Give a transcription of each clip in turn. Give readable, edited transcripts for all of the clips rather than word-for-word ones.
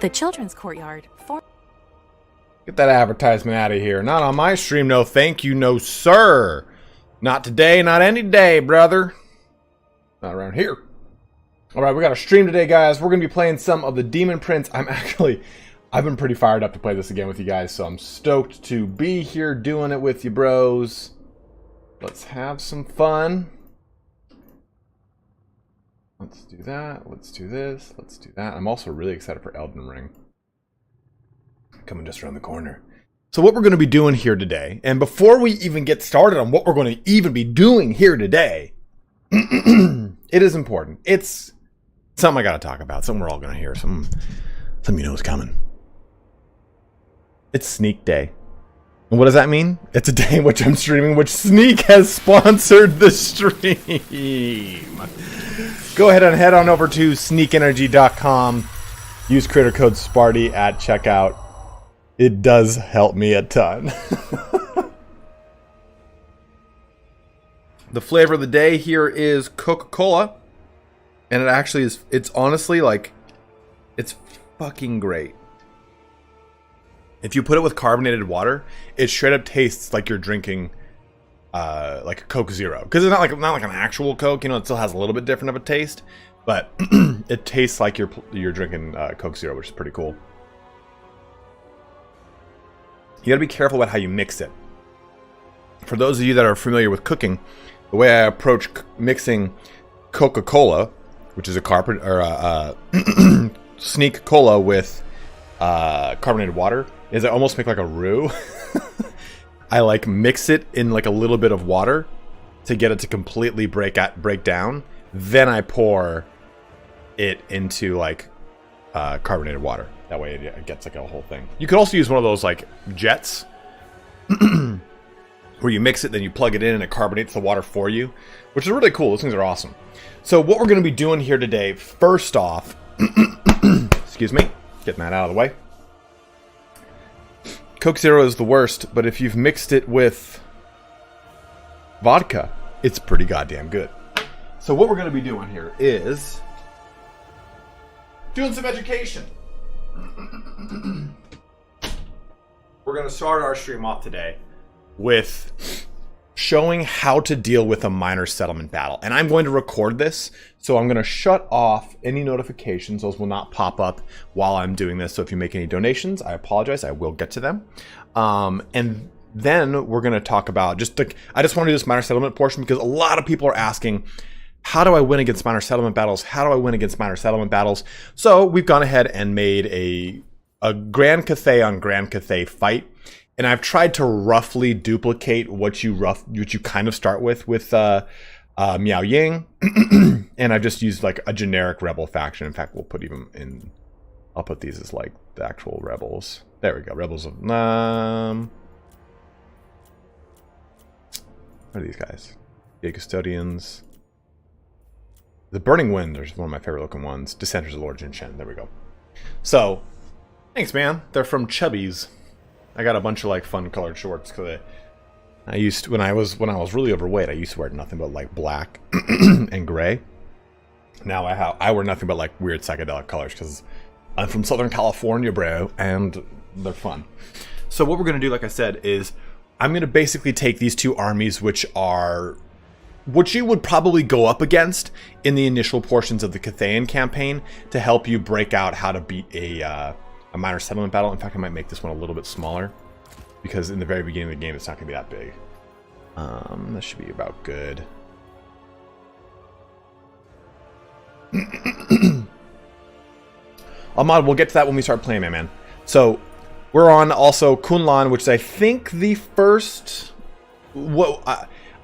The children's courtyard. Get that advertisement out of here. Not on my stream, no thank you, no sir. Not today, not any day, brother. Not around here. Alright, we got a stream today, guys. We're going to be playing some of the Demon Prince. I've been pretty fired up to play this again with you guys, so I'm stoked to be here doing it with you, bros. Let's have some fun. Let's do that. Let's do this. Let's do that. I'm also really excited for Elden Ring. Coming just around the corner. So what we're going to be doing here today, and before we even get started on what we're going to even be doing here today, it is important. It's something I got to talk about. Something we're all going to hear. Something you know is coming. It's Sneak Day. And what does that mean? It's a day in which I'm streaming, which Sneak has sponsored the stream. Go ahead and head on over to sneakenergy.com. Use creator code SPARTY at checkout. It does help me a ton. The flavor of the day here is Coca-Cola. And it actually is, it's honestly like, it's fucking great. If you put it with carbonated water, it straight up tastes like you're drinking like a Coke Zero. Because it's not like an actual Coke, you know, it still has a little bit different of a taste. But it tastes like you're drinking Coke Zero, which is pretty cool. You gotta be careful about how you mix it. For those of you that are familiar with cooking, the way I approach mixing Coca-Cola, which is a Sneak Cola with carbonated water, is I almost make like a roux. I like mix it in like a little bit of water to get it to completely break down. Then I pour it into like carbonated water. That way it gets like a whole thing. You could also use one of those like jets where you mix it, then you plug it in and it carbonates the water for you, which is really cool. Those things are awesome. So what we're going to be doing here today, first off, excuse me, getting that out of the way. Coke Zero is the worst, but if you've mixed it with vodka, it's pretty goddamn good. So what we're going to be doing here is doing some education. We're going to start our stream off today with showing how to deal with a minor settlement battle. And I'm going to record this, so I'm going to shut off any notifications. Those will not pop up while I'm doing this. So if you make any donations, I apologize. I will get to them. And then we're going to talk about I just want to do this minor settlement portion because a lot of people are asking, how do I win against minor settlement battles? How do I win against minor settlement battles? So we've gone ahead and made a Grand Cathay on Grand Cathay fight. And I've tried to roughly duplicate what you kind of start with Miao Ying. And I've just used like a generic rebel faction. In fact, I'll put these as like the actual rebels. There we go. Rebels of, what are these guys? The Custodians. The Burning Wind is one of my favorite looking ones. Dissenters of Lord Jin Shen. There we go. So, thanks, man. They're from Chubbies. I got a bunch of like fun colored shorts because I used to, when I was really overweight, I used to wear nothing but like black and gray. Now I wear nothing but like weird psychedelic colors because I'm from Southern California, bro, and they're fun. So what we're gonna do, like I said, is I'm gonna basically take these two armies, which you would probably go up against in the initial portions of the Cathayan campaign, to help you break out how to beat a minor settlement battle. In fact, I might make this one a little bit smaller because in the very beginning of the game, it's not going to be that big. This should be about good. Ahmad, we'll get to that when we start playing, man. So we're on also Kunlan, which is I think the first.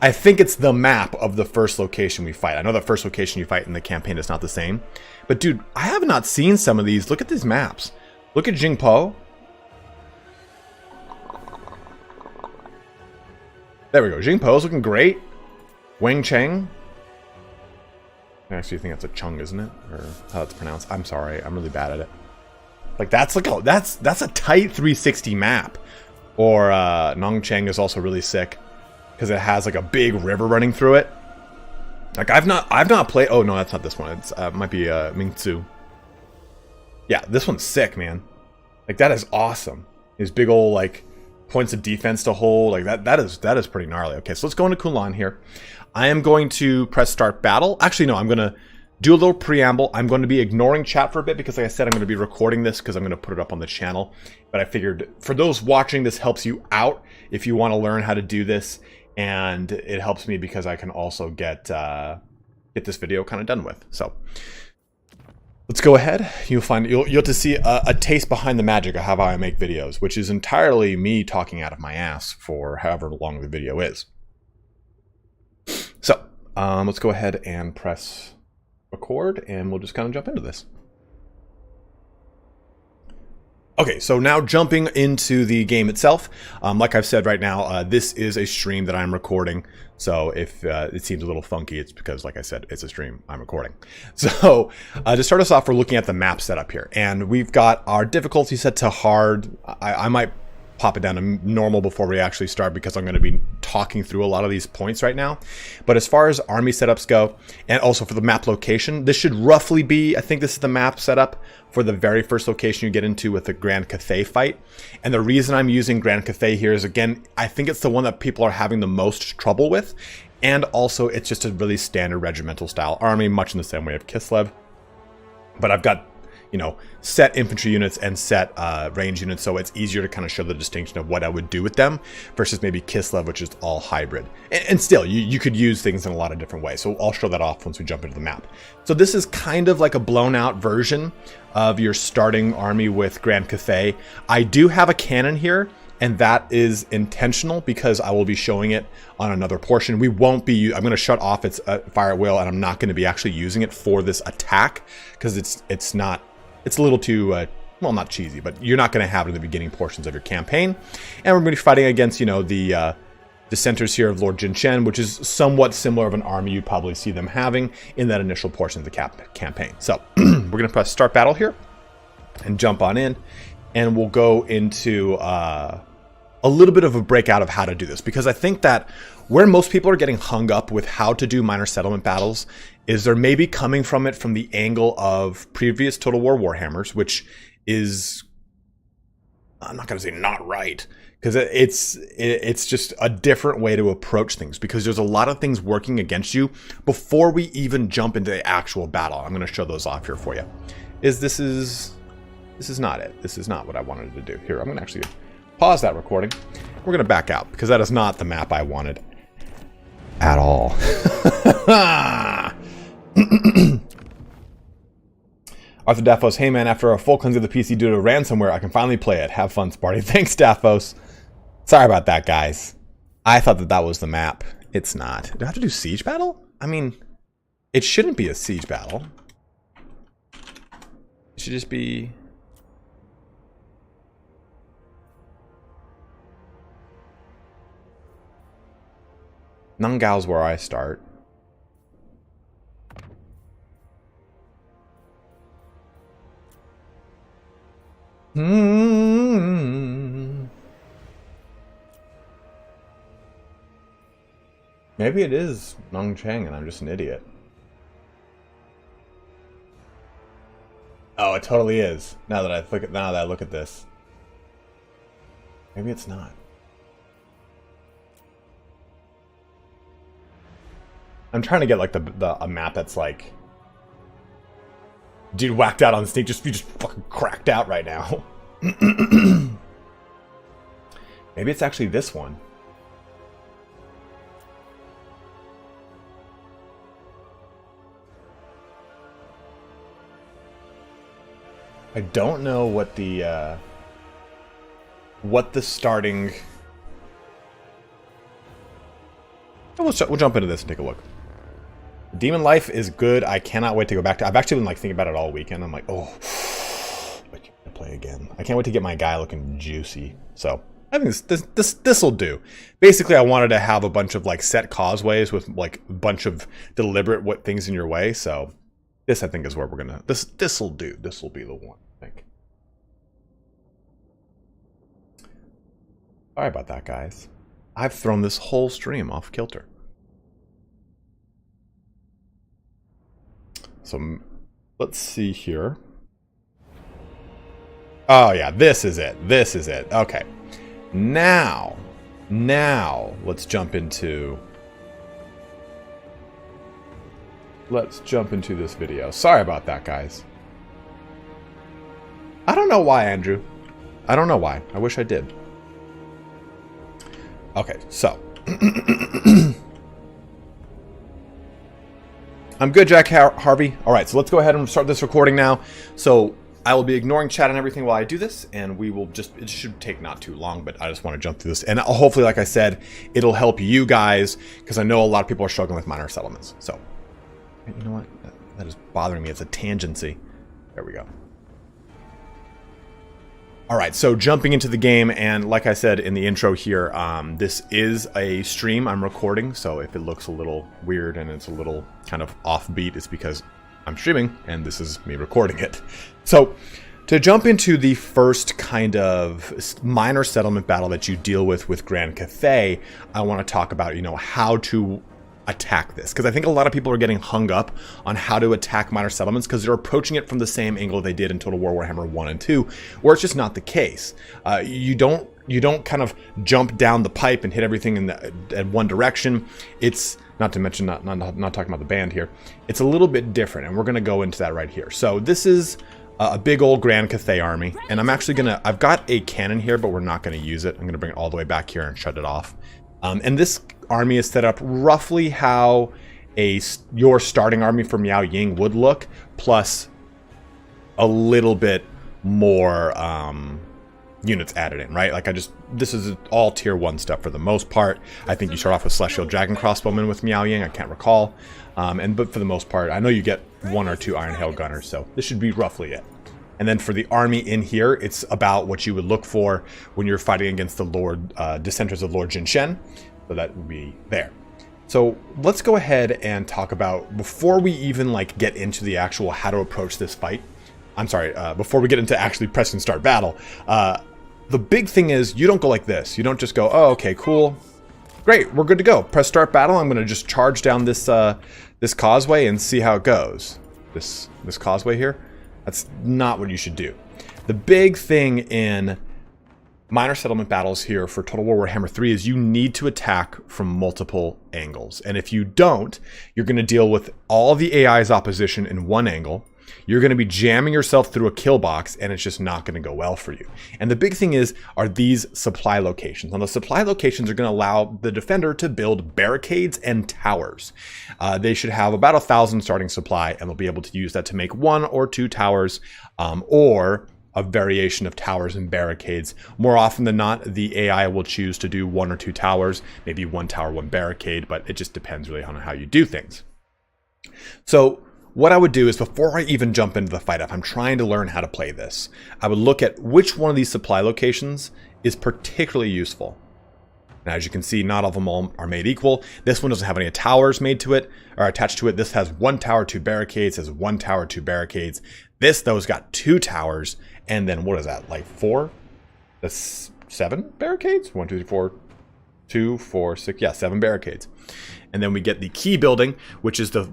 I think it's the map of the first location we fight. I know the first location you fight in the campaign is not the same, but dude, I have not seen some of these. Look at these maps. Look at Jingpo. There we go. Jingpo's looking great. Wang Cheng. I actually think that's a Chung, isn't it? Or how it's pronounced. I'm sorry. I'm really bad at it. Like that's like that's a tight 360 map. Or Nongcheng is also really sick because it has like a big river running through it. Like I've not played. Oh no, that's not this one. It's might be Mingzu. Yeah, this one's sick, man. Like, that is awesome. These big old, like, points of defense to hold. Like, that is pretty gnarly. Okay, so let's go into Kulan here. I am going to press start battle. Actually, no, I'm going to do a little preamble. I'm going to be ignoring chat for a bit because, like I said, I'm going to be recording this because I'm going to put it up on the channel. But I figured for those watching, this helps you out if you want to learn how to do this. And it helps me because I can also get this video kind of done with. So let's go ahead. You'll get to see a taste behind the magic of how I make videos, which is entirely me talking out of my ass for however long the video is. So let's go ahead and press record, and we'll just kind of jump into this. Okay, so now jumping into the game itself. Like I've said right now, this is a stream that I'm recording. So if it seems a little funky, it's because, like I said, it's a stream I'm recording. So to start us off, we're looking at the map setup here. And we've got our difficulty set to hard. I might pop it down to normal before we actually start because I'm going to be talking through a lot of these points right now. But as far as army setups go, and also for the map location, this should roughly be, I think this is the map setup for the very first location you get into with the Grand Cathay fight. And the reason I'm using Grand Cathay here is, again, I think it's the one that people are having the most trouble with. And also it's just a really standard regimental style army, much in the same way of Kislev. But I've got, you know, set infantry units and set range units, so it's easier to kind of show the distinction of what I would do with them versus maybe Kislev, which is all hybrid. And still, you could use things in a lot of different ways, so I'll show that off once we jump into the map. So this is kind of like a blown out version of your starting army with Grand Cathay. I do have a cannon here, and that is intentional because I will be showing it on another portion. We won't be, I'm going to shut off its fire at will, and I'm not going to be actually using it for this attack because it's a little too, well, not cheesy, but you're not going to have it in the beginning portions of your campaign. And we're going to be fighting against, you know, the dissenters here of Lord Jinchen, which is somewhat similar of an army you'd probably see them having in that initial portion of the campaign. So we're going to press start battle here and jump on in, and we'll go into a little bit of a breakout of how to do this, because I think that where most people are getting hung up with how to do minor settlement battles is they're maybe coming from it from the angle of previous Total War Warhammers, which is, I'm not going to say not right, because it's just a different way to approach things, because there's a lot of things working against you before we even jump into the actual battle. I'm going to show those off here for you. This is not it. This is not what I wanted to do. Here, I'm going to actually pause that recording. We're going to back out because that is not the map I wanted at all. Arthur Daphos, hey man, after a full cleanse of the PC due to ransomware, I can finally play it. Have fun, Sparty. Thanks, Daphos. Sorry about that, guys. I thought that was the map. It's not. Do I have to do siege battle? I mean, it shouldn't be a siege battle. It should just be... Nungao's where I start. Maybe it is Nongchang and I'm just an idiot. Oh, it totally is. Now that I look at this. Maybe it's not. I'm trying to get like a map that's like, dude whacked out on the stage, you just fucking cracked out right now. Maybe it's actually this one. I don't know what the starting. We'll jump into this and take a look. Demon Life is good. I cannot wait to go back to. I've actually been like thinking about it all weekend. I'm like, oh, I can't play again. I can't wait to get my guy looking juicy. So I think this will do. Basically, I wanted to have a bunch of like set causeways with like a bunch of deliberate things in your way. So this, I think, is where we're gonna. This will do. This will be the one, I think. Sorry about that, guys. I've thrown this whole stream off kilter. So let's see here. Oh yeah, this is it. This is it. Okay. Now, let's jump into this video. Sorry about that, guys. I don't know why, Andrew. I don't know why. I wish I did. Okay, so. I'm good, Jack Harvey. All right, so let's go ahead and start this recording now. So I will be ignoring chat and everything while I do this, and we will just, it should take not too long, but I just want to jump through this. And hopefully, like I said, it'll help you guys, because I know a lot of people are struggling with minor settlements. So, you know what? That is bothering me. It's a tangency. There we go. All right, so jumping into the game, and like I said in the intro here, this is a stream I'm recording, so if it looks a little weird and it's a little kind of offbeat, it's because I'm streaming, and this is me recording it. So, to jump into the first kind of minor settlement battle that you deal with Grand Cathay, I want to talk about, you know, how to attack this, because I think a lot of people are getting hung up on how to attack minor settlements because they're approaching it from the same angle they did in Total War Warhammer 1 and 2, where it's just not the case. You don't kind of jump down the pipe and hit everything in at one direction. It's not to mention not talking about the band here. It's a little bit different, and we're going to go into that right here. So this is a big old Grand Cathay army, and I'm actually gonna. I've got a cannon here, but we're not going to use it. I'm going to bring it all the way back here and shut it off. And this army is set up roughly how your starting army from Miao Ying would look, plus a little bit more units added in, right? Like this is all tier 1 stuff for the most part. I think you start off with Celestial Dragon Crossbowmen with Miao Ying, I can't recall. But for the most part, I know you get 1 or 2 Iron Hail Gunners, so this should be roughly it. And then for the army in here, it's about what you would look for when you're fighting against the dissenters of Lord Jinshen. So that would be there. So let's go ahead and talk about, before we even like get into the actual how to approach this fight. I'm sorry, before we get into actually press and start battle. The big thing is you don't go like this. You don't just go, oh, okay, cool. Great, we're good to go. Press start battle. I'm going to just charge down this this causeway and see how it goes. This causeway here. That's not what you should do. The big thing in minor settlement battles here for Total War Warhammer 3 is you need to attack from multiple angles. And if you don't, you're going to deal with all the AI's opposition in one angle. You're going to be jamming yourself through a kill box, and it's just not going to go well for you. And the big thing are these supply locations. Now, the supply locations are going to allow the defender to build barricades and towers. They should have about 1,000 starting supply, and they'll be able to use that to make 1 or 2 towers, or a variation of towers and barricades. More often than not, the AI will choose to do 1 or 2 towers, maybe 1 tower, 1 barricade, but it just depends really on how you do things. So what I would do is, before I even jump into the fight, if I'm trying to learn how to play this, I would look at which one of these supply locations is particularly useful. Now, as you can see, not all of them all are made equal. This one doesn't have any towers made to it or attached to it. This has 1 tower, 2 barricades, has 1 tower, 2 barricades. This, though, has got 2 towers, and then what is that, like 4? That's 7 barricades? 1, 2, 3, 4, 2, 4, 6, yeah, 7 barricades. And then we get the key building, which is the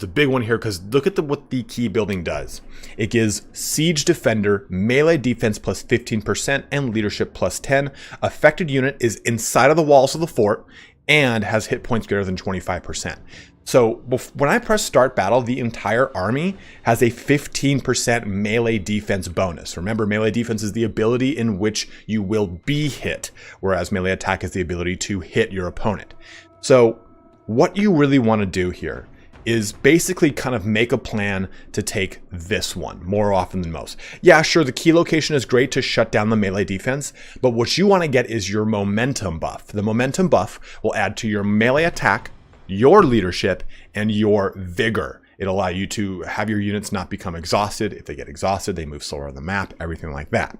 big one here, because look at what the key building does. It gives Siege Defender melee defense plus 15% and leadership plus 10. Affected unit is inside of the walls of the fort and has hit points greater than 25%. So when I press start battle, the entire army has a 15% melee defense bonus. Remember, melee defense is the ability in which you will be hit, whereas melee attack is the ability to hit your opponent. So what you really want to do here is basically kind of make a plan to take this one more often than most. Yeah, sure, the key location is great to shut down the melee defense, but what you want to get is your momentum buff. The momentum buff will add to your melee attack, your leadership, and your vigor. It'll allow you to have your units not become exhausted. If they get exhausted, they move slower on the map, everything like that.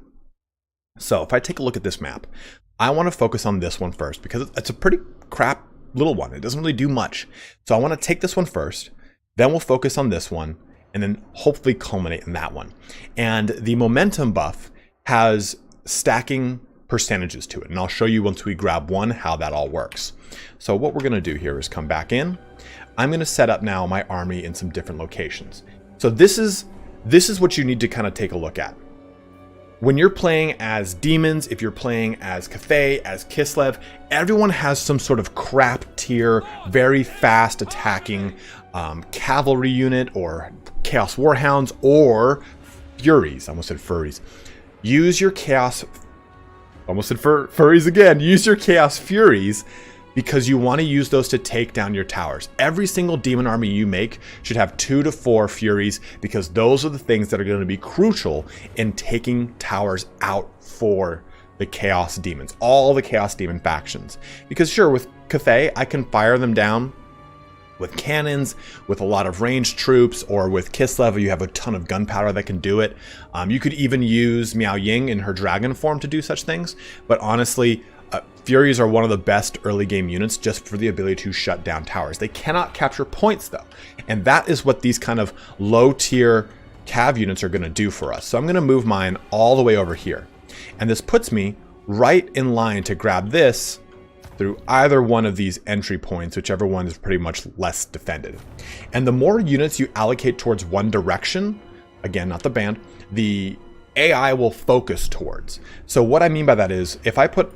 So if I take a look at this map, I want to focus on this one first because it's a pretty crap little one. It doesn't really do much. So I want to take this one first, then we'll focus on this one, and then hopefully culminate in that one. And the momentum buff has stacking percentages to it. And I'll show you once we grab one how that all works. So what we're going to do here is come back in. I'm going to set up now my army in some different locations. So this is what you need to kind of take a look at. when you're playing as demons, if you're playing as Cathay, as Kislev, everyone has some sort of crap tier, very fast attacking cavalry unit, or Chaos Warhounds, or Furies. I almost said Furries. Use your Chaos... Almost said Furries again. Use your Chaos Furies, because you want to use those to take down your towers. Every single demon army you make should have 2 to 4 Furies, because those are the things that are going to be crucial in taking towers out for the Chaos Demons, all the Chaos Demon factions. Because sure, with Cathay, I can fire them down with cannons, with a lot of ranged troops, or with Kislev, you have a ton of gunpowder that can do it. You could even use Miao Ying in her dragon form to do such things, but honestly, Furies are one of the best early game units just for the ability to shut down towers. They cannot capture points though, and that is what these kind of low tier cav units are going to do for us. So I'm going to move mine all the way over here, and this puts me right in line to grab this through either one of these entry points, whichever one is pretty much less defended. And the more units you allocate towards one direction, again, not the band, the AI will focus towards. So what I mean by that is, if I put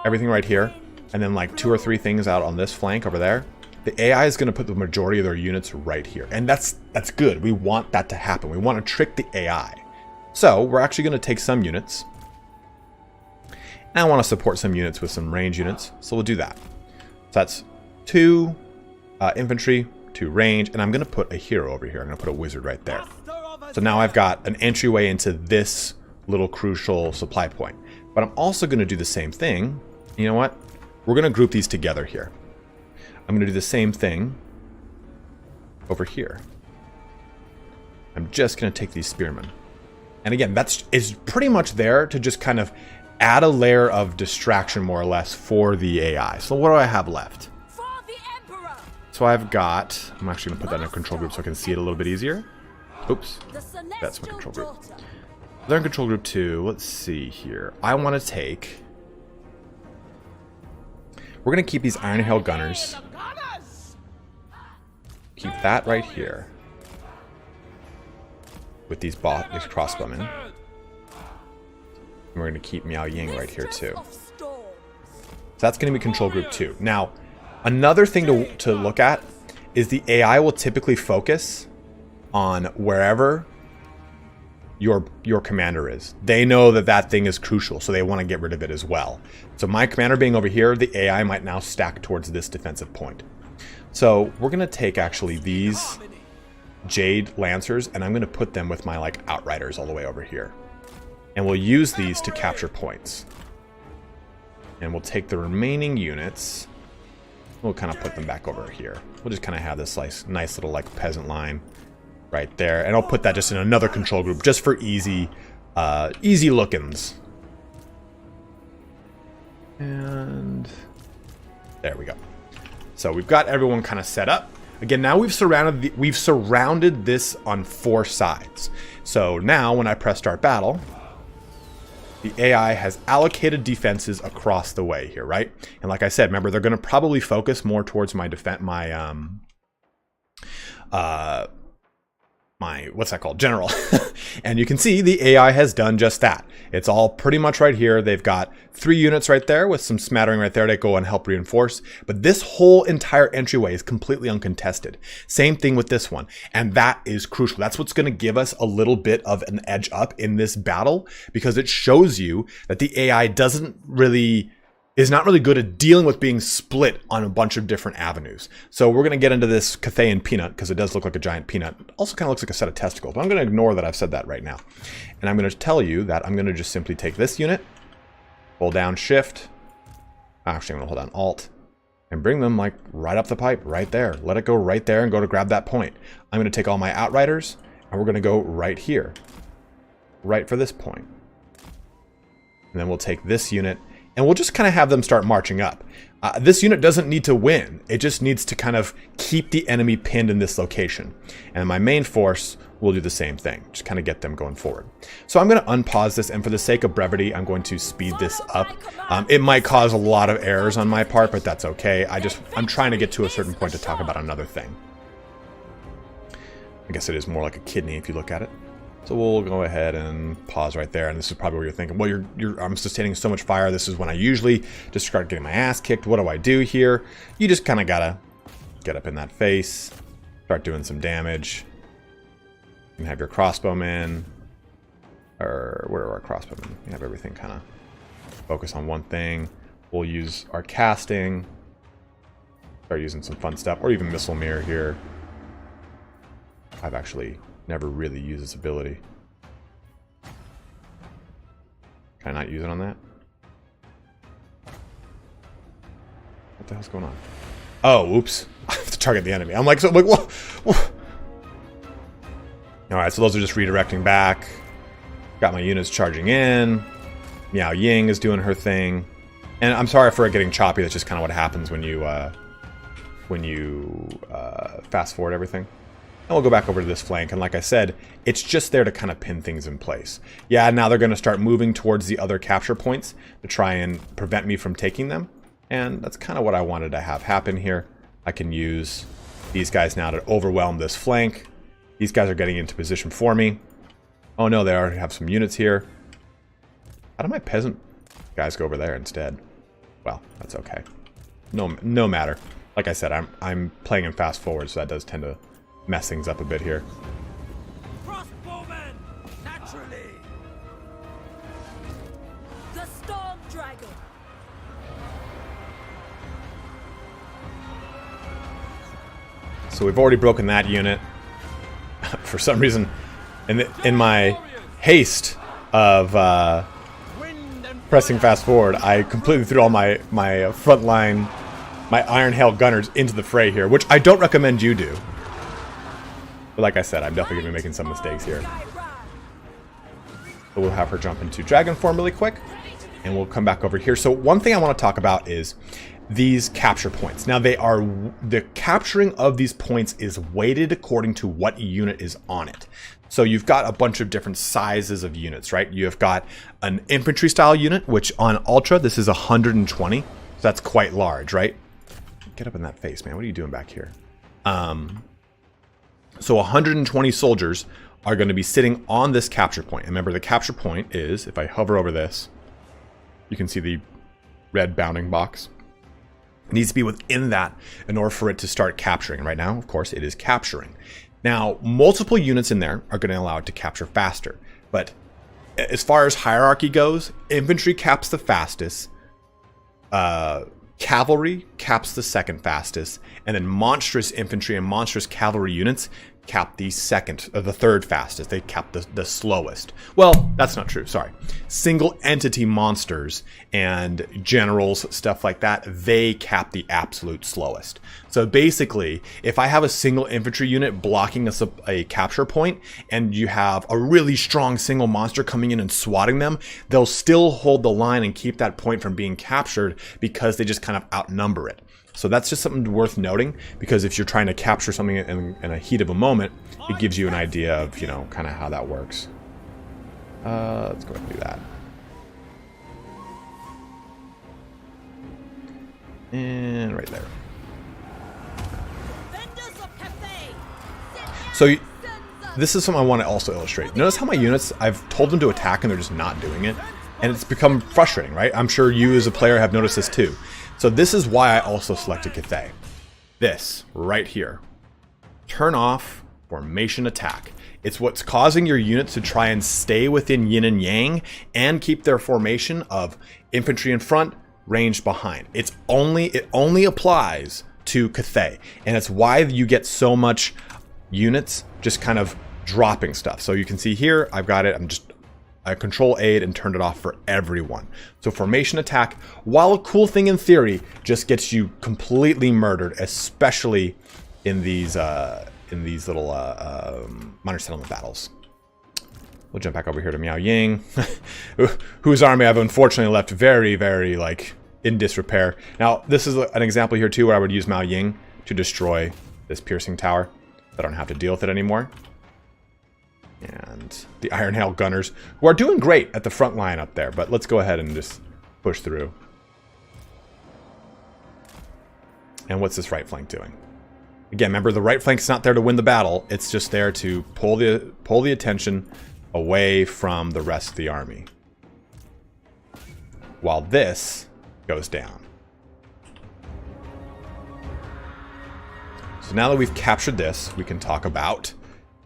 everything right here, and then like 2 or 3 things out on this flank over there, the AI is going to put the majority of their units right here. And that's good. We want that to happen. We want to trick the AI. So we're actually going to take some units, and I want to support some units with some range units, so we'll do that. So that's 2 infantry, 2 range, and I'm going to put a hero over here. I'm going to put a wizard right there. So now I've got an entryway into this little crucial supply point. But I'm also going to do the same thing. You know what? We're going to group these together here. I'm going to do the same thing over here. I'm just going to take these spearmen. And again, is pretty much there to just kind of add a layer of distraction, more or less, for the AI. So what do I have left? So I've got... I'm actually going to put that in a control group so I can see it a little bit easier. Oops. That's my control group. They're in control group 2. Let's see here. I want to take... We're going to keep these Iron Hail Gunners. Keep that right here. With these crossbowmen. And we're going to keep Miao Ying right here too. So that's going to be control group 2. Now, another thing to look at is the AI will typically focus on wherever your commander is. They know that that thing is crucial, so they want to get rid of it as well. So my commander being over here, the AI might now stack towards this defensive point. So we're going to take actually these Jade Lancers, and I'm going to put them with my like Outriders all the way over here. And we'll use these to capture points. And we'll take the remaining units, we'll kind of put them back over here. We'll just kind of have this nice little like peasant line right there, and I'll put that just in another control group just for easy look-ins. And there we go. So we've got everyone kind of set up. Again, now we've surrounded this on 4 sides. So now when I press start battle, the AI has allocated defenses across the way here, right? And like I said, remember, they're going to probably focus more towards my what's that called? General. And you can see the AI has done just that. It's all pretty much right here. They've got 3 units right there with some smattering right there to go and help reinforce. But this whole entire entryway is completely uncontested. Same thing with this one. And that is crucial. That's what's going to give us a little bit of an edge up in this battle, because it shows you that the AI is not really good at dealing with being split on a bunch of different avenues. So we're going to get into this Cathayan peanut, because it does look like a giant peanut. It also kind of looks like a set of testicles, but I'm going to ignore that I've said that right now. And I'm going to tell you that I'm going to just simply take this unit, hold down shift, actually I'm going to hold down alt, and bring them like right up the pipe, right there. Let it go right there and go to grab that point. I'm going to take all my Outriders, and we're going to go right here, right for this point. And then we'll take this unit, and we'll just kind of have them start marching up. This unit doesn't need to win. It just needs to kind of keep the enemy pinned in this location. And my main force will do the same thing. Just kind of get them going forward. So I'm going to unpause this, and for the sake of brevity, I'm going to speed this up. It might cause a lot of errors on my part, but that's okay. I'm trying to get to a certain point to talk about another thing. I guess it is more like a kidney if you look at it. So we'll go ahead and pause right there. And this is probably where you're thinking, well, I'm sustaining so much fire. This is when I usually just start getting my ass kicked. What do I do here? You just kind of gotta get up in that face, start doing some damage. You can have your crossbowmen, or where are our crossbowmen? We have everything kind of focus on one thing. We'll use our casting, start using some fun stuff, or even missile mirror here. I've actually never really used this ability. Can I not use it on that? What the hell's going on? Oh, oops. I have to target the enemy. I'm like, whoa. Alright, so those are just redirecting back. Got my units charging in. Miao Ying is doing her thing. And I'm sorry for it getting choppy. That's just kind of what happens when you fast forward everything. And we'll go back over to this flank, and like I said, it's just there to kind of pin things in place. Yeah, now they're going to start moving towards the other capture points to try and prevent me from taking them. And that's kind of what I wanted to have happen here. I can use these guys now to overwhelm this flank. These guys are getting into position for me. Oh no, they already have some units here. How do my peasant guys go over there instead? Well, that's okay. No matter. Like I said, I'm playing in fast forward, so that does tend to mess things up a bit here. Crossbowmen, naturally. The Storm Dragon. So we've already broken that unit. For some reason, in my haste of pressing fast forward, I completely threw all my frontline, my Iron Hail gunners into the fray here, which I don't recommend you do. But like I said, I'm definitely going to be making some mistakes here. So we'll have her jump into dragon form really quick, and we'll come back over here. So one thing I want to talk about is these capture points. Now the capturing of these points is weighted according to what unit is on it. So you've got a bunch of different sizes of units, right? You've got an infantry style unit, which on Ultra, this is 120. So that's quite large, right? Get up in that face, man. What are you doing back here? So 120 soldiers are going to be sitting on this capture point. And remember, the capture point is, if I hover over this, you can see the red bounding box. It needs to be within that in order for it to start capturing. And right now, of course, it is capturing. Now, multiple units in there are going to allow it to capture faster. But as far as hierarchy goes, infantry caps the fastest. Cavalry caps the second fastest, and then monstrous infantry and monstrous cavalry units cap the third fastest. They cap the slowest. Well, that's not true. Sorry. Single entity monsters and generals, stuff like that, they cap the absolute slowest. So basically, if I have a single infantry unit blocking a capture point, and you have a really strong single monster coming in and swatting them, they'll still hold the line and keep that point from being captured because they just kind of outnumber it. So that's just something worth noting, because if you're trying to capture something in a heat of a moment, it gives you an idea of, you know, kind of how that works. Let's go ahead and do that. And right there. So this is something I want to also illustrate. Notice how my units, I've told them to attack and they're just not doing it. And it's become frustrating, right? I'm sure you as a player have noticed this too. So this is why I also selected Cathay. This right here. Turn off formation attack. It's what's causing your units to try and stay within yin and yang and keep their formation of infantry in front, ranged behind. It only applies to Cathay. And it's why you get so much units just kind of dropping stuff. So you can see here, I've got it. I control aid and turned it off for everyone. So formation attack, while a cool thing in theory, just gets you completely murdered, especially in these little minor settlement battles. We'll jump back over here to Miao Ying, whose army I've unfortunately left very, very like in disrepair. Now this is an example here too where I would use Miao Ying to destroy this piercing tower. I don't have to deal with it anymore. And the Iron Hail gunners, who are doing great at the front line up there, but let's go ahead and just push through. And what's this right flank doing? Again, remember, the right flank's not there to win the battle. It's just there to pull the attention, away from the rest of the army, while this goes down. So now that we've captured this, we can talk about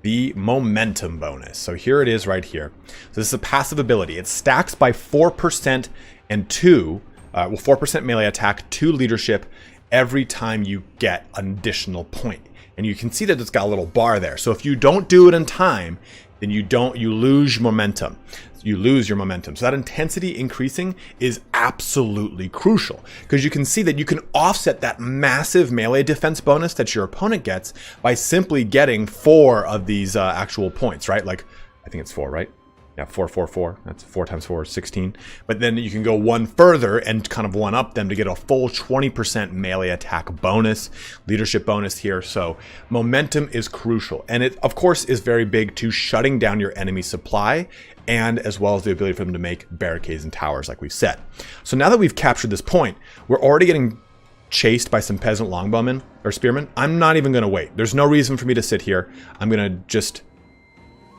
the momentum bonus. So here it is right here. So this is a passive ability. It stacks by 4% and 4% melee attack, 2 leadership every time you get an additional point. And you can see that it's got a little bar there. So if you don't do it in time, then you lose momentum. You lose your momentum. So that intensity increasing is absolutely crucial, because you can see that you can offset that massive melee defense bonus that your opponent gets by simply getting 4 of these actual points, right? Like, I think it's 4, right? Yeah, 4, 4, 4. That's 4 times 4 is 16. But then you can go one further and kind of one up them to get a full 20% melee attack bonus, leadership bonus here. So momentum is crucial. And it, of course, is very big to shutting down your enemy supply, and as well as the ability for them to make barricades and towers, like we've said. So now that we've captured this point, we're already getting chased by some peasant longbowmen or spearmen. I'm not even going to wait. There's no reason for me to sit here. I'm going to just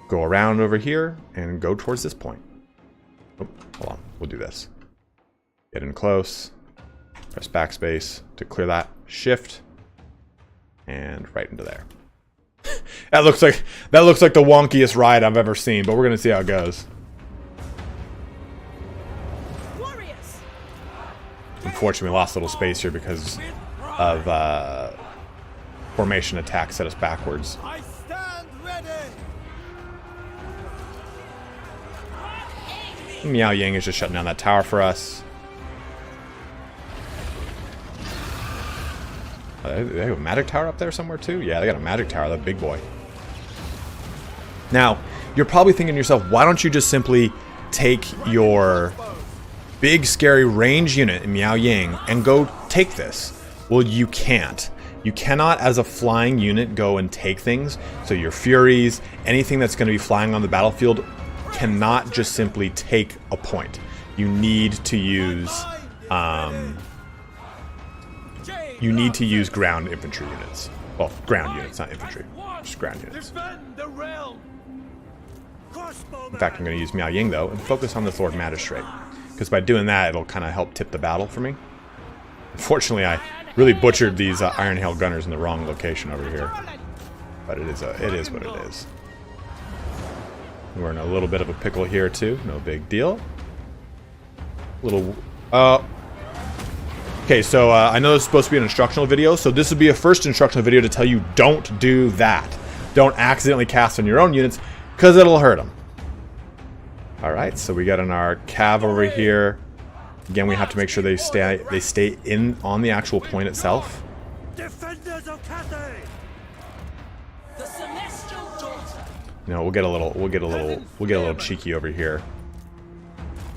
go around over here and go towards this point. Oh, hold on. We'll do this. Get in close. Press backspace to clear that. Shift. And right into there. That looks like the wonkiest ride I've ever seen, but we're gonna see how it goes. Warriors. Unfortunately, we lost a little space here because of formation attack set us backwards. I stand ready. Miao Yang is just shutting down that tower for us. They have a magic tower up there somewhere too? Yeah, they got a magic tower, that big boy. Now, you're probably thinking to yourself, why don't you just simply take your big scary range unit in Miao Yang and go take this? Well, you can't. You cannot, as a flying unit, go and take things. So your Furies, anything that's going to be flying on the battlefield, cannot just simply take a point. You need to use ground infantry units. Well, ground units, not infantry. Just ground units. In fact, I'm going to use Miao Yang, though, and focus on this Lord Magistrate. Because by doing that, it'll kind of help tip the battle for me. Unfortunately, I really butchered these Iron Hail Gunners in the wrong location over here. But it is what it is. We're in a little bit of a pickle here, too. No big deal. Okay, so I know this is supposed to be an instructional video, so this would be a first instructional video to tell you don't do that. Don't accidentally cast on your own units, because it'll hurt them. Alright, so we got in our cav over here. Again, we have to make sure they stay in on the actual point itself. Defenders of Cathay. The celestial daughter. No, we'll get a little cheeky over here.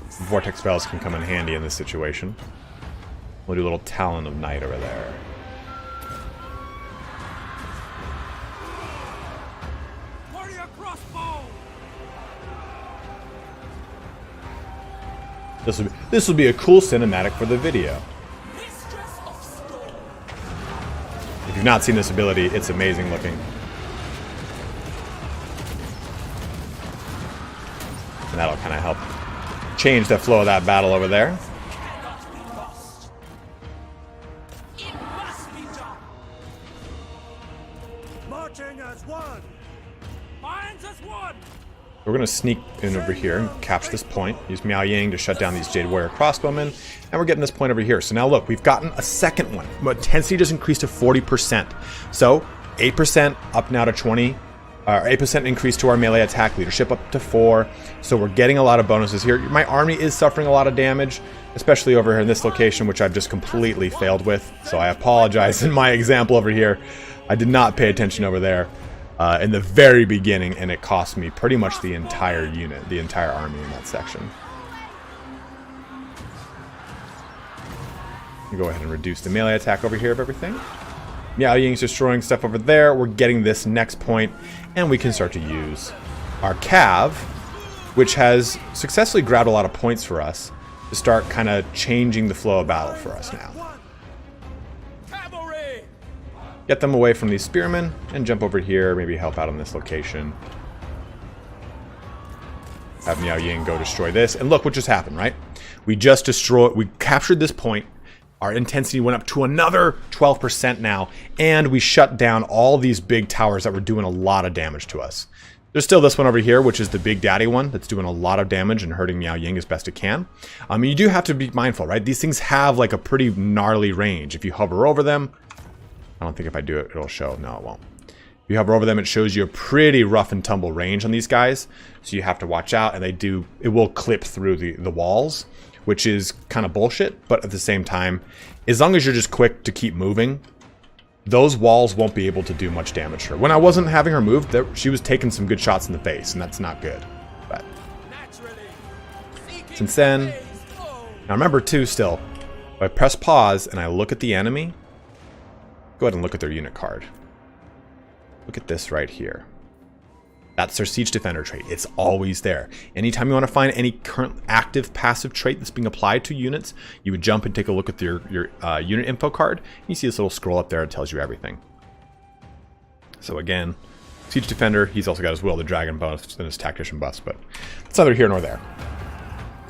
Vortex spells can come in handy in this situation. We'll do a little Talon of Night over there. Warrior crossbow. This will be a cool cinematic for the video. Mistress of storm. If you've not seen this ability, it's amazing looking. And that'll kind of help change the flow of that battle over there. Cannot be lost. It must be done. Marching as one. Minds as one. We're going to sneak in over here and capture this point. Use Miao Yang to shut down these Jade Warrior crossbowmen. And we're getting this point over here. So now look, we've gotten a second one. But intensity just increased to 40%. So 8% up now to 20. 8% increase to our melee attack, leadership up to 4. So we're getting a lot of bonuses here. My army is suffering a lot of damage, especially over here in this location, which I've just completely failed with. So I apologize in my example over here. I did not pay attention over there in the very beginning, and it cost me pretty much the entire unit, the entire army in that section. Go ahead and reduce the melee attack over here of everything. Miao Ying's destroying stuff over there. We're getting this next point, and we can start to use our cav, which has successfully grabbed a lot of points for us, to start kind of changing the flow of battle for us now. Cavalry. Get them away from these spearmen, and jump over here, maybe help out on this location. Have Miao Ying go destroy this. And look what just happened, right? We captured this point. Our intensity went up to another 12% now. And we shut down all these big towers that were doing a lot of damage to us. There's still this one over here, which is the Big Daddy one that's doing a lot of damage and hurting Miao Ying as best it can. You do have to be mindful, right? These things have like a pretty gnarly range. If you hover over them, I don't think if I do it, it'll show. No, it won't. If you hover over them, it shows you a pretty rough and tumble range on these guys. So you have to watch out, and it will clip through the walls, which is kind of bullshit. But at the same time, as long as you're just quick to keep moving, those walls won't be able to do much damage to her. When I wasn't having her move, she was taking some good shots in the face, and that's not good. But since then, now remember too, still, if I press pause and I look at the enemy, go ahead and look at their unit card. Look at this right here. That's their Siege Defender trait. It's always there. Anytime you want to find any current active passive trait that's being applied to units, you would jump and take a look at your unit info card. You see this little scroll up there. It tells you everything. So again, Siege Defender, he's also got his Will of the Dragon buff and his Tactician buffs, but it's neither here nor there.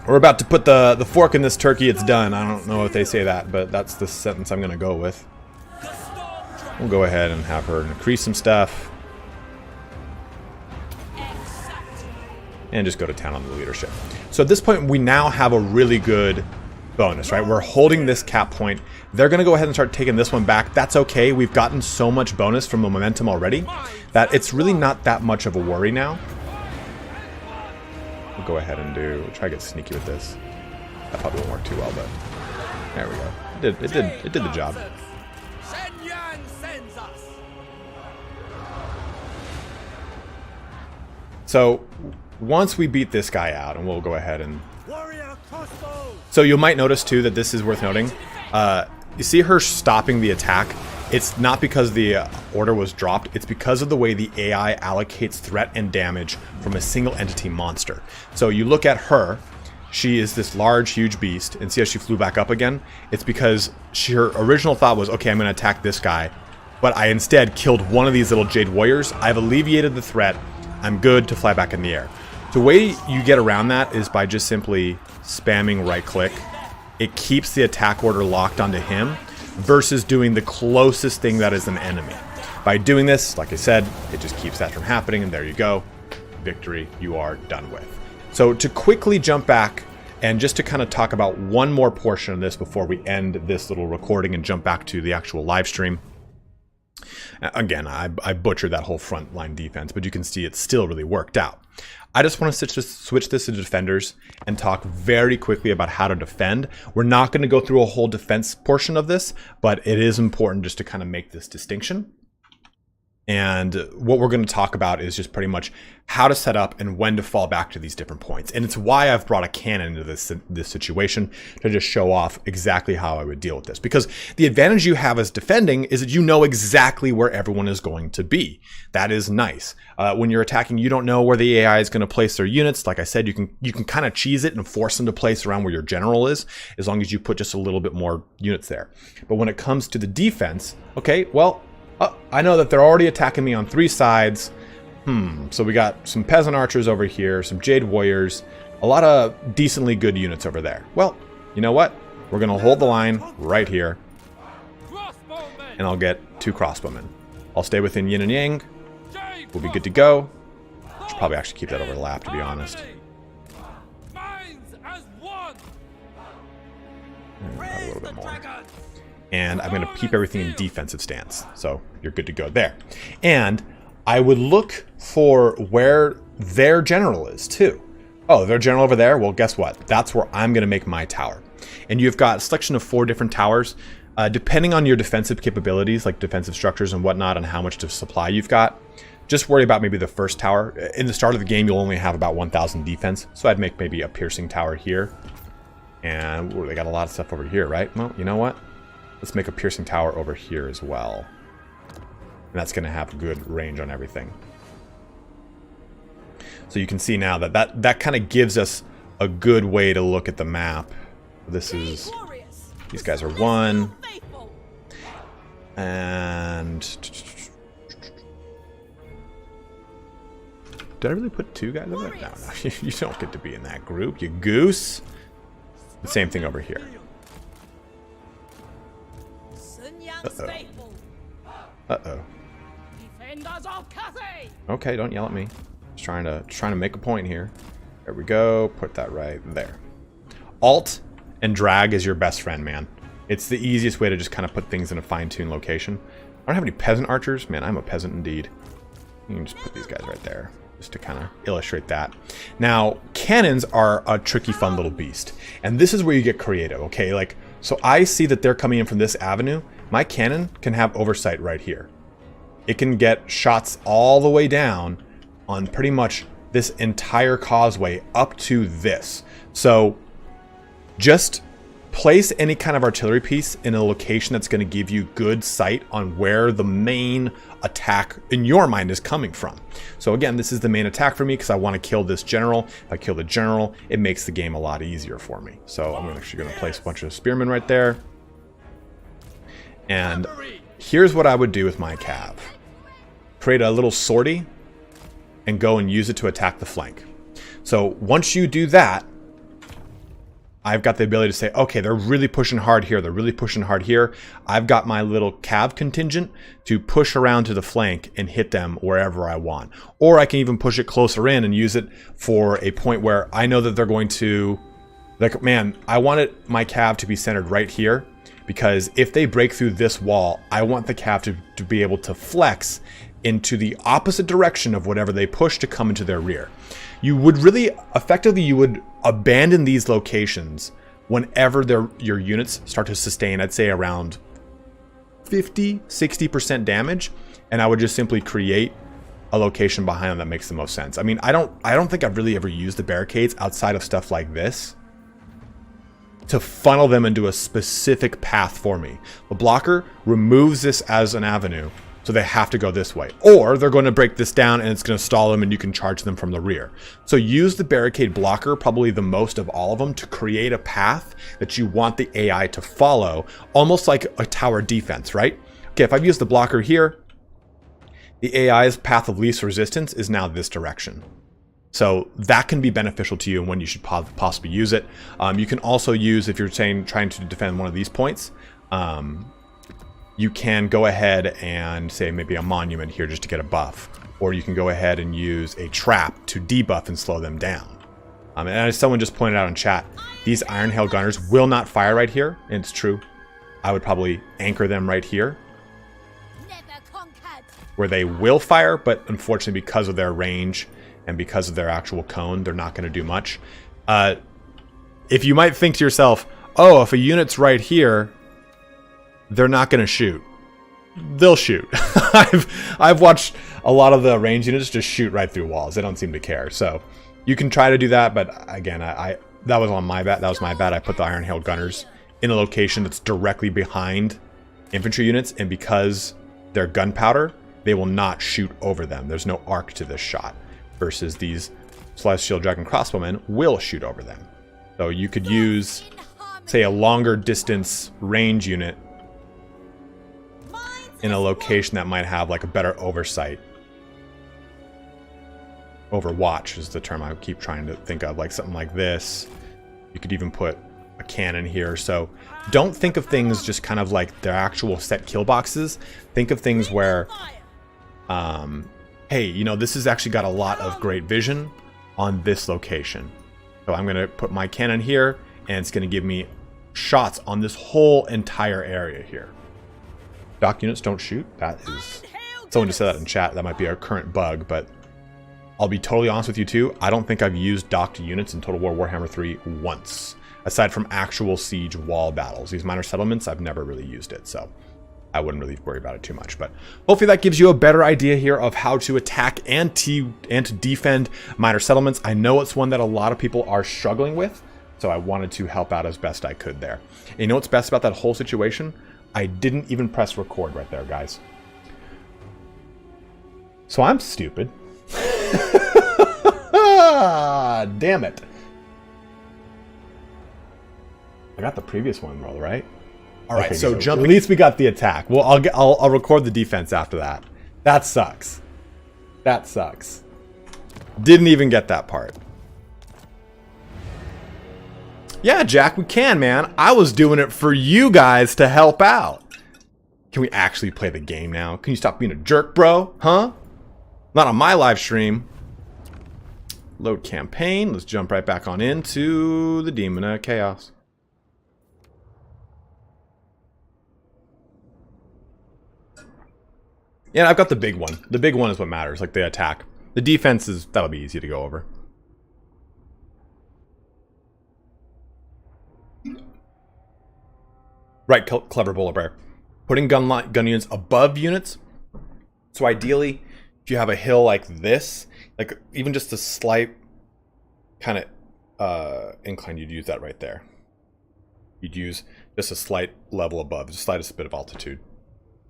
We're about to put the fork in this turkey. It's done. I don't know if they say that, but that's the sentence I'm going to go with. We'll go ahead and have her increase some stuff. And just go to town on the leadership. So at this point, we now have a really good bonus, right? We're holding this cap point. They're going to go ahead and start taking this one back. That's okay. We've gotten so much bonus from the momentum already that it's really not that much of a worry now. We'll go ahead and try to get sneaky with this. That probably won't work too well, but there we go. It did the job. So once we beat this guy out, and we'll go ahead and... So you might notice too that this is worth noting. You see her stopping the attack. It's not because the order was dropped. It's because of the way the AI allocates threat and damage from a single entity monster. So you look at her. She is this large, huge beast. And see how she flew back up again? It's because her original thought was, okay, I'm going to attack this guy. But I instead killed one of these little Jade Warriors. I've alleviated the threat. I'm good to fly back in the air. The way you get around that is by just simply spamming right click. It keeps the attack order locked onto him versus doing the closest thing that is an enemy. By doing this, like I said, it just keeps that from happening, and there you go. Victory, you are done with. So to quickly jump back and just to kind of talk about one more portion of this before we end this little recording and jump back to the actual live stream. Again, I butchered that whole front line defense, but you can see it still really worked out. I just want to switch this to defenders and talk very quickly about how to defend. We're not going to go through a whole defense portion of this, but it is important just to kind of make this distinction. And what we're going to talk about is just pretty much how to set up and when to fall back to these different points. And it's why I've brought a cannon into this situation to just show off exactly how I would deal with this. Because the advantage you have as defending is that you know exactly where everyone is going to be. That is nice. When you're attacking, you don't know where the AI is going to place their units. Like I said, you can kind of cheese it and force them to place around where your general is, as long as you put just a little bit more units there. But when it comes to the defense, okay, well, I know that they're already attacking me on 3 sides. So we got some peasant archers over here, some Jade Warriors, a lot of decently good units over there. Well, you know what? We're going to hold the line right here. And I'll get 2 crossbowmen. I'll stay within yin and yang. We'll be good to go. Should probably actually keep that overlap, to be honest. A little bit more. And I'm going to keep everything in defensive stance. So you're good to go there. And I would look for where their general is too. Oh, their general over there? Well, guess what? That's where I'm going to make my tower. And you've got a selection of 4 different towers. Depending on your defensive capabilities, like defensive structures and whatnot, and how much to supply you've got, just worry about maybe the first tower. In the start of the game, you'll only have about 1,000 defense. So I'd make maybe a piercing tower here. And they got a lot of stuff over here, right? Well, you know what? Let's make a piercing tower over here as well. And that's going to have good range on everything. So you can see now that kind of gives us a good way to look at the map. This is... These guys are 1. And... Did I really put 2 guys over there? No, you don't get to be in that group, you goose. The same thing over here. Uh-oh. Okay, don't yell at me. Just trying to make a point here. There we go. Put that right there. Alt and drag is your best friend, man. It's the easiest way to just kind of put things in a fine-tuned location. I don't have any peasant archers. Man, I'm a peasant indeed. You can just put these guys right there, just to kind of illustrate that. Now, cannons are a tricky, fun little beast. And this is where you get creative, okay? Like, so I see that they're coming in from this avenue. My cannon can have oversight right here. It can get shots all the way down on pretty much this entire causeway up to this. So just place any kind of artillery piece in a location that's going to give you good sight on where the main attack in your mind is coming from. So again, this is the main attack for me because I want to kill this general. If I kill the general, it makes the game a lot easier for me. So I'm actually going to place a bunch of spearmen right there. And here's what I would do with my cav. Create a little sortie and go and use it to attack the flank. So once you do that, I've got the ability to say, okay, they're really pushing hard here. They're really pushing hard here. I've got my little cav contingent to push around to the flank and hit them wherever I want. Or I can even push it closer in and use it for a point where I know that they're going to, like, man, I wanted my cav to be centered right here because if they break through this wall, I want the cav to be able to flex into the opposite direction of whatever they push to come into their rear. You would really, effectively, you would abandon these locations whenever your units start to sustain, I'd say around 50-60% damage, and I would just simply create a location behind them that makes the most sense. I mean, I don't think I've really ever used the barricades outside of stuff like this to funnel them into a specific path for me. The blocker removes this as an avenue, so they have to go this way. Or they're going to break this down and it's going to stall them and you can charge them from the rear. So use the barricade blocker, probably the most of all of them, to create a path that you want the AI to follow, almost like a tower defense, right? Okay, if I've used the blocker here, the AI's path of least resistance is now this direction. So that can be beneficial to you and when you should possibly use it. You can also use, if you're trying to defend one of these points, you can go ahead and say maybe a monument here just to get a buff. Or you can go ahead and use a trap to debuff and slow them down. And as someone just pointed out in chat, these Iron Hail Gunners will not fire right here. And it's true. I would probably anchor them right here, where they will fire, but unfortunately because of their range and because of their actual cone, they're not going to do much. If you might think to yourself, oh, if a unit's right here, they're not going to shoot. They'll shoot. I've watched a lot of the range units just shoot right through walls. They don't seem to care. So you can try to do that, but again, that was on my bad. That was my bad. I put the Iron Hail Gunners in a location that's directly behind infantry units, and because they're gunpowder, they will not shoot over them. There's no arc to this shot, versus these Celestial Dragon Crossbowmen will shoot over them. So you could use, say, a longer distance range unit in a location that might have like a better oversight. Overwatch is the term I keep trying to think of, like something like this. You could even put a cannon here. So don't think of things just kind of like their actual set kill boxes. Think of things where, hey, you know, this has actually got a lot of great vision on this location. So I'm going to put my cannon here, and it's going to give me shots on this whole entire area here. Dock units don't shoot. That is... Someone just said that in chat. That might be our current bug, but I'll be totally honest with you too. I don't think I've used docked units in Total War Warhammer 3 once. Aside from actual siege wall battles. These minor settlements, I've never really used it, so I wouldn't really worry about it too much. But hopefully that gives you a better idea here of how to attack and to defend minor settlements. I know it's one that a lot of people are struggling with, so I wanted to help out as best I could there. And you know what's best about that whole situation? I didn't even press record right there, guys. So I'm stupid. Damn it. I got the previous one roll, right? All right, okay, so jumping. At least we got the attack. Well, I'll record the defense after that. That sucks. That sucks. Didn't even get that part. Yeah, Jack, we can, man. I was doing it for you guys to help out. Can we actually play the game now? Can you stop being a jerk, bro? Huh? Not on my live stream. Load campaign. Let's jump right back on into the Demon of Chaos. Yeah, I've got the big one. The big one is what matters, like the attack. The defense is, that'll be easy to go over. Right, clever Bowler Bear. Putting gun units above units. So ideally, if you have a hill like this, like even just a slight kind of incline, you'd use that right there. You'd use just a slight level above, just slightest bit of altitude.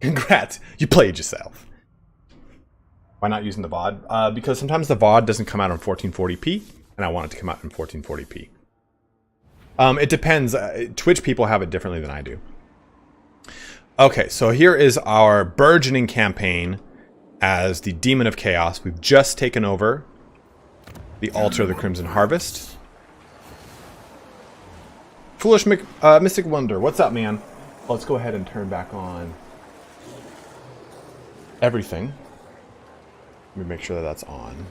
Congrats, you played yourself. Why not using the VOD? Because sometimes the VOD doesn't come out on 1440p, and I want it to come out in 1440p. It depends. Twitch people have it differently than I do. Okay, so here is our burgeoning campaign as the Demon of Chaos. We've just taken over the Altar of the Crimson Harvest. Foolish Mystic Wonder, what's up, man? Let's go ahead and turn back on everything. Let me make sure that that's on.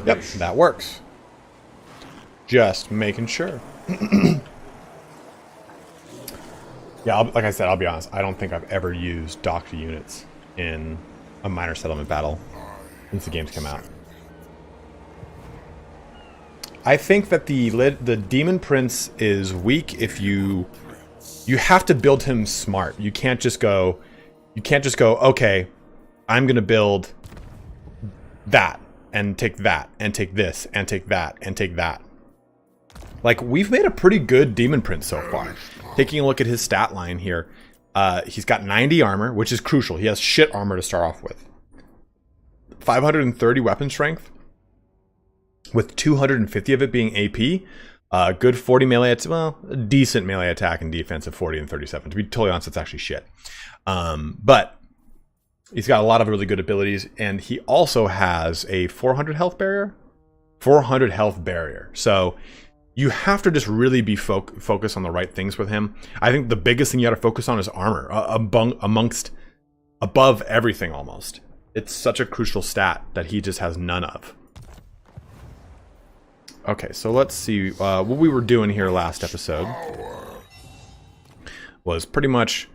Yep, that works. Just making sure. Yeah, like I said, I'll be honest. I don't think I've ever used docked units in a minor settlement battle since the game's come out. I think that the Demon Prince is weak if you have to build him smart. You can't just go, okay, I'm gonna build that and take that and take this and take that and take that. Like, we've made a pretty good Demon Prince so far. Taking a look at his stat line here, he's got 90 armor, which is crucial. He has shit armor to start off with. 530 weapon strength, with 250 of it being AP. Good 40 melee, well, a decent melee attack and defense of 40 and 37. To be totally honest, it's actually shit. But he's got a lot of really good abilities, and he also has a 400 health barrier. 400 health barrier. So you have to just really be focused on the right things with him. I think the biggest thing you got to focus on is armor, above everything almost. It's such a crucial stat that he just has none of. Okay, so let's see. What we were doing here last episode was pretty much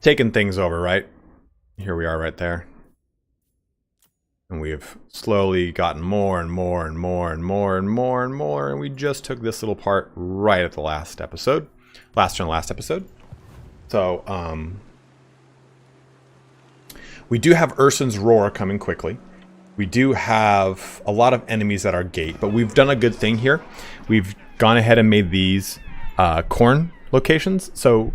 taking things over, right? Here we are right there. And we've slowly gotten more and more and more and more and more and more. And we just took this little part right at the last episode. Last episode. So, we do have Urson's Roar coming quickly. We do have a lot of enemies at our gate, but we've done a good thing here. We've gone ahead and made these corn locations. So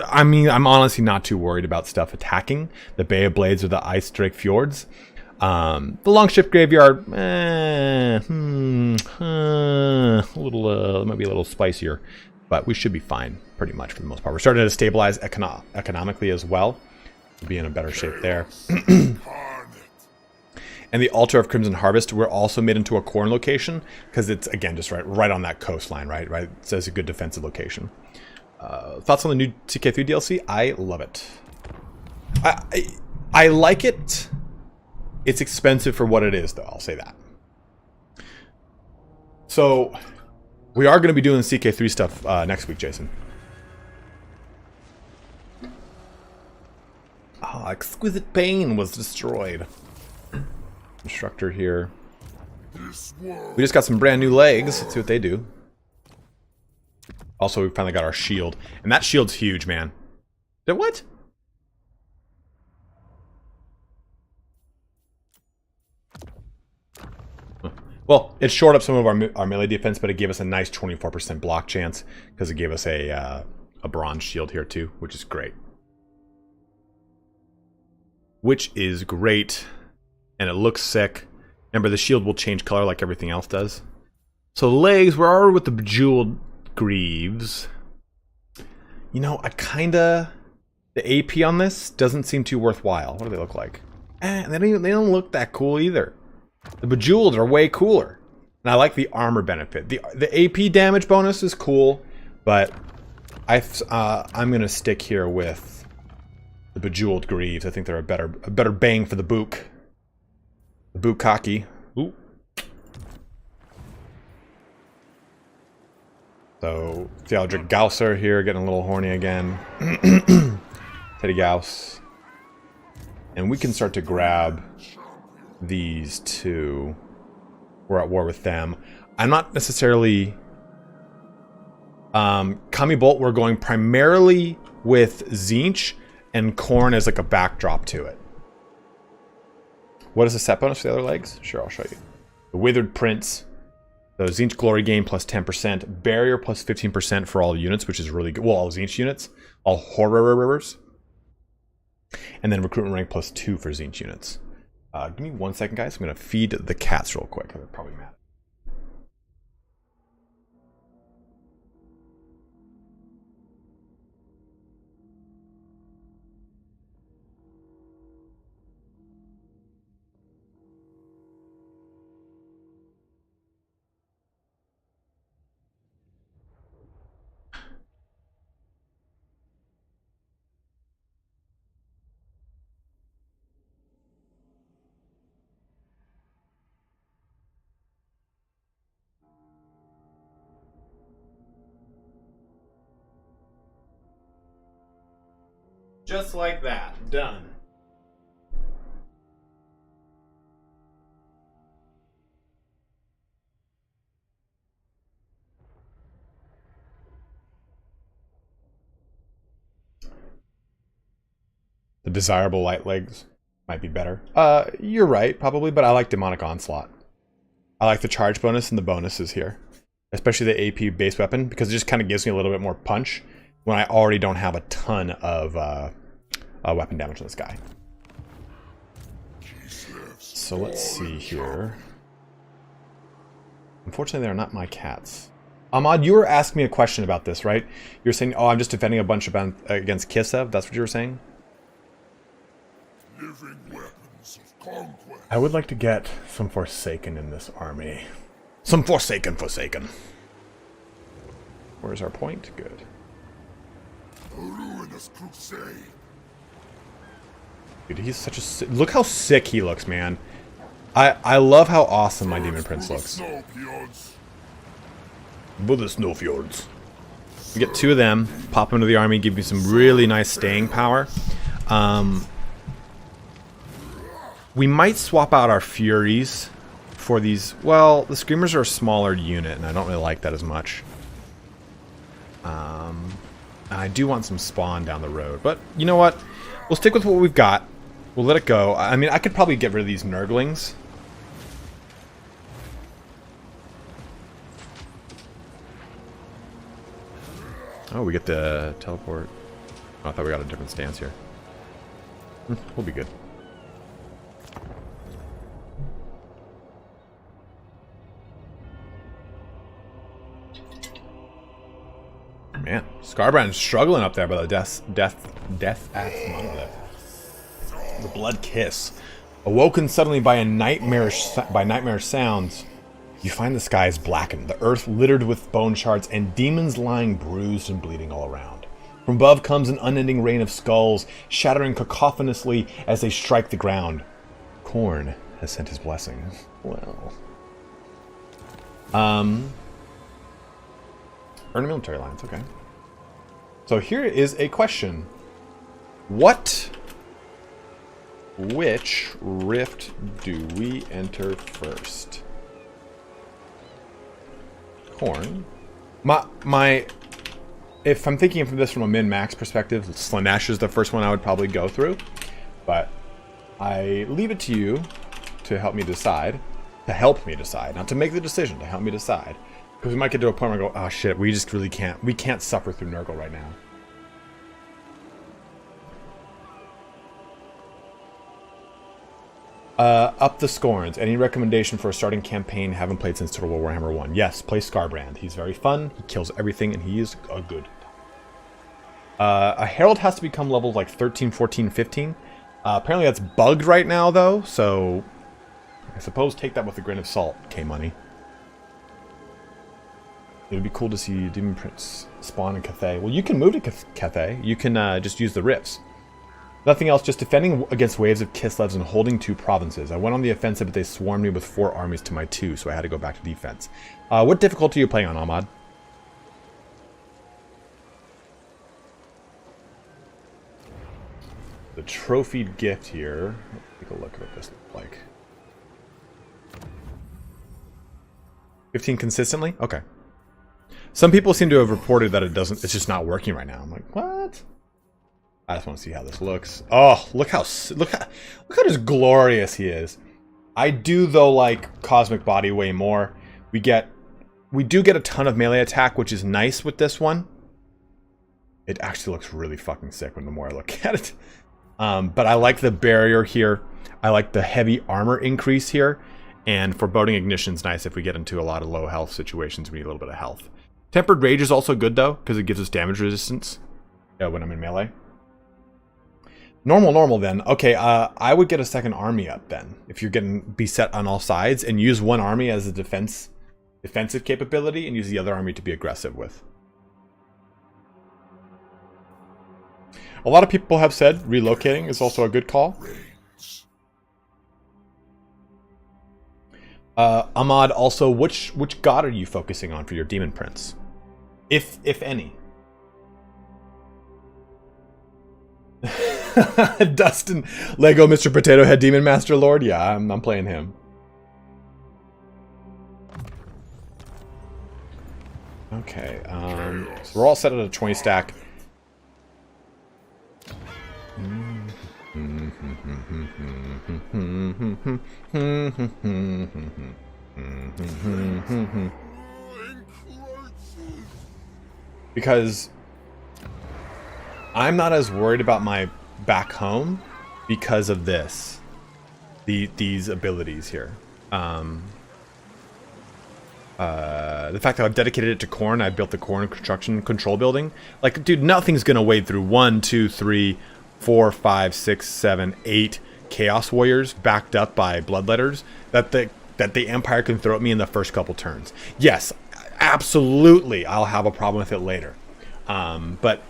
I mean, I'm honestly not too worried about stuff attacking the Bay of Blades or the Ice Drake Fjords. The Longship Graveyard, a little, might be a little spicier, but we should be fine pretty much for the most part. We're starting to stabilize economically as well. We'll be in a better shape there. And the Altar of Crimson Harvest, we're also made into a corn location because it's, again, just right on that coastline, right? So it's a good defensive location. Thoughts on the new CK3 DLC? I love it. I like it. It's expensive for what it is, though. I'll say that. So we are going to be doing CK3 stuff next week, Jason. Oh, Exquisite Pain was destroyed. Instructor here. We just got some brand new legs. Let's see what they do. Also, we finally got our shield. And that shield's huge, man. What? Well, it shored up some of our melee defense, but it gave us a nice 24% block chance because it gave us a bronze shield here too, which is great. which is great. And it looks sick. Remember, the shield will change color like everything else does. So the legs, we're already with the bejeweled greaves. You know, I kinda... The AP on this doesn't seem too worthwhile. What do they look like? They don't look that cool either. The bejeweled are way cooler. And I like the armor benefit. The AP damage bonus is cool, but I'm gonna stick here with the bejeweled greaves. I think they're a better bang for the book. The bukkake. Ooh. So Theodric Gausser here getting a little horny again. Teddy Gauss. And we can start to grab these two. We're at war with them. I'm not necessarily... Kami Bolt, we're going primarily with Tzeentch and Khorne as like a backdrop to it. What is the set bonus for the other legs? Sure, I'll show you. The Withered Prince. The Tzeentch Glory Gain plus 10%. Barrier plus 15% for all units, which is really good. Well, all Tzeentch units. All Horrors. And then Recruitment Rank plus 2 for Tzeentch units. Give me 1 second, guys. I'm going to feed the cats real quick. They're probably mad. Just like that. Done. The desirable light legs might be better. You're right, probably, but I like Demonic Onslaught. I like the charge bonus and the bonuses here. Especially the AP base weapon, because it just kind of gives me a little bit more punch when I already don't have a ton of weapon damage on this guy. So let's see here. Unfortunately, they're not my cats. Ahmad, you were asking me a question about this, right? You were saying, oh, I'm just defending a bunch against Kislev. That's what you were saying? Living weapons of conquest. I would like to get some Forsaken in this army. Some Forsaken. Where's our point? Good. A ruinous crusade. Dude, he's such a... Look how sick he looks, man. I love how awesome my Demon Prince looks. With the Snowfjords. We get 2 of them, pop them into the army, give me some really nice staying power. We might swap out our Furies for these... Well, the Screamers are a smaller unit, and I don't really like that as much. I do want some spawn down the road, but you know what? We'll stick with what we've got. We'll let it go. I mean, I could probably get rid of these Nurglings. Oh, we get the teleport. Oh, I thought we got a different stance here. We'll be good. Man, Scarbrand's struggling up there by the death axe monolith. The Blood Kiss. Awoken suddenly by nightmarish sounds, you find the skies blackened, the earth littered with bone shards, and demons lying bruised and bleeding all around. From above comes an unending rain of skulls, shattering cacophonously as they strike the ground. Khorne has sent his blessing. Well. Earn a military alliance, okay. So here is a question. Which rift do we enter first? Khorne. If I'm thinking of this from a min-max perspective, Slaanesh is the first one I would probably go through. But I leave it to you to help me decide. Not to make the decision, to help me decide. Because we might get to a point where I go, oh shit, we just really can't. We can't suffer through Nurgle right now. Up the Scorns. Any recommendation for a starting campaign? Haven't played since Total War Warhammer 1. Yes, play Scarbrand. He's very fun. He kills everything, and he is a good. A Herald has to become level like 13, 14, 15. Apparently that's bugged right now, though, so I suppose take that with a grain of salt, K-Money. It would be cool to see Demon Prince spawn in Cathay. Well, you can move to Cathay. You can just use the rifts. Nothing else, just defending against waves of Kislevs and holding 2 provinces. I went on the offensive, but they swarmed me with 4 armies to my 2, so I had to go back to defense. What difficulty are you playing on, Ahmad? The trophied gift here. Let's take a look at what this looks like. 15 consistently? Okay. Some people seem to have reported that it's just not working right now. I'm like, what? I just want to see how this looks. Oh, look how just glorious he is. I do though like Cosmic Body way more. We do get a ton of melee attack, which is nice with this one. It actually looks really fucking sick when the more I look at it. But I like the barrier here. I like the heavy armor increase here. And Foreboding Ignition's nice if we get into a lot of low health situations. We need a little bit of health. Tempered Rage is also good though, because it gives us damage resistance when I'm in melee. Normal then. Okay, I would get a second army up then, if you're getting beset on all sides, and use one army as a defensive capability, and use the other army to be aggressive with. A lot of people have said relocating is also a good call. Ahmad, also, which god are you focusing on for your Demon Prince? If any. Dustin, Lego Mr. Potato Head Demon Master Lord? Yeah, I'm playing him. Okay, so we're all set at a 20 stack. Because I'm not as worried about my back home because of this. These abilities here. The fact that I've dedicated it to Khorne, I built the Khorne construction control building. Like, dude, nothing's gonna wade through 1, 2, 3, 4, 5, 6, 7, 8 Chaos Warriors backed up by Bloodletters that the Empire can throw at me in the first couple turns. Yes, absolutely, I'll have a problem with it later. But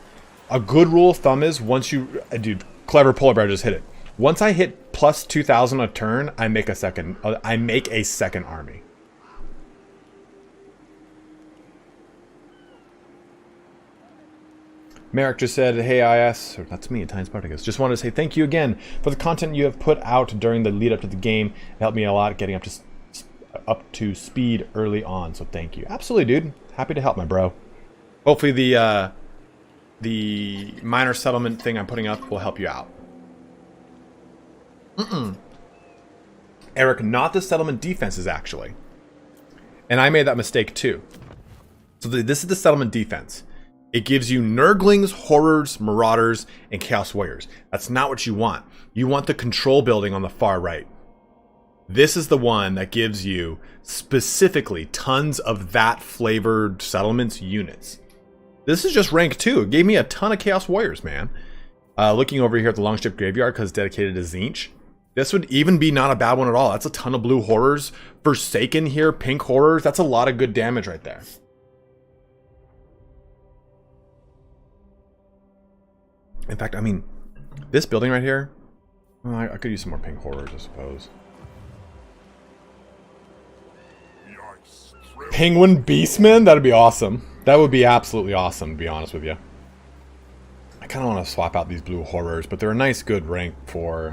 a good rule of thumb is once you, dude, Clever Polar Bear just hit it. Once I hit plus 2,000 a turn, I make a second army. Merrick just said, hey IS, or that's me, ItalianSpartacus. Just wanted to say thank you again for the content you have put out during the lead up to the game. It helped me a lot getting up to speed early on, so thank you. Absolutely, dude. Happy to help, my bro. Hopefully the minor settlement thing I'm putting up will help you out. Eric, not the settlement defenses, actually. And I made that mistake, too. So this is the settlement defense. It gives you Nurglings, Horrors, Marauders, and Chaos Warriors. That's not what you want. You want the control building on the far right. This is the one that gives you specifically tons of that flavored settlements units. This is just rank 2. It gave me a ton of Chaos Warriors, man. Looking over here at the Longship Graveyard because it's dedicated to Tzeentch. This would even be not a bad one at all. That's a ton of blue Horrors. Forsaken here, pink Horrors. That's a lot of good damage right there. In fact, I mean, this building right here, well, I could use some more pink Horrors, I suppose. Penguin Beastmen? That'd be awesome. That would be absolutely awesome, to be honest with you. I kind of want to swap out these blue Horrors, but they're a nice, good rank for...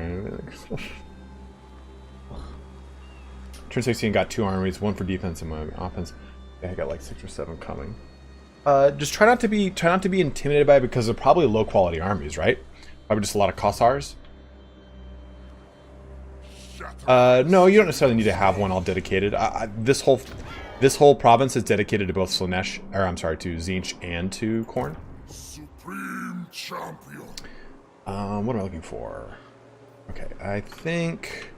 Turn 16 got 2 armies, 1 for defense and 1 offense. Yeah, I got like 6 or 7 coming. Just try not to be intimidated by it because they're probably low quality armies, right? Probably just a lot of Kossars. No, you don't necessarily need to have one all dedicated. This whole province is dedicated to both Slaanesh, or I'm sorry, to Tzeentch and to Khorne. Supreme champion. What am I looking for? Okay, I think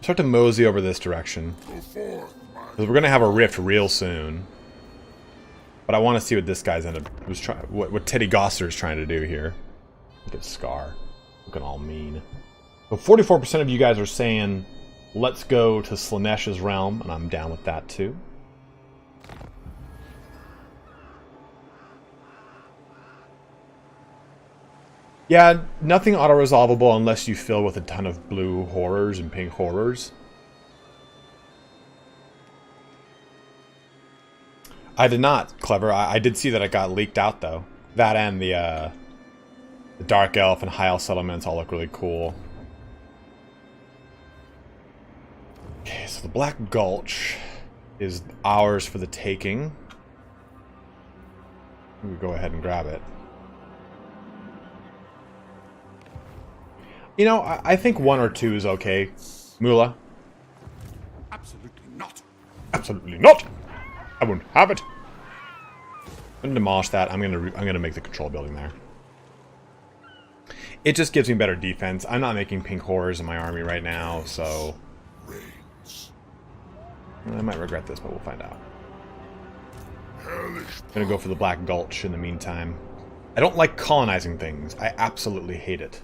Start to mosey over this direction. Go forth, my Because we're going to have a rift real soon. But I want to see what this guy's what Teddy Gosser's trying to do here. Look at Scar. Looking all mean. So 44% of you guys are saying, let's go to Slaaneish's realm, and I'm down with that too. Yeah, nothing auto-resolvable unless you fill with a ton of blue horrors and pink horrors. I did not, Clever. I did see that it got leaked out, though. That and the Dark Elf and High Elf settlements all look really cool. Okay, so the Black Gulch is ours for the taking. We can go ahead and grab it. You know, I think 1 or 2 is okay. Mula. absolutely not. Absolutely not! I won't have it. I'm gonna demolish that. I'm gonna make the control building there. It just gives me better defense. I'm not making pink horrors in my army right now, so Reigns. I might regret this, but we'll find out. Hellish I'm gonna go for the Black Gulch in the meantime. I don't like colonizing things. I absolutely hate it.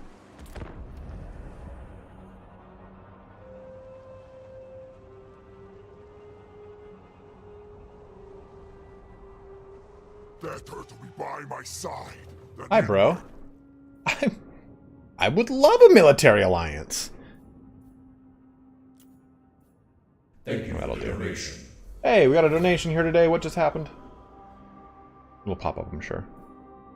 better to be by my side than Hi, bro. I would love a military alliance. Thank you That'll for the do. donation. Hey, we got a donation here today. What just happened? It'll pop up, I'm sure.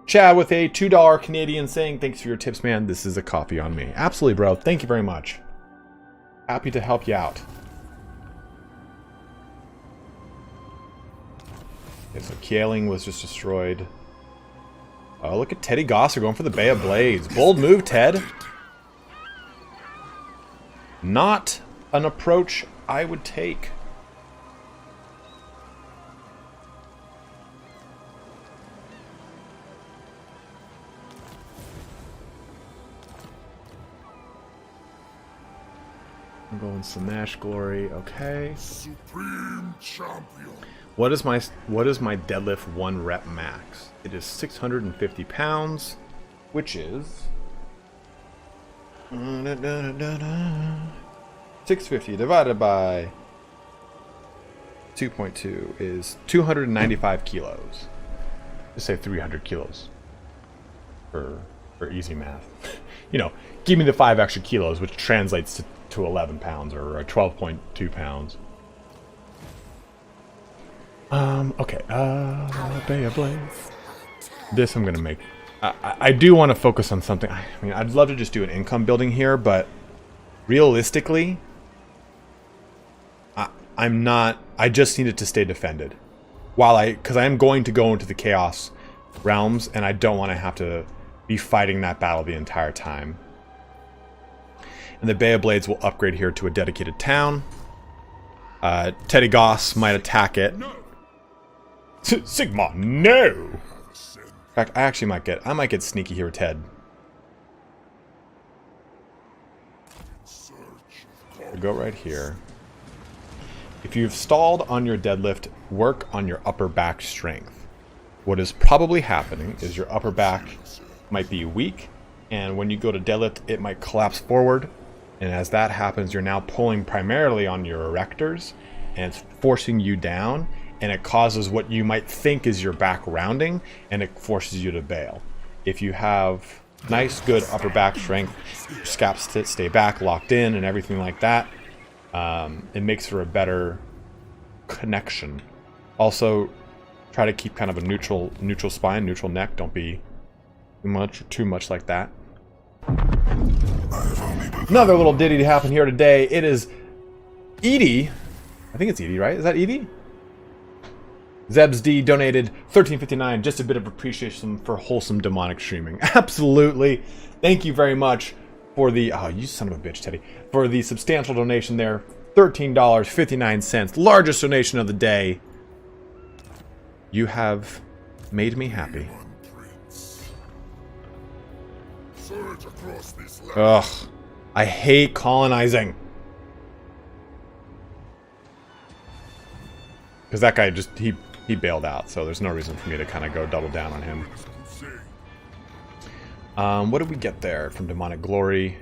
Chad with a $2 Canadian saying, thanks for your tips, man. This is a coffee on me. Absolutely, bro. Thank you very much. Happy to help you out. Okay, so Kieling was just destroyed. Oh, look at Teddy Gosser going for the Bay of Blades. Bold move, Ted. Not an approach I would take. I'm going Slaanesh Glory. Okay. supreme champion. What is my deadlift 1 rep max? It is 650 pounds, which is 650 divided by 2.2 is 295 kilos. Just say 300 kilos for easy math. You know, give me the 5 extra kilos, which translates to 11 pounds or 12.2 pounds. Okay, Bay of Blades. This I'm gonna make. I do want to focus on something. I mean, I'd love to just do an income building here, but realistically, I'm not. I just need it to stay defended. Because I am going to go into the Chaos Realms, and I don't want to have to be fighting that battle the entire time. And the Bay of Blades will upgrade here to a dedicated town. Teddy Goss might attack it. No. Sigma, no! In Ascend. fact, I might get sneaky here with Ted. Search of We'll go right here. If you've stalled on your deadlift, work on your upper back strength. What is probably happening is your upper back might be weak, and when you go to deadlift, it might collapse forward. And as that happens, you're now pulling primarily on your erectors, and it's forcing you down, and it causes what you might think is your back rounding, and it forces you to bail. If you have nice, good upper back strength, scaps stay back, locked in, and everything like that, it makes for a better connection. Also, try to keep kind of a neutral spine, neutral neck. Don't be too much like that. Another little ditty to happen here today. It is Edie. I think it's Edie, right? Is that Edie? Zebs D donated $13.59. Just a bit of appreciation for wholesome demonic streaming. Absolutely. Thank you very much for the... Oh, you son of a bitch, Teddy. For the substantial donation there. $13.59. Largest donation of the day. You have made me happy. Prince. Surge across this land. Ugh. I hate colonizing. Because that guy just, he bailed out, so there's no reason for me to kind of go double down on him. What did we get there from Demonic Glory?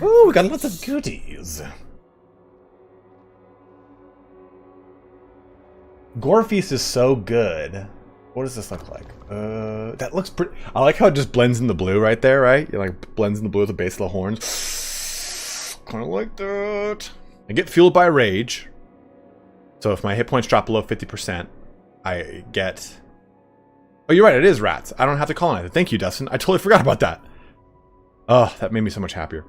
Ooh, we got lots of goodies. Gore Feast is so good. What does this look like? That looks pretty... I like how it just blends in the blue right there, right? It like blends in the blue at the base of the horns. Kind of like that. I get fueled by rage. So if my hit points drop below 50%, I get... Oh, you're right, it is rats. I don't have to colonize it. Thank you, Dustin. I totally forgot about that. Oh, that made me so much happier.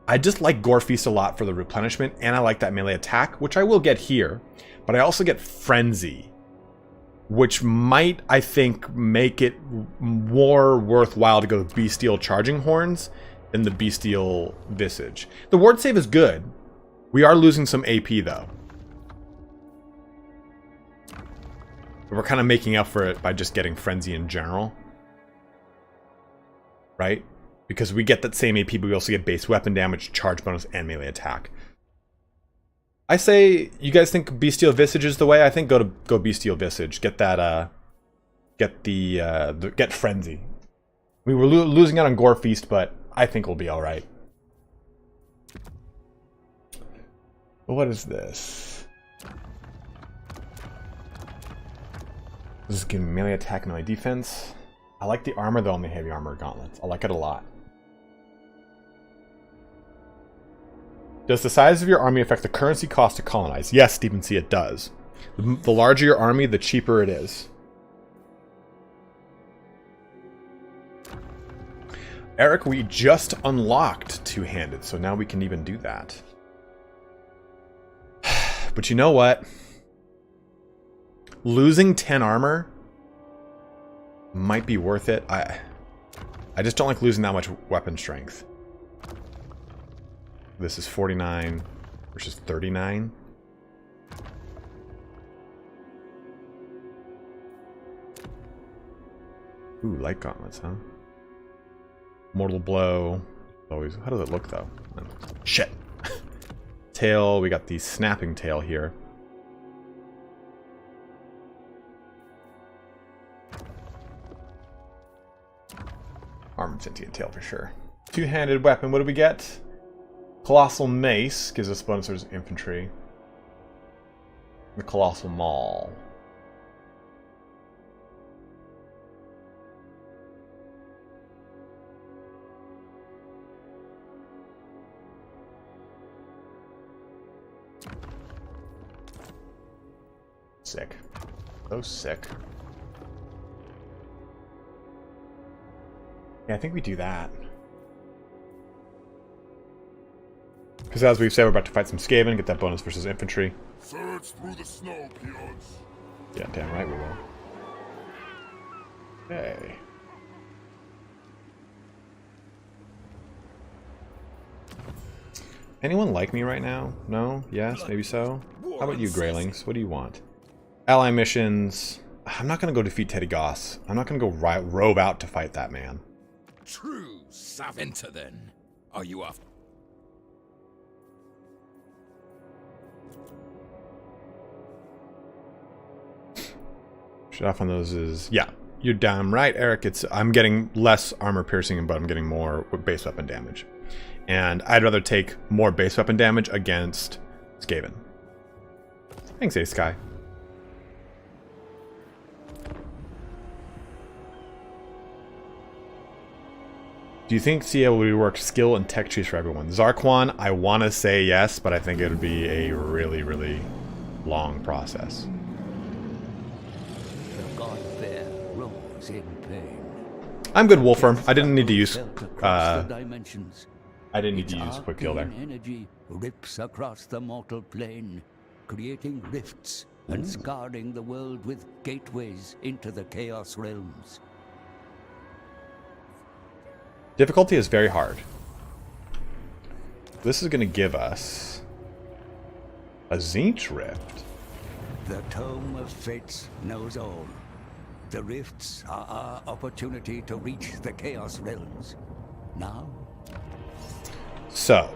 I just like Gore Feast a lot for the replenishment, and I like that melee attack, which I will get here. But I also get Frenzy, which might, I think, make it more worthwhile to go with Bestial Charging Horns than the Bestial Visage. The ward save is good. We are losing some AP, though. We're kind of making up for it by just getting Frenzy in general. Right? Because we get that same AP, but we also get base weapon damage, charge bonus, and melee attack. I say, you guys think Bestial Visage is the way? I think go Bestial Visage. Get that, get Frenzy. We were losing out on Gore Feast, but I think we'll be alright. What is this? This is giving melee attack, melee defense. I like the armor, though, on the heavy armor gauntlets. I like it a lot. Does the size of your army affect the currency cost to colonize? Yes, Stephen C, it does. The larger your army, the cheaper it is. Eric, we just unlocked two-handed, so now we can even do that. But you know what? Losing 10 armor might be worth it. I just don't like losing that much weapon strength. This is 49 versus 39. Ooh, light gauntlets, huh? Mortal blow. Always. How does it look, though? Shit. Tail. We got the snapping tail here. Armored sentient tail for sure. Two-handed weapon. What do we get? Colossal Mace gives us bonus versus infantry. The Colossal Maul. Sick. So sick. Yeah, I think we do that. Because as we've said, we're about to fight some Skaven, get that bonus versus infantry. Search through the snow, peons. Yeah, damn right we will. Okay. Anyone like me right now? No? Yes? Maybe so? How about you, Greylings? What do you want? Ally missions. I'm not going to go defeat Teddy Goss. I'm not going to go rove out to fight that man. True Savinter, then. Are you off? Shut off on those is... Yeah, you're damn right, Eric. I'm getting less armor piercing, but I'm getting more base weapon damage. And I'd rather take more base weapon damage against Skaven. Thanks, Ace Sky. Do you think CA will rework skill and tech trees for everyone? Zarquan, I want to say yes, but I think it would be a really, really long process. The god bear rose in pain. I'm good, Wolfram. I didn't need to use quick heal there. Energy rips across the mortal plane, creating rifts and scarring the world with gateways into the chaos realms. Difficulty is very hard. This is going to give us a Zinch Rift. The Tome of Fates knows all. The rifts are our opportunity to reach the chaos realms. Now? So,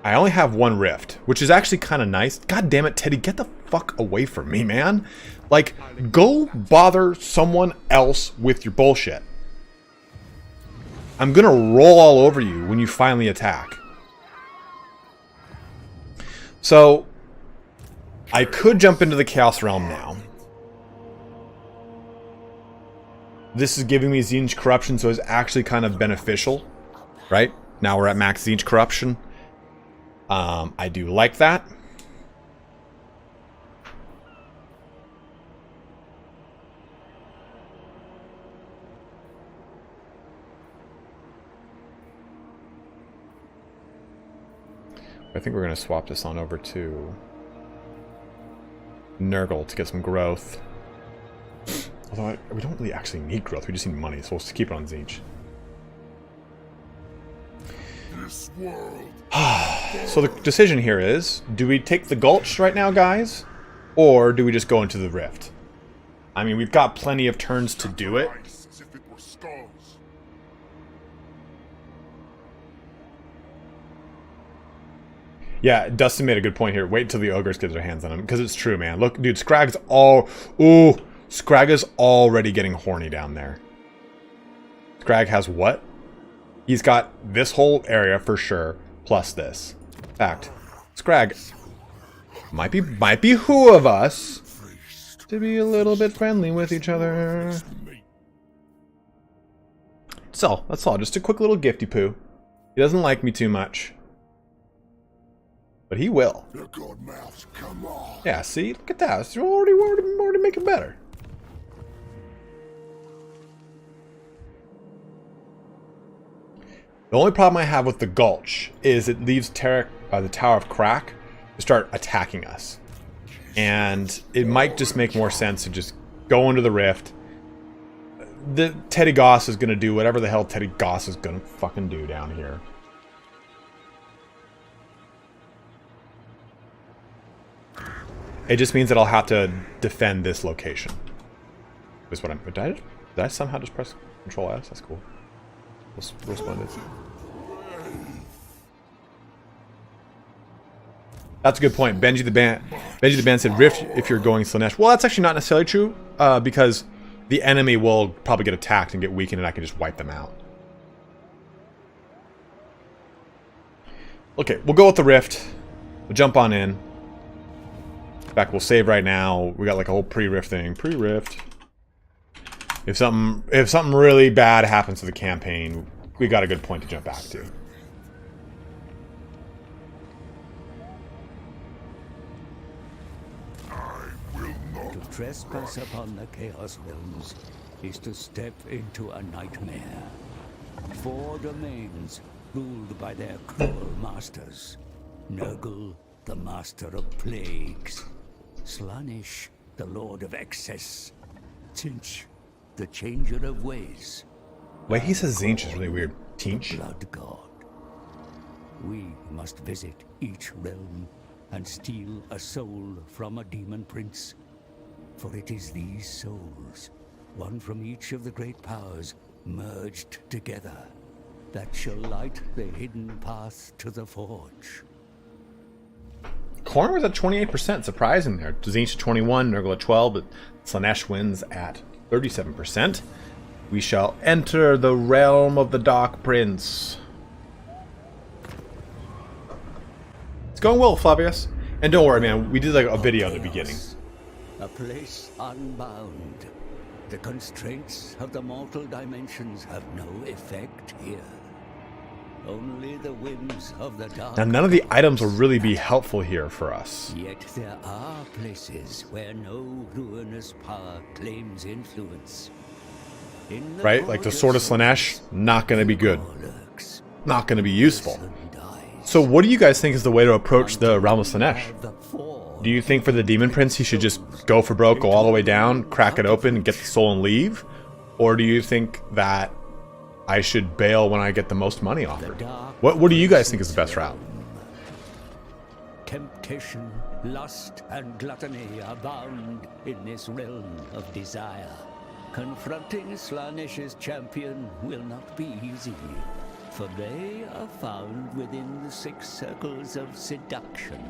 I only have one rift, which is actually kind of nice. God damn it, Teddy, get the fuck away from me, man. Like, go bother someone else with your bullshit. I'm gonna roll all over you when you finally attack. So, I could jump into the Chaos Realm now. This is giving me Tzeentch Corruption, so it's actually kind of beneficial, right? Now we're at max Tzeentch Corruption. I do like that. I think we're going to swap this on over to Nurgle to get some growth. Although we don't really actually need growth, we just need money, so we'll just keep it on Tzeentch. This world. So the decision here is, do we take the Gulch right now, guys? Or do we just go into the Rift? I mean, we've got plenty of turns to do it. As if it were skulls. Yeah, Dustin made a good point here. Wait until the Ogres get their hands on him. Because it's true, man. Look, dude, Scrag's all... Ooh, Scrag already getting horny down there. Scrag has what? He's got this whole area for sure, plus this. In fact, Scrag might be who of us to be a little bit friendly with each other. So, that's all. Just a quick little gifty poo. He doesn't like me too much. But he will. The good mouths, come on. Yeah, see? Look at that. It's already making better. The only problem I have with the Gulch is it leaves the Tower of Crack to start attacking us. And it might just make more sense to just go into the Rift. The Teddy Goss is going to do whatever the hell Teddy Goss is going to fucking do down here. It just means that I'll have to defend this location. Is what I'm... Did I somehow just press Control S? That's cool. Real splendid. That's a good point. Benji the Band said Rift if you're going Slaanesh. Well, that's actually not necessarily true, because the enemy will probably get attacked and get weakened, and I can just wipe them out. Okay, we'll go with the Rift. We'll jump on in. In fact, we'll save right now. We got like a whole pre-Rift thing. Pre-Rift. If something really bad happens to the campaign, we got a good point to jump back to. To trespass upon the Chaos Realms is to step into a nightmare. 4 domains ruled by their cruel masters. Nurgle, the master of plagues. Slaanesh, the lord of excess. Tzeentch, the changer of ways. The way he says Tzeentch is really weird. Tzeentch? Blood god. We must visit each realm and steal a soul from a demon prince. For it is these souls, one from each of the great powers, merged together, that shall light the hidden path to the Forge. Corner was at 28%, surprising there. Tzeentch at 21, Nurgle at 12, but Slaanesh wins at 37%. We shall enter the realm of the Dark Prince. It's going well, Flavius. And don't worry, man, we did like a video at the beginning. A place unbound. The constraints of the mortal dimensions have no effect here. Only the whims of the dark. Now, none of the items will really be helpful here for us. Yet there are places where no ruinous power claims influence. Right? Like the Sword of Slaanesh, not going to be good. Not going to be useful. So what do you guys think is the way to approach the realm of Slaanesh? Do you think for the Demon Prince he should just go for broke, go all the way down, crack it open, and get the soul and leave? Or do you think that I should bail when I get the most money offered? What do you guys think is the best route? Temptation, lust, and gluttony abound in this realm of desire. Confronting Slaanesh's champion will not be easy, for they are found within the 6 circles of seduction.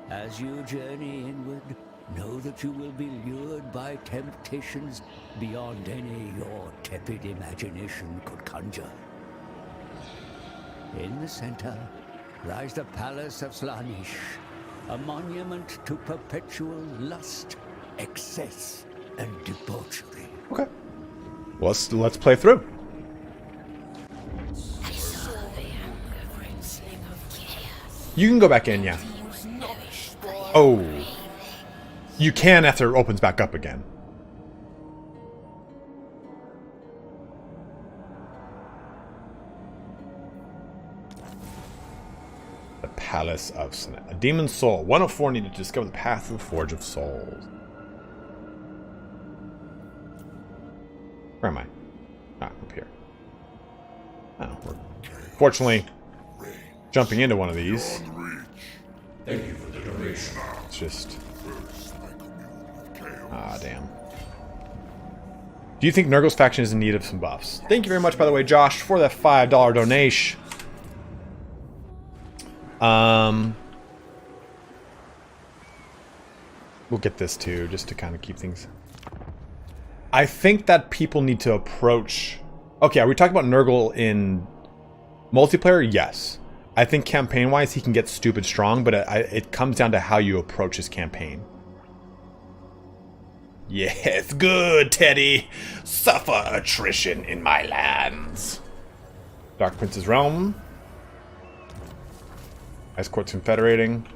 As you journey inward, know that you will be lured by temptations beyond any your tepid imagination could conjure. In the center lies the Palace of Slaanesh, a monument to perpetual lust, excess, and debauchery. Okay. Let's play through. I saw the anger crimsoning of chaos. You can go back in, yeah. Oh. You can after it opens back up again. The Palace of Slaanesh. A demon's soul. 104 needed to discover the path to the Forge of Souls. Where am I? Ah, up here. Oh, we're fortunately jumping into one of these. Thank you for the donation. It's just... Ah, damn. Do you think Nurgle's faction is in need of some buffs? Thank you very much, by the way, Josh, for that $5 donation. We'll get this too, just to kind of keep things... I think that people need to approach... Okay, are we talking about Nurgle in multiplayer? Yes. I think campaign-wise, he can get stupid strong, but it comes down to how you approach his campaign. Yes, good, Teddy. Suffer attrition in my lands. Dark Prince's Realm. Ice Court's Confederating.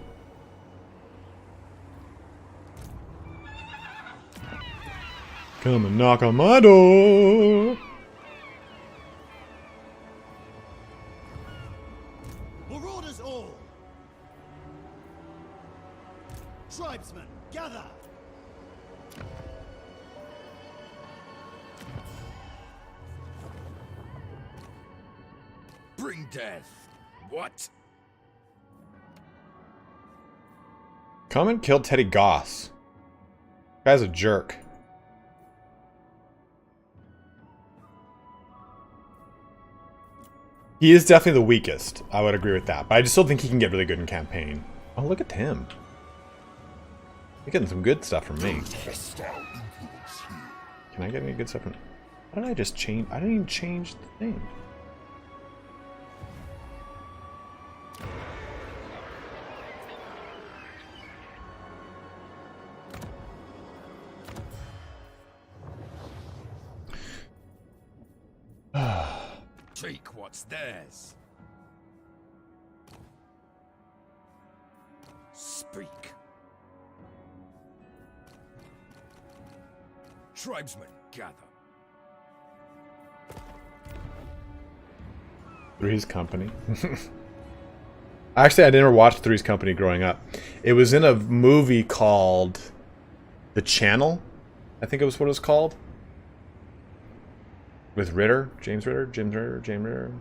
Come and knock on my door. Marauders all! Tribesmen, gather! Bring death. What? Come and kill Teddy Goss. Guy's a jerk. He is definitely the weakest. I would agree with that. But I just still think he can get really good in campaign. Oh, look at him. You're getting some good stuff from me. Can I get any good stuff from... Why did I just change? I didn't even change the thing. Take what's theirs. Speak. Tribesmen, gather. Three's Company. Actually, I never watched Three's Company growing up. It was in a movie called The Channel. I think it was what it was called. With Ritter, James Ritter,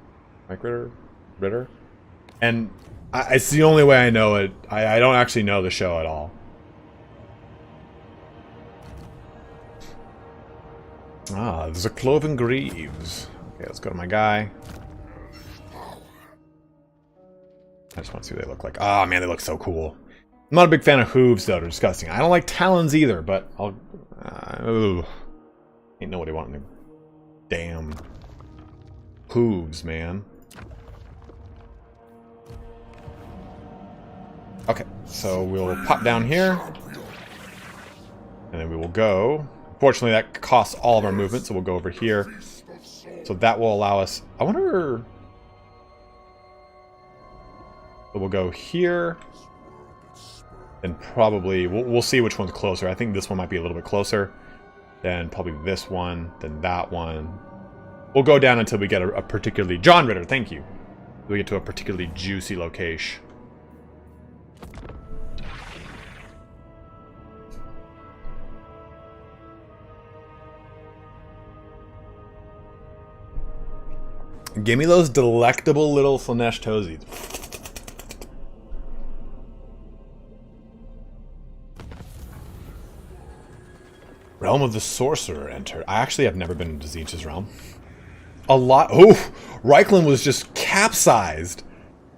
Mike Ritter. And it's the only way I know it. I don't actually know the show at all. Ah, there's a Cloven Greaves. Okay, let's go to my guy. I just want to see what they look like. Ah, man, they look so cool. I'm not a big fan of hooves, though. They're disgusting. I don't like talons either, but I'll... ain't nobody wanting them. Damn. Hooves, man. Okay, so we'll pop down here. And then we will go. Fortunately, that costs all of our movement, so we'll go over here. So that will allow us... I wonder... So we'll go here. And probably... We'll see which one's closer. I think this one might be a little bit closer. Then probably this one, then that one. We'll go down until we get a particularly... John Ritter, thank you. We get to a particularly juicy location. Give me those delectable little Slaanesh toesies. Realm of the Sorcerer enter. I actually have never been into Tzeentch's realm. A lot. Oh, Reichland was just capsized.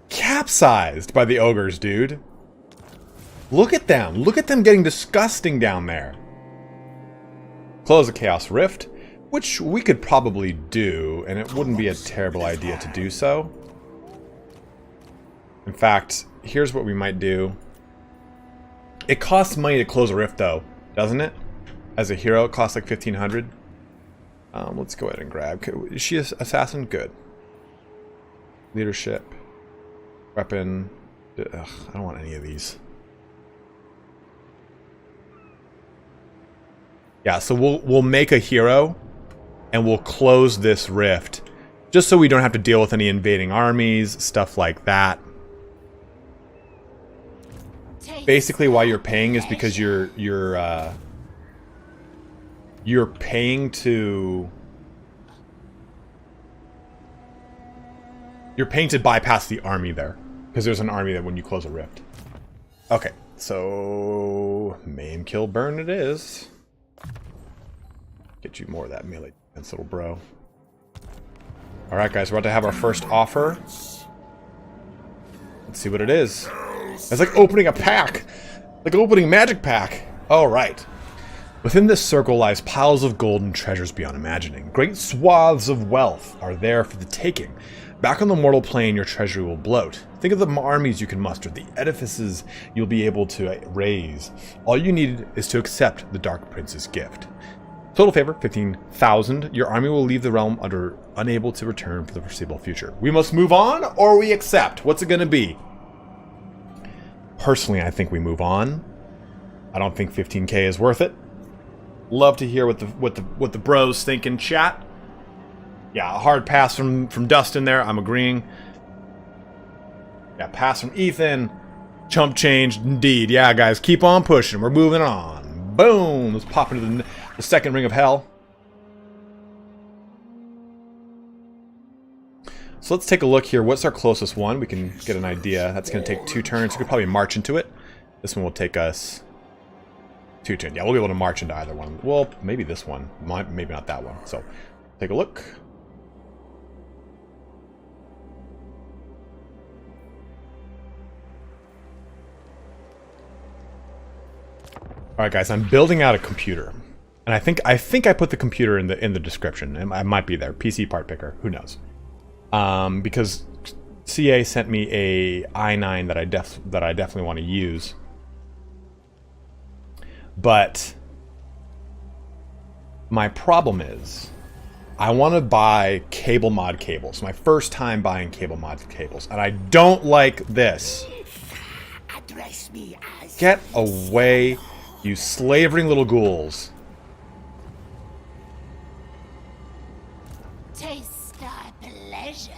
Capsized by the ogres, dude. Look at them. Look at them getting disgusting down there. Close the Chaos Rift, which we could probably do, and it wouldn't be a terrible idea to do so. In fact, here's what we might do. It costs money to close a rift, though, doesn't it? As a hero, it costs like 1,500. Let's go ahead and grab. Is she an assassin? Good. Leadership. Weapon. Ugh, I don't want any of these. Yeah, so we'll make a hero, and we'll close this rift, just so we don't have to deal with any invading armies, stuff like that. Basically, why you're paying is because you're paying to bypass the army there, because there's an army that when you close a rift. Okay, so maim, kill, burn it is. Get you more of that melee defense, little bro. Alright guys, we're about to have our first offer. Let's see what it is. It's like opening a pack. Like opening a magic pack. Alright. Within this circle lies piles of gold and treasures beyond imagining. Great swaths of wealth are there for the taking. Back on the mortal plane, your treasury will bloat. Think of the armies you can muster, the edifices you'll be able to raise. All you need is to accept the Dark Prince's gift. Total favor, 15,000. Your army will leave the realm unable to return for the foreseeable future. We must move on, or we accept. What's it going to be? Personally, I think we move on. I don't think 15k is worth it. Love to hear what the bros think in chat. Yeah, a hard pass from Dustin there. I'm agreeing. Yeah, pass from Ethan. Chump change, indeed. Yeah, guys, keep on pushing. We're moving on. Boom. Let's pop into the second ring of hell. So let's take a look here. What's our closest one? We can get an idea. That's going to take 2 turns. We could probably march into it. This one will take us 2 turns. Yeah, we'll be able to march into either one. Well, maybe this one. Maybe not that one. So take a look. All right, guys, I'm building out a computer, and I think I put the computer in the description. I might be there. PC part picker. Who knows? Because CA sent me a i9 that I definitely want to use, but my problem is I want to buy cable mod cables. My first time buying cable mod cables, and I don't like this. Get away, you slavering little ghouls. Taste our pleasure.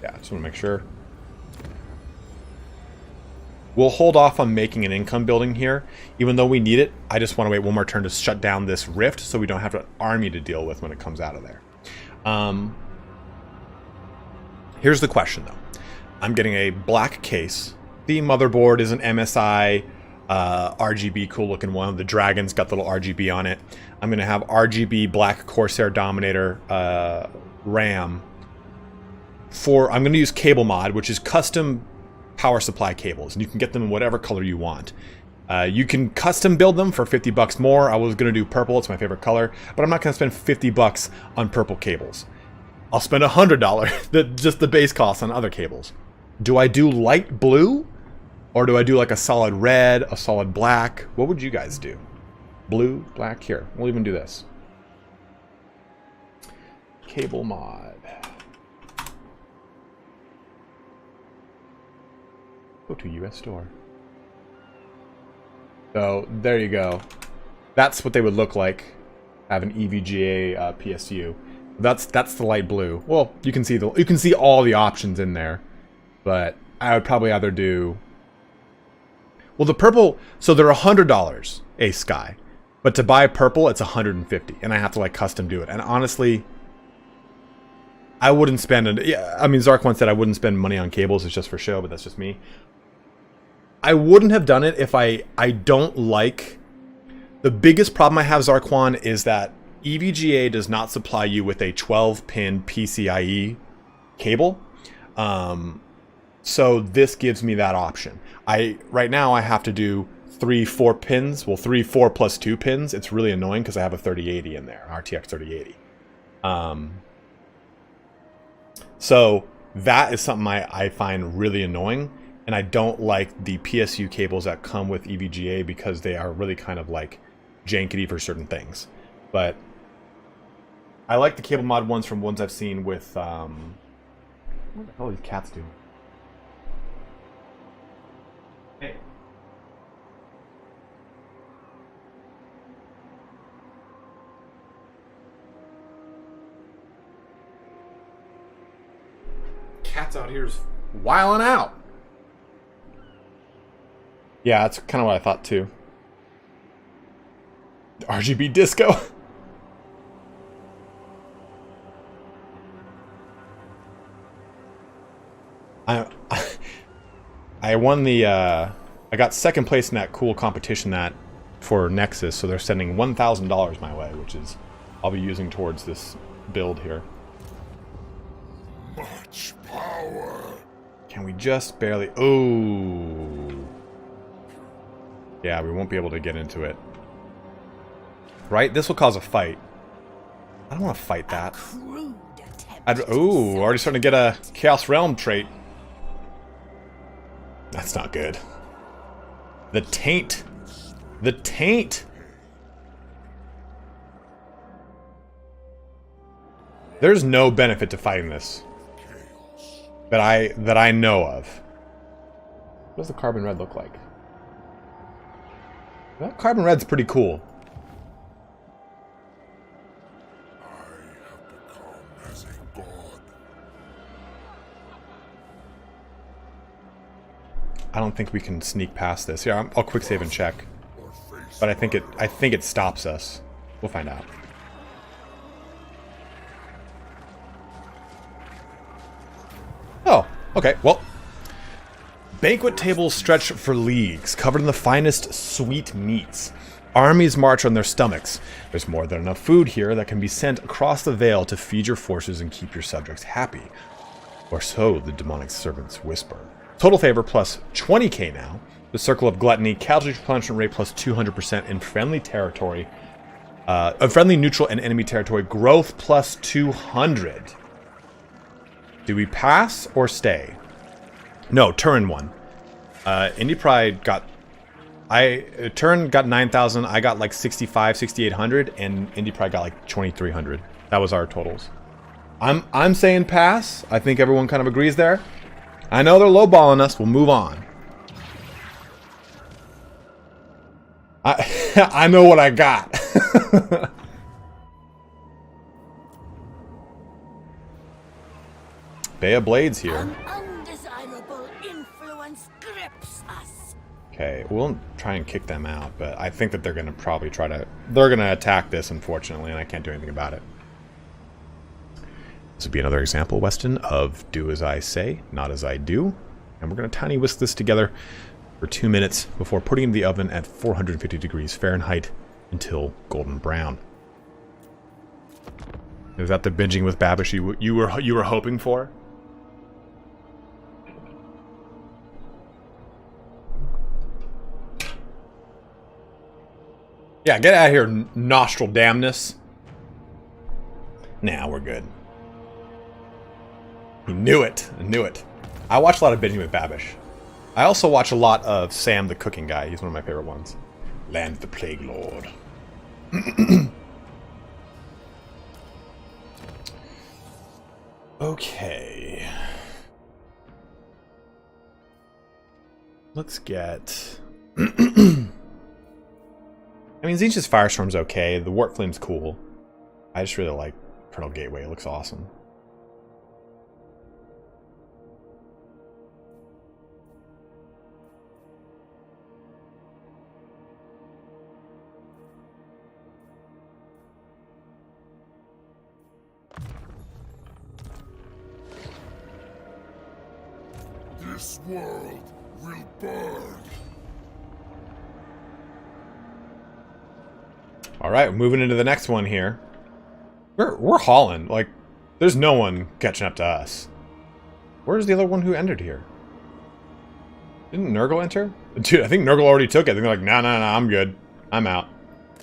Yeah, I just want to make sure. We'll hold off on making an income building here. Even though we need it, I just want to wait one more turn to shut down this rift so we don't have an army to deal with when it comes out of there. Here's the question, though. I'm getting a black case. The motherboard is an MSI RGB cool looking one. The dragon's got the little RGB on it. I'm going to have RGB black Corsair Dominator RAM. I'm going to use cable mod, which is custom power supply cables, and you can get them in whatever color you want. You can custom build them for 50 bucks more. I was going to do purple. It's my favorite color, but I'm not going to spend 50 bucks on purple cables. I'll spend $100, just the base cost on other cables. Do I do light blue? Or do I do like a solid red, a solid black? What would you guys do? Blue, black, here. We'll even do this. Cable mod. Go to US store. So there you go. That's what they would look like. Have an EVGA PSU. That's the light blue. Well, you can see all the options in there, but I would probably either do. Well, the purple, so they're $100 a Sky, but to buy purple, it's $150, and I have to like custom do it. And honestly, I wouldn't spend yeah, I mean, Zark once said I wouldn't spend money on cables. It's just for show, but that's just me. I wouldn't have done it if I don't like. The biggest problem I have, Zarquan, is that EVGA does not supply you with a 12-pin PCIe cable. So this gives me that option. Right now I have to do 3-4 pins. Well, 3-4 plus 2 pins. It's really annoying because I have a 3080 in there, RTX 3080. So that is something I find really annoying, and I don't like the PSU cables that come with EVGA because they are really kind of like jankety for certain things. But I like the cable mod ones from ones I've seen with what the hell are these cats doing? Hey. Cat's out here is wilding out. Yeah, that's kind of what I thought too. RGB disco. I won the I got second place in that cool competition that for Nexus, so they're sending $1,000 my way, which is I'll be using towards this build here. Much power. Can we just barely... Oh. Yeah, we won't be able to get into it. Right? This will cause a fight. I don't want to fight that. Ooh, already starting to get a Chaos Realm trait. That's not good. The taint. The taint. There's no benefit to fighting this. That I know of. What does the carbon red look like? That carbon red's pretty cool. I don't think we can sneak past this. Yeah, I'll quick save and check. But I think it stops us. We'll find out. Oh, okay. Well, banquet tables stretch for leagues, covered in the finest sweet meats. Armies march on their stomachs. There's more than enough food here that can be sent across the veil to feed your forces and keep your subjects happy. Or so the demonic servants whisper. Total favor plus 20k now. The Circle of Gluttony, casualty replenishment rate plus 200% in friendly territory. Friendly, neutral, and enemy territory. Growth plus 200. Do we pass or stay? No, Turin won. Indie Pride got... Turin got 9,000, I got like 6,800, and Indie Pride got like 2,300. That was our totals. I'm saying pass. I think everyone kind of agrees there. I know they're lowballing us. We'll move on. I know what I got. Bay of Blades here. An undesirable influence grips us. Okay, we'll try and kick them out, but I think that they're gonna probably try to... They're gonna attack this, unfortunately, and I can't do anything about it. This would be another example, Weston, of do as I say, not as I do. And we're gonna tiny whisk this together for 2 minutes before putting it in the oven at 450 degrees Fahrenheit until golden brown. Is that the binging with Babish you were hoping for? Yeah, get out of here, nostril damnness. Nah, we're good. He knew it. I knew it. I watch a lot of binging with Babish. I also watch a lot of Sam the cooking guy. He's one of my favorite ones. Land of the Plague Lord. Okay. Let's get... I mean, Zinch's Firestorm's okay. The Warp Flame's cool. I just really like Colonel Gateway. It looks awesome. This world will burn. All right, moving into the next one here. We're hauling. Like, there's no one catching up to us. Where's the other one who entered here? Didn't Nurgle enter? Dude, I think Nurgle already took it. They're like, no, I'm good. I'm out.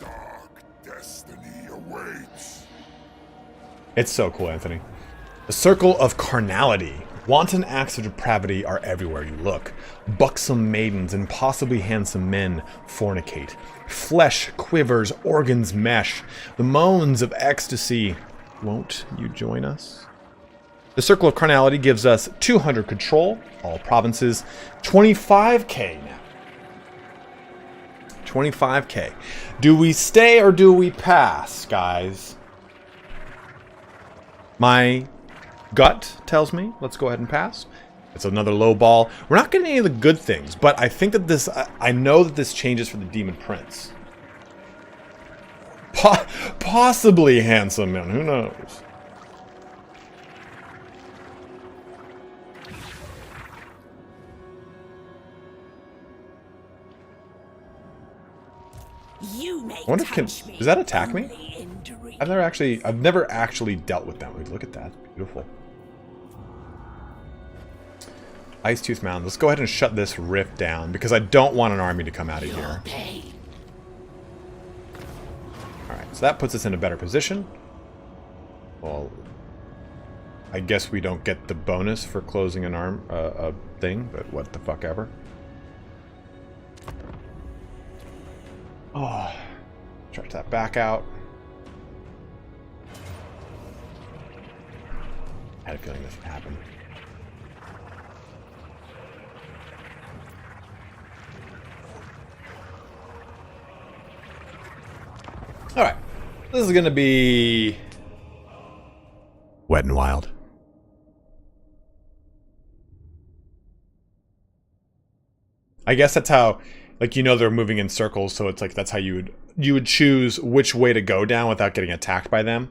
Dark destiny awaits. It's so cool, Anthony. The circle of carnality. Wanton acts of depravity are everywhere you look. Buxom maidens and possibly handsome men fornicate. Flesh quivers, organs mesh. The moans of ecstasy. Won't you join us? The circle of carnality gives us 200 control, all provinces, 25k now. 25k. Do we stay or do we pass, guys? My gut tells me let's go ahead and pass. It's another low ball. We're not getting any of the good things, but I think that this, I know that this changes for the Demon Prince. Possibly handsome men, who knows? You may I wonder if does that attack me? I've never actually dealt with that. Wait, look at that. Beautiful. Ice Tooth Mountain. Let's go ahead and shut this rift down because I don't want an army to come out of here. Alright, so that puts us in a better position. Well, I guess we don't get the bonus for closing an a thing, but what the fuck ever. Oh, stretch that back out. I had a feeling this would happen. Alright. This is going to be Wet and Wild. I guess that's how, like, you know, they're moving in circles, so it's like that's how you would choose which way to go down without getting attacked by them.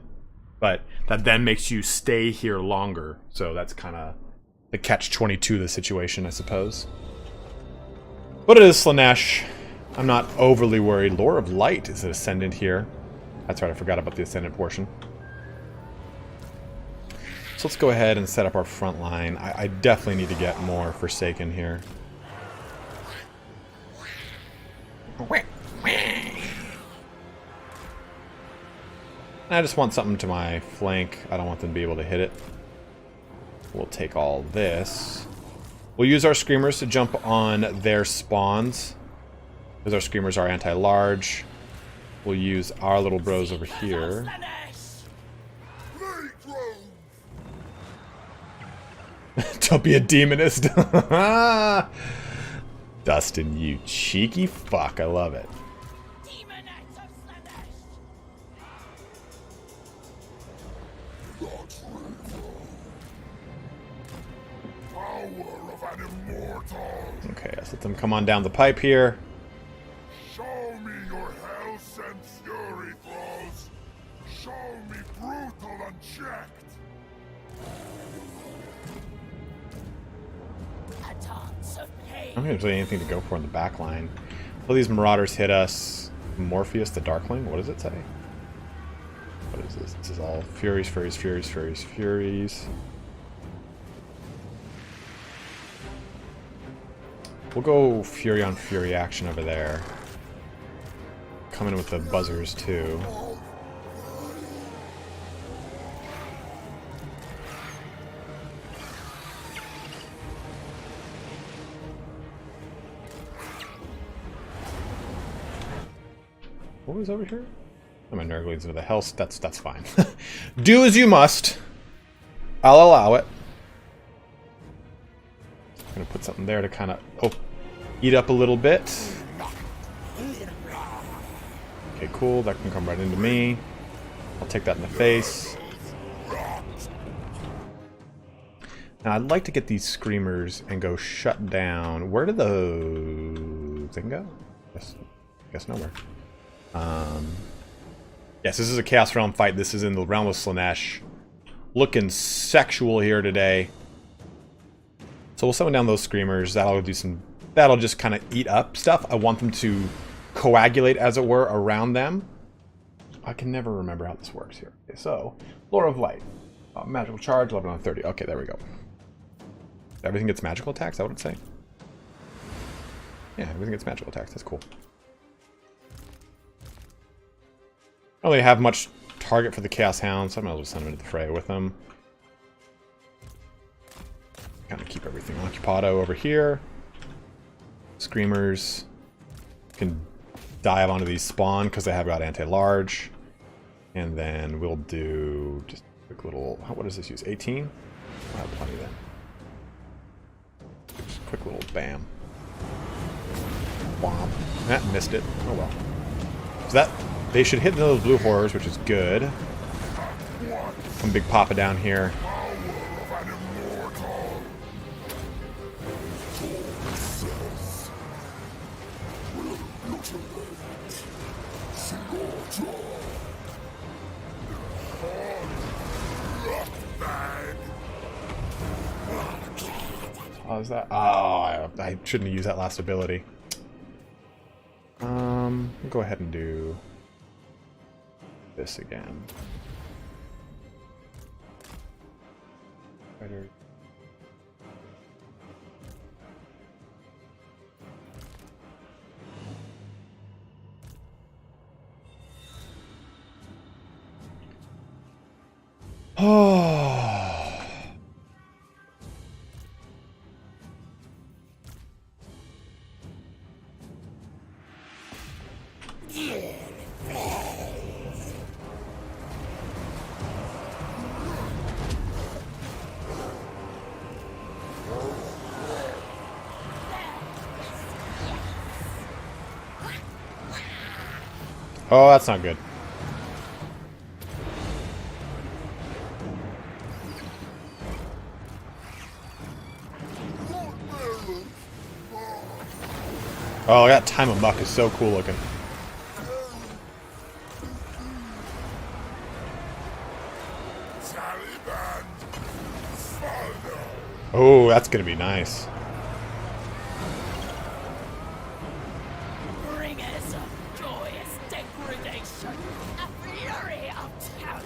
But that then makes you stay here longer. So that's kind of the catch-22 of the situation, I suppose. But it is Slaanesh. I'm not overly worried. Lore of Light is an Ascendant here. That's right, I forgot about the Ascendant portion. So let's go ahead and set up our front line. I definitely need to get more Forsaken here. I just want something to my flank. I don't want them to be able to hit it. We'll take all this. We'll use our Screamers to jump on their spawns, because our Screamers are anti-large. We'll use our little bros over here. Don't be a demonist. Dustin, you cheeky fuck. I love it. Okay, let's let them come on down the pipe here. Show me your hell-sent fury, thralls. Show me brutal unchecked. I don't think there's really anything to go for in the back line. Will these Marauders hit us? Morpheus the Darkling? What does it say? What is this? This is all Furies, Furies, Furies, Furies, Furies. We'll go Fury on Fury action over there. Come in with the buzzers too. What was over here? Oh, my Nurgle leads into the Hell. That's fine. Do as you must. I'll allow it. I'm gonna put something there to kind of eat up a little bit. Okay, cool. That can come right into me. I'll take that in the face. Now I'd like to get these Screamers and go shut down. Where did the thing go? Guess nowhere. Yes, this is a Chaos Realm fight. This is in the realm of Slaanesh. Looking sexual here today. So we'll summon down those Screamers. That'll do some. That'll just kind of eat up stuff. I want them to coagulate, as it were, around them. I can never remember how this works here. Okay, so Lore of Light, magical charge, 11 on 30. Okay, there we go. Everything gets magical attacks. Is that what it's saying? Yeah, everything gets magical attacks. That's cool. I don't really have much target for the Chaos Hound, so I might as well send him into the fray with them. Kind of keep everything occupado over here. Screamers can dive onto these spawn because they have got anti-large. And then we'll do just a quick little... What does this use? 18? I'll have plenty then. Just a quick little bam. Womp. That missed it. Oh well. So that... They should hit those blue horrors, which is good. Some big papa down here. Oh, is that? Oh, I shouldn't have used that last ability. We'll go ahead and do this again. Better. Oh. Oh, that's not good. Oh, that Time of Muck is so cool looking. Oh, that's gonna be nice. Bringers of joyous degradation, a fury of talent.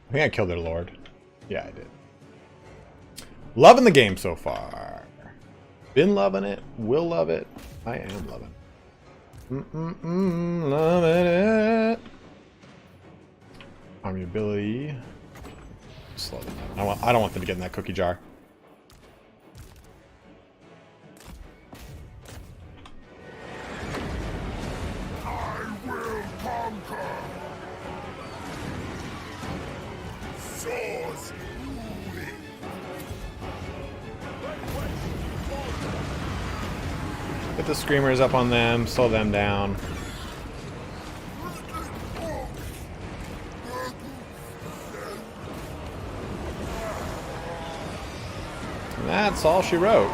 I think I killed their lord. Yeah, I did. Loving the game so far. Been loving it. Will love it. I am loving it. Loving it. Army ability. Slow them down. I don't want them to get in that cookie jar. I will conquer. Source ruling. Get the screamers up on them, slow them down. And that's all she wrote.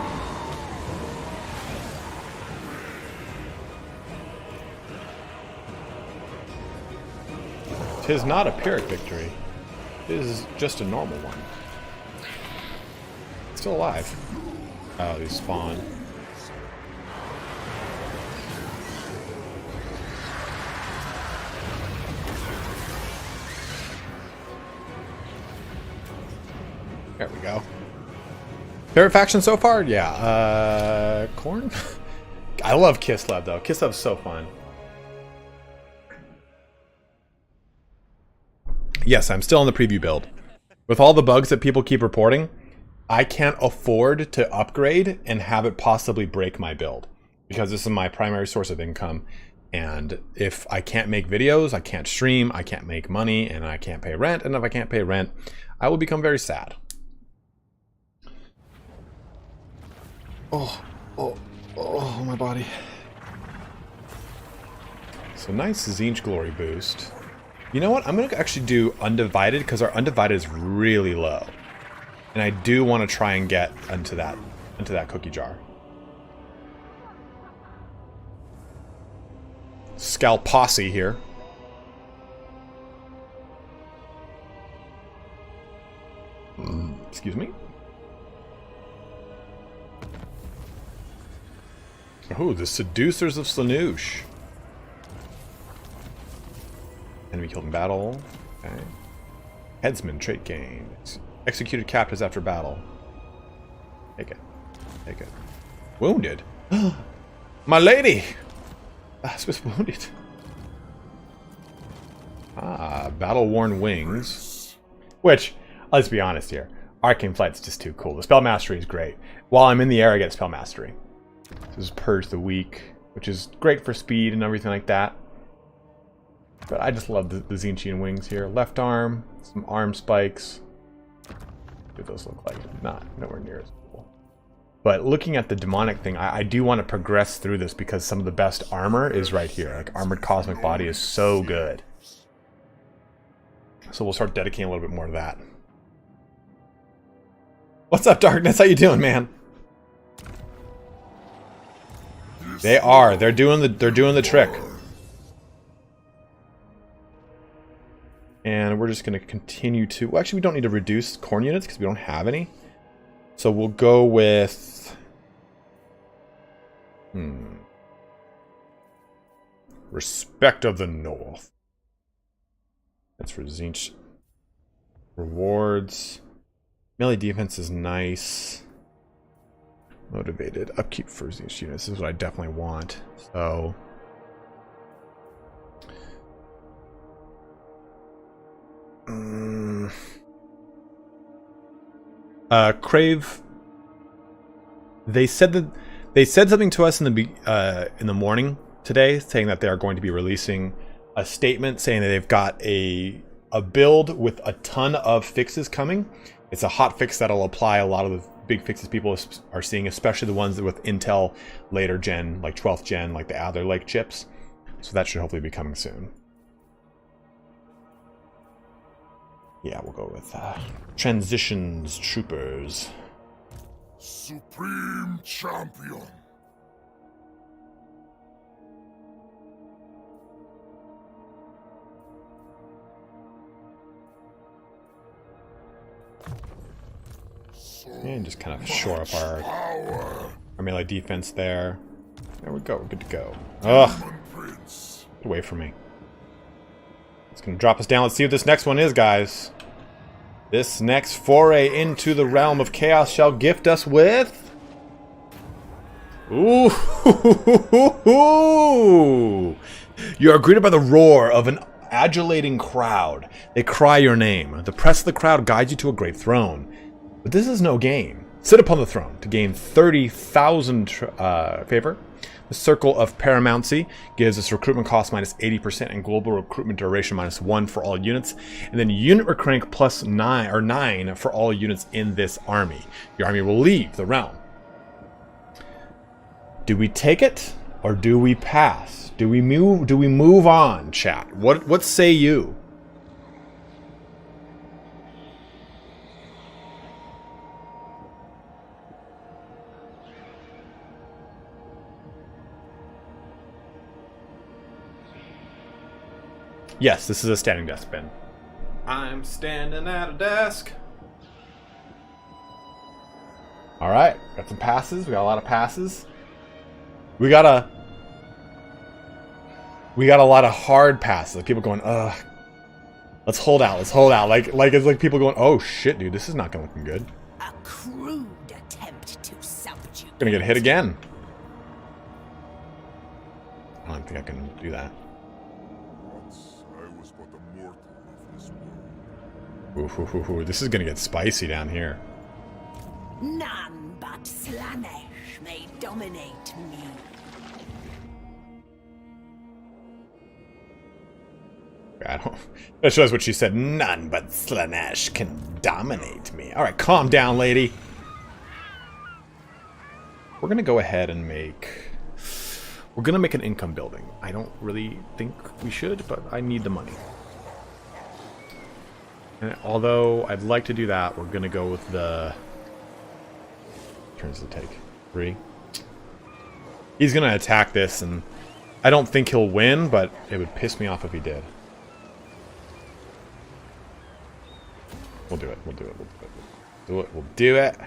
Tis not a Pyrrhic victory. It is just a normal one. It's still alive. Oh, they spawn. There we go. Favorite faction so far? Yeah, Corn? I love Kislev though. Kislev's so fun. Yes, I'm still in the preview build. With all the bugs that people keep reporting, I can't afford to upgrade and have it possibly break my build. Because this is my primary source of income. And if I can't make videos, I can't stream, I can't make money, and I can't pay rent. And if I can't pay rent, I will become very sad. Oh, my body. So nice Zinch Glory boost. You know what? I'm going to actually do Undivided because our Undivided is really low. And I do want to try and get into that cookie jar. scout posse here. Excuse me. Oh, the Seducers of Slanoosh. Enemy killed in battle. Okay. Headsman trait gained. Executed captives after battle. Take it. Take it. Wounded. My lady! I was wounded. Ah, battle-worn wings. Which, let's be honest here. Arcane Flight's just too cool. The Spell Mastery is great. While I'm in the air, I get Spell Mastery. This is Purge the Weak, which is great for speed and everything like that. But I just love the Tzeentchian wings here. Left arm, some arm spikes. What do those look like? Not nowhere near as cool. But looking at the demonic thing, I do want to progress through this because some of the best armor is right here. Like Armored Cosmic Body is so good. So we'll start dedicating a little bit more to that. What's up, Darkness? How you doing, man? They are. They're doing the trick. And we're just going to continue to... Well, actually, we don't need to reduce corn units because we don't have any. So we'll go with... Respect of the North. That's for Tzeentch. Rewards. Melee defense is nice. Motivated. Upkeep for Tzeentch units. This is what I definitely want. So... Crave. They said something to us in the morning today, saying that they are going to be releasing a statement saying that they've got a build with a ton of fixes coming. It's a hot fix that'll apply a lot of the big fixes people are seeing, especially the ones with Intel later gen, like 12th gen, like the Adler Lake chips. So that should hopefully be coming soon. Yeah, we'll go with Transitions Troopers. Supreme Champion. And just kind of shore up our melee defense there. There we go, we're good to go. Ugh! Get away from me. It's gonna drop us down. Let's see what this next one is, guys. This next foray into the realm of chaos shall gift us with... Ooh! You are greeted by the roar of an adulating crowd. They cry your name. The press of the crowd guides you to a great throne. But this is no game. Sit upon the throne to gain 30,000 favor. The Circle of Paramountcy gives us recruitment cost minus 80% and global recruitment duration minus 1 for all units. And then unit rank plus 9 for all units in this army. Your army will leave the realm. Do we take it or do we pass? Do we move on, chat? What say you? Yes, this is a standing desk, Ben. I'm standing at a desk. Alright, got some passes. We got a lot of passes. We got a lot of hard passes. Like people going, ugh. Let's hold out, let's hold out. Like it's like people going, oh shit, dude, this is not gonna look good. A crude attempt to subjugate. Gonna get hit again. I don't think I can do that. Ooh, this is gonna get spicy down here. None but Slanesh may dominate me. I don't. That shows what she said. None but Slanesh can dominate me. All right, calm down, lady. We're gonna go ahead and make. We're gonna make an income building. I don't really think we should, but I need the money. And although I'd like to do that, we're gonna go with the. Turns to take 3. He's gonna attack this, and I don't think he'll win, but it would piss me off if he did. We'll do it. We'll do it. We'll do it. We'll do it. We'll do it.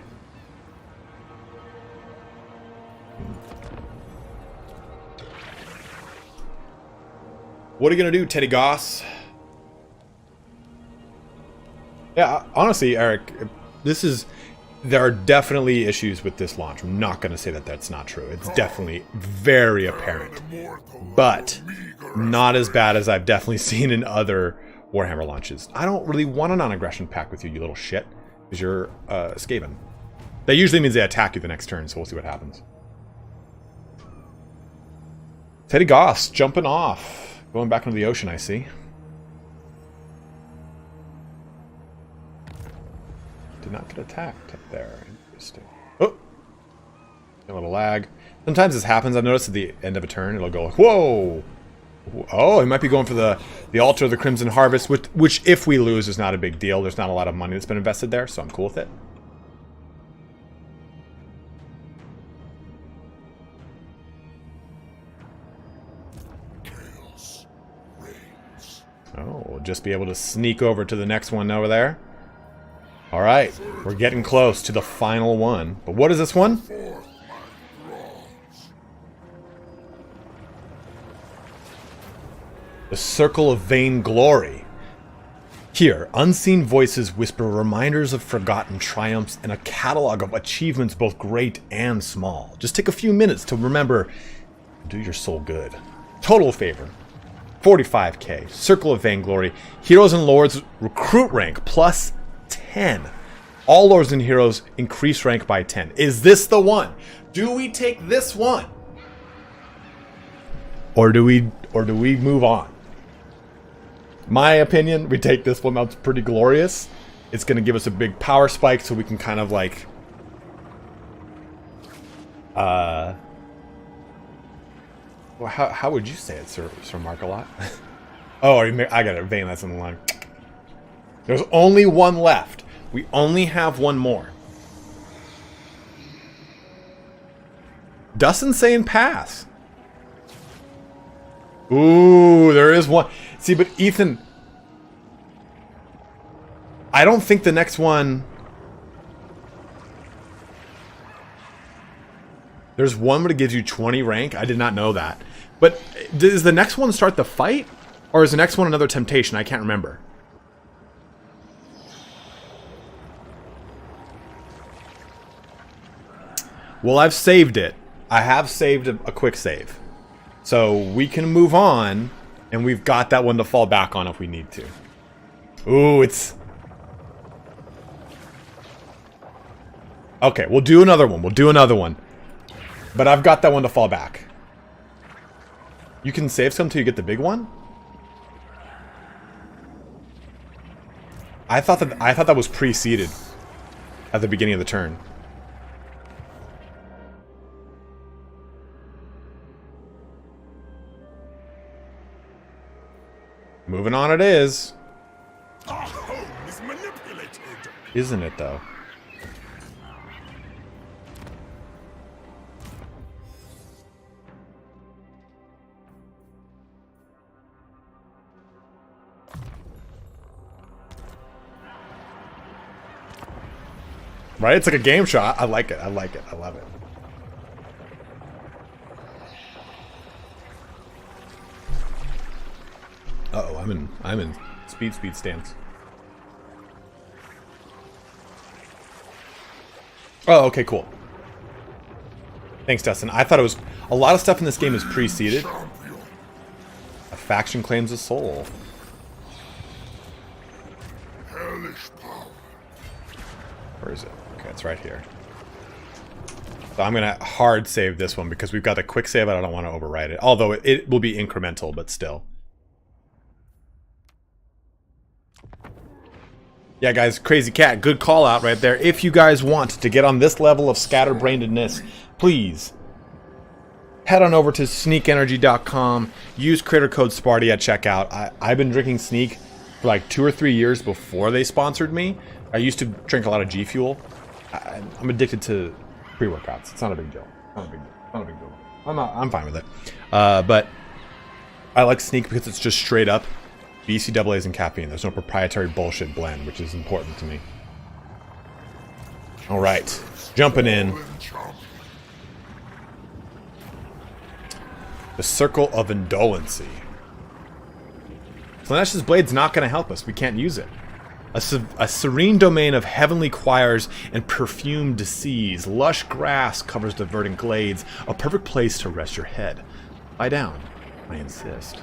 What are you going to do, Teddy Goss? Yeah, honestly, Eric, there are definitely issues with this launch. I'm not going to say that that's not true. It's definitely very apparent. But not as bad as I've definitely seen in other Warhammer launches. I don't really want a non-aggression pact with you, you little shit. Because you're Skaven. That usually means they attack you the next turn, so we'll see what happens. Teddy Goss, jumping off. Going back into the ocean, I see. Did not get attacked up there. Interesting. Oh! A little lag. Sometimes this happens. I've noticed at the end of a turn, it'll go like, whoa! Oh, he might be going for the Altar of the Crimson Harvest, which if we lose is not a big deal. There's not a lot of money that's been invested there, so I'm cool with it. Oh, we'll just be able to sneak over to the next one over there. Alright, we're getting close to the final one. But what is this one? The Circle of Vainglory. Here, unseen voices whisper reminders of forgotten triumphs and a catalog of achievements both great and small. Just take a few minutes to remember and do your soul good. Total favor. 45k. Circle of Vainglory. Heroes and Lords recruit rank plus 10. All Lords and Heroes increase rank by 10. Is this the one? Do we take this one? Or do we move on? My opinion, we take this one. That's pretty glorious. It's going to give us a big power spike so we can kind of like well, how would you say it, Sir Mark-a-Lot? Oh, I got it. Vane, that's on the line. There's only one left. We only have one more. Dustin saying pass. Ooh, there is one. See, but Ethan, I don't think the next one... There's one where it gives you 20 rank. I did not know that. But does the next one start the fight? Or is the next one another temptation? I can't remember. Well, I've saved it. I have saved a quick save. So we can move on. And we've got that one to fall back on if we need to. Ooh, it's... Okay, we'll do another one. We'll do another one. But I've got that one to fall back. You can save some till you get the big one? I thought that was preceded at the beginning of the turn. Moving on it is. Our home is manipulated. Isn't it though? Right? It's like a game shot. I like it. I like it. I love it. Uh-oh, I'm in speed stance. Oh, okay, cool. Thanks, Dustin. I thought it was... A lot of stuff in this game is preceded. A faction claims a soul. Hellish power. Where is it? Okay, it's right here. So I'm going to hard save this one because we've got the quick save and I don't want to overwrite it. Although it will be incremental, but still. Yeah, guys, Crazy Cat, good call out right there. If you guys want to get on this level of scatterbrainedness, please head on over to sneakenergy.com. Use creator code Sparty at checkout. I've been drinking Sneak for like 2 or 3 years before they sponsored me. I used to drink a lot of G Fuel. I'm addicted to pre-workouts. It's not a big deal. Not a big deal. Not a big deal. I'm fine with it. But I like Sneak because it's just straight up BCAAs and caffeine. There's no proprietary bullshit blend, which is important to me. Alright, jumping in. The Circle of Indolency. Slanesh's blade's not going to help us. We can't use it. A serene domain of heavenly choirs and perfumed seas. Lush grass covers the verdant glades. A perfect place to rest your head. Lie down, I insist.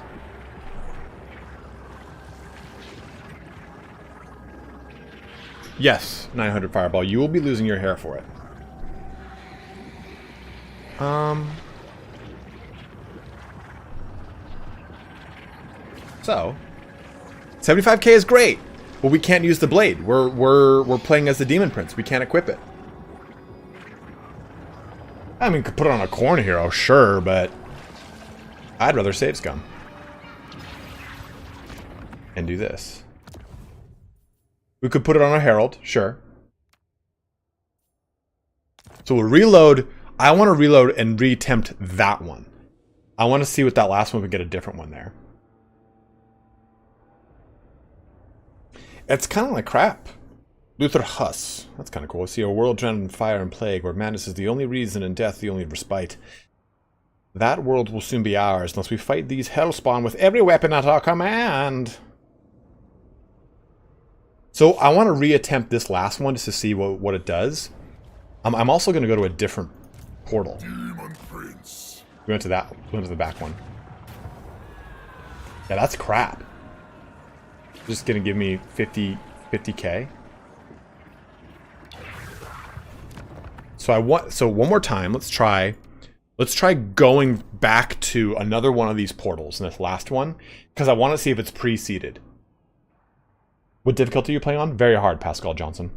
Yes, 900 Fireball. You will be losing your hair for it. So, 75k is great. Well, we can't use the blade. We're playing as the Demon Prince. We can't equip it. I mean, could put it on a corn hero, sure, but I'd rather save scum. And do this. We could put it on a herald, sure. So we'll reload. I want to reload and reattempt that one. I want to see what that last one would get a different one there. It's kind of like crap. Luther Huss. That's kind of cool. See a world drowned in fire and plague, where madness is the only reason and death the only respite. That world will soon be ours, unless we fight these hellspawn with every weapon at our command. So I want to reattempt this last one just to see what it does. I'm also going to go to a different portal. Demon Prince. We went to that. We went to the back one. Yeah, that's crap. Just gonna give me 50k. So one more time. Let's try going back to another one of these portals in this last one, because I want to see if it's pre-seeded. What difficulty are you playing on? Very hard, Pascal Johnson.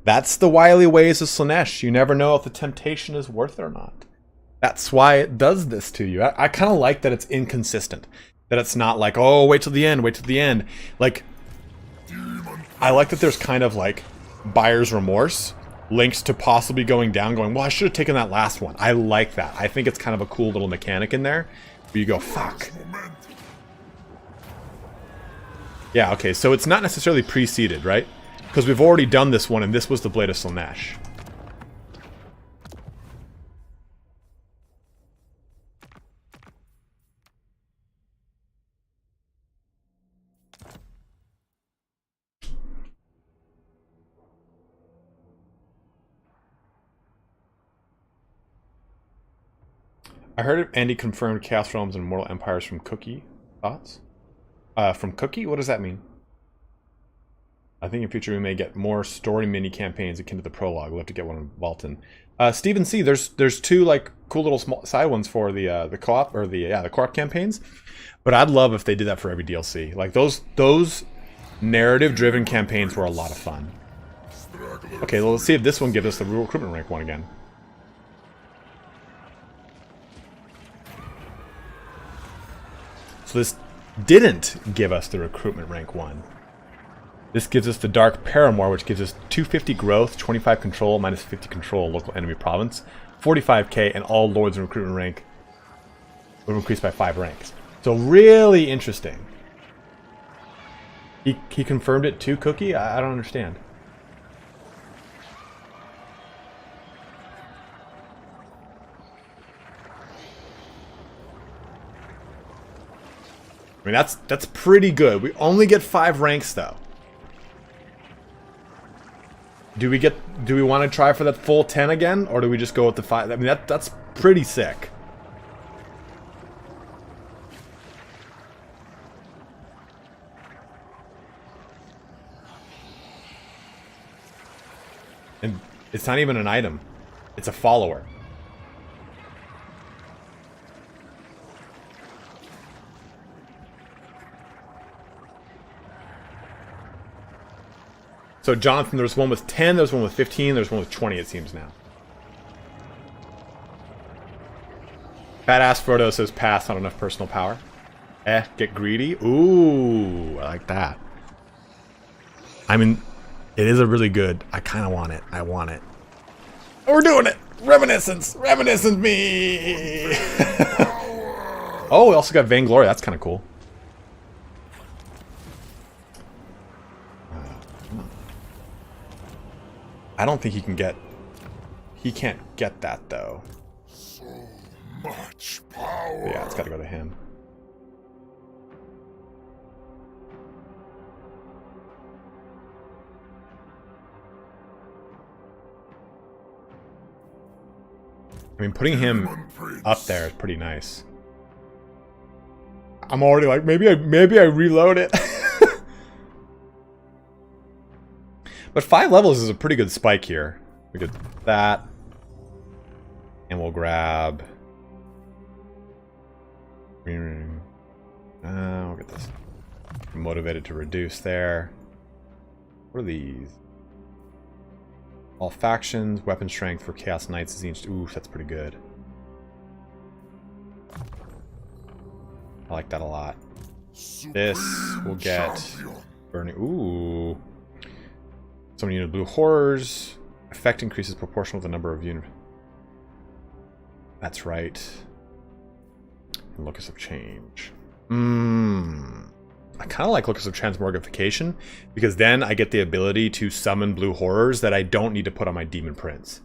That's the wily ways of Slaanesh. You never know if the temptation is worth it or not. That's why it does this to you. I kind of like that it's inconsistent. That it's not like, oh, wait till the end, wait till the end. Like, I like that there's kind of like buyer's remorse. Links to possibly going down, going, well, I should have taken that last one. I like that. I think it's kind of a cool little mechanic in there. Where you go, fuck. Yeah, okay, so it's not necessarily pre-seeded, right? Because we've already done this one, and this was the Blade of Slaanesh. I heard Andy confirmed Chaos Realms and Mortal Empires from Cookie. Thoughts? From Cookie? What does that mean? I think in future we may get more story mini campaigns akin to the prologue. We'll have to get one in Walton. Stephen C. There's two like cool little small side ones for the co-op or the co-op campaigns, but I'd love if they did that for every DLC. Like those narrative driven campaigns were a lot of fun. Okay, well, let's see if this one gives us the recruitment rank one again. So this didn't give us the recruitment rank one. This gives us the Dark Paramour, which gives us 250 growth, 25 control, minus 50 control local enemy province, 45k, and all lords in recruitment rank will increase by 5 ranks. So really interesting. He confirmed it too, Cookie? I don't understand. I mean, that's pretty good. We only get 5 ranks though. Do we want to try for that full 10 again, or do we just go with the 5? I mean, that's pretty sick. And it's not even an item. It's a follower. So, Jonathan, there's one with 10, there's one with 15, there's one with 20, it seems now. Badass Frodo says pass, not enough personal power. Get greedy. Ooh, I like that. I mean, It is a really good. I kind of want it. I want it. We're doing it. Reminiscence. Reminiscence me. Oh, we also got Vainglory. That's kind of cool. I don't think he can get... He can't get that, though. So much power. Yeah, it's got to go to him. I mean, putting him up there is pretty nice. I'm already like, maybe I reload it. But 5 levels is a pretty good spike here. We could that. And we'll grab... we'll get this. Motivated to reduce there. What are these? All factions, weapon strength for Chaos Knights is each. Ooh, that's pretty good. I like that a lot. This will get burning. Ooh. So many unit blue horrors. Effect increases proportional to the number of units. That's right. And Locus of Change. I kind of like Locus of Transmogrification because then I get the ability to summon blue horrors that I don't need to put on my Demon Prince.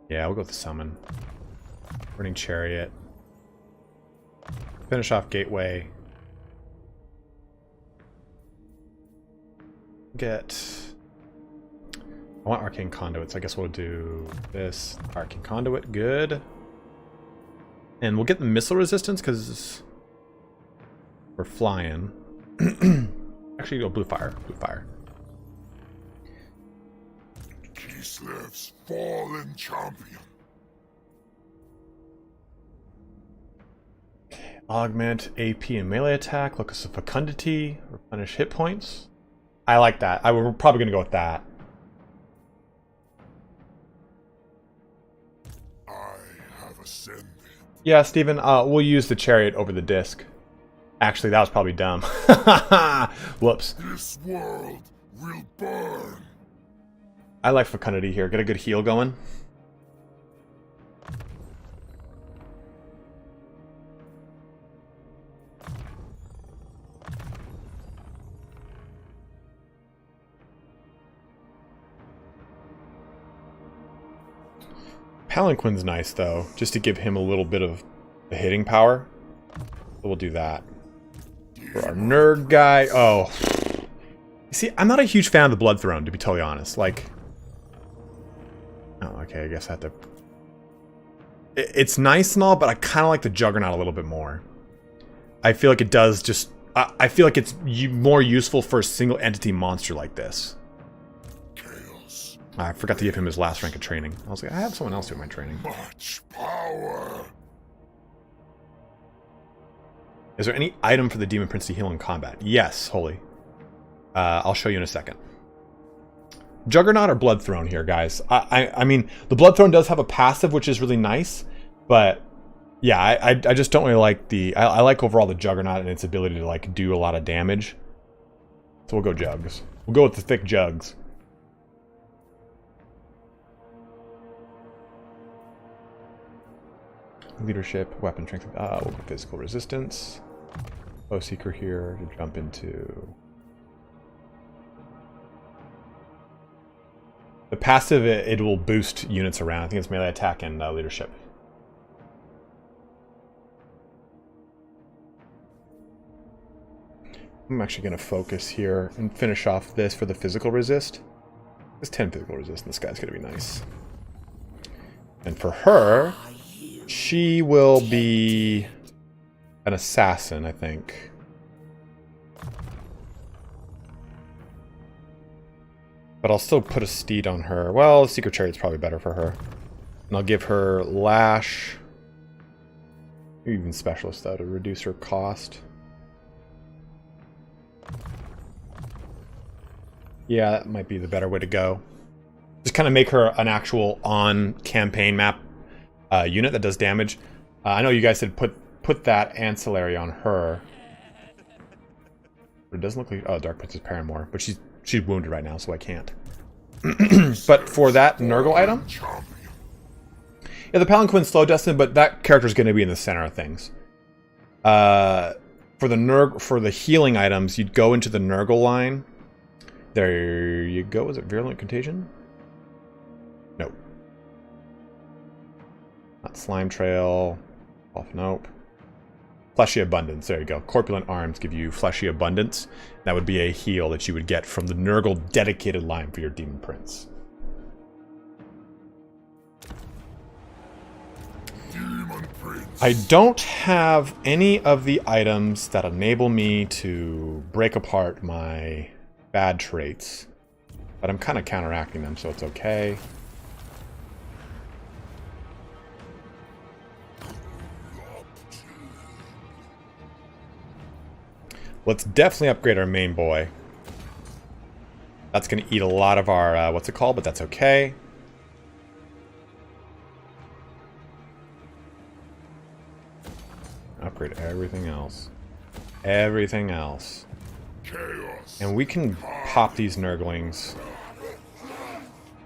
Yeah, we'll go with the summon. Burning Chariot. Finish off Gateway. Get... I want Arcane Conduit, so I guess we'll do this. Arcane Conduit, good. And we'll get the missile resistance, because we're flying. Actually, go Blue Fire. Blue Fire. Kislev's fallen champion. Augment AP and melee attack. Locus of Fecundity. Replenish hit points. I like that. We're probably going to go with that. I have ascended. Yeah, Steven, we'll use the chariot over the disc. Actually, that was probably dumb. Whoops. This world will burn. I like Fecundity here. Get a good heal going. Palanquin's nice, though, just to give him a little bit of the hitting power. So we'll do that. For our nerd guy... Oh. You see, I'm not a huge fan of the Blood Throne, to be totally honest. Like... Oh, okay, I guess I have to... It's nice and all, but I kind of like the Juggernaut a little bit more. I feel like it does just... I feel like it's more useful for a single entity monster like this. I forgot to give him his last rank of training. I was like, I have someone else doing my training. Much power. Is there any item for the Demon Prince to heal in combat? Yes, Holy. I'll show you in a second. Juggernaut or Blood Throne here, guys? I mean, the Blood Throne does have a passive, which is really nice, but yeah, I just don't really like the... I like overall the Juggernaut and its ability to like do a lot of damage. So we'll go Jugs. We'll go with the thick Jugs. Leadership, weapon strength, we'll go physical resistance. Bow Seeker here to jump into... The passive, it will boost units around. I think it's melee attack and leadership. I'm actually going to focus here and finish off this for the physical resist. It's 10 physical resist, and this guy's going to be nice. And for her... She will be an assassin, I think. But I'll still put a steed on her. Well, Secret Chariot's probably better for her. And I'll give her Lash. Even Specialist, though, to reduce her cost. Yeah, that might be the better way to go. Just kind of make her an actual on-campaign map unit that does damage. I know you guys said put that ancillary on her. But it doesn't look like... Oh, Dark Princess Paramore. But she's wounded right now, so I can't. But for that Nurgle item... Yeah, the Palanquin's slow, Dustin, but that character's going to be in the center of things. For the healing items, you'd go into the Nurgle line. There you go. Is it Virulent Contagion? Nope. Not Slime Trail. Off, nope. Fleshy Abundance. There you go. Corpulent Arms give you Fleshy Abundance. That would be a heal that you would get from the Nurgle dedicated line for your Demon Prince. I don't have any of the items that enable me to break apart my bad traits, but I'm kind of counteracting them, so it's okay. Let's definitely upgrade our main boy. That's going to eat a lot of our, what's it called, but that's okay. Upgrade everything else. Everything else. And we can pop these Nurglings.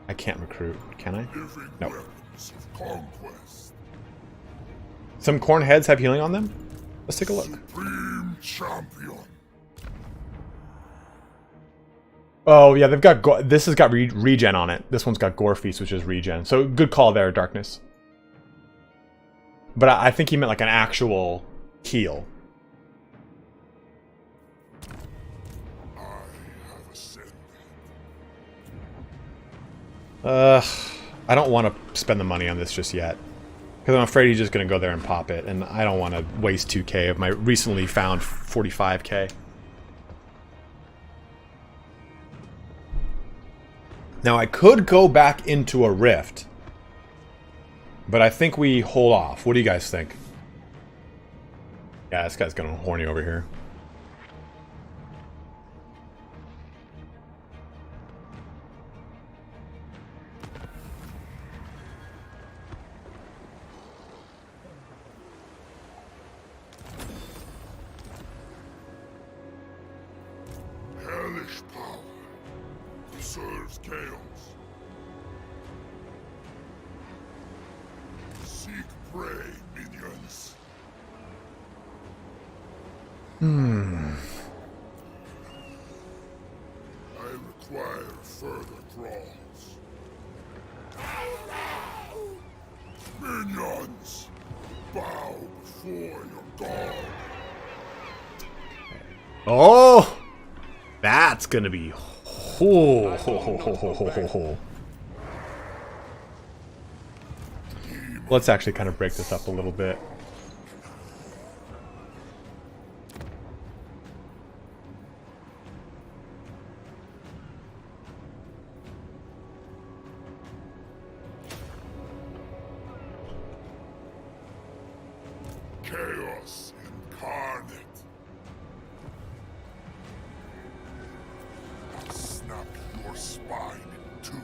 I can't recruit, can I? No. Some corn heads have healing on them? Let's take a look. Oh yeah, they've got this has got regen on it. This one's got Gore Feast, which is regen. So good call there, Darkness. But I think he meant like an actual heal. I don't want to spend the money on this just yet. Because I'm afraid he's just going to go there and pop it. And I don't want to waste 2k of my recently found 45k. Now I could go back into a rift. But I think we hold off. What do you guys think? Yeah, this guy's going horny over here. Hellish power serves chaos. Seek prey, minions. I require further thralls. Minions, bow before your god. Oh! That's gonna be ho ho ho ho ho ho ho ho. Let's actually kind of break this up a little bit. Chaos incarnate. Snap your spine in two.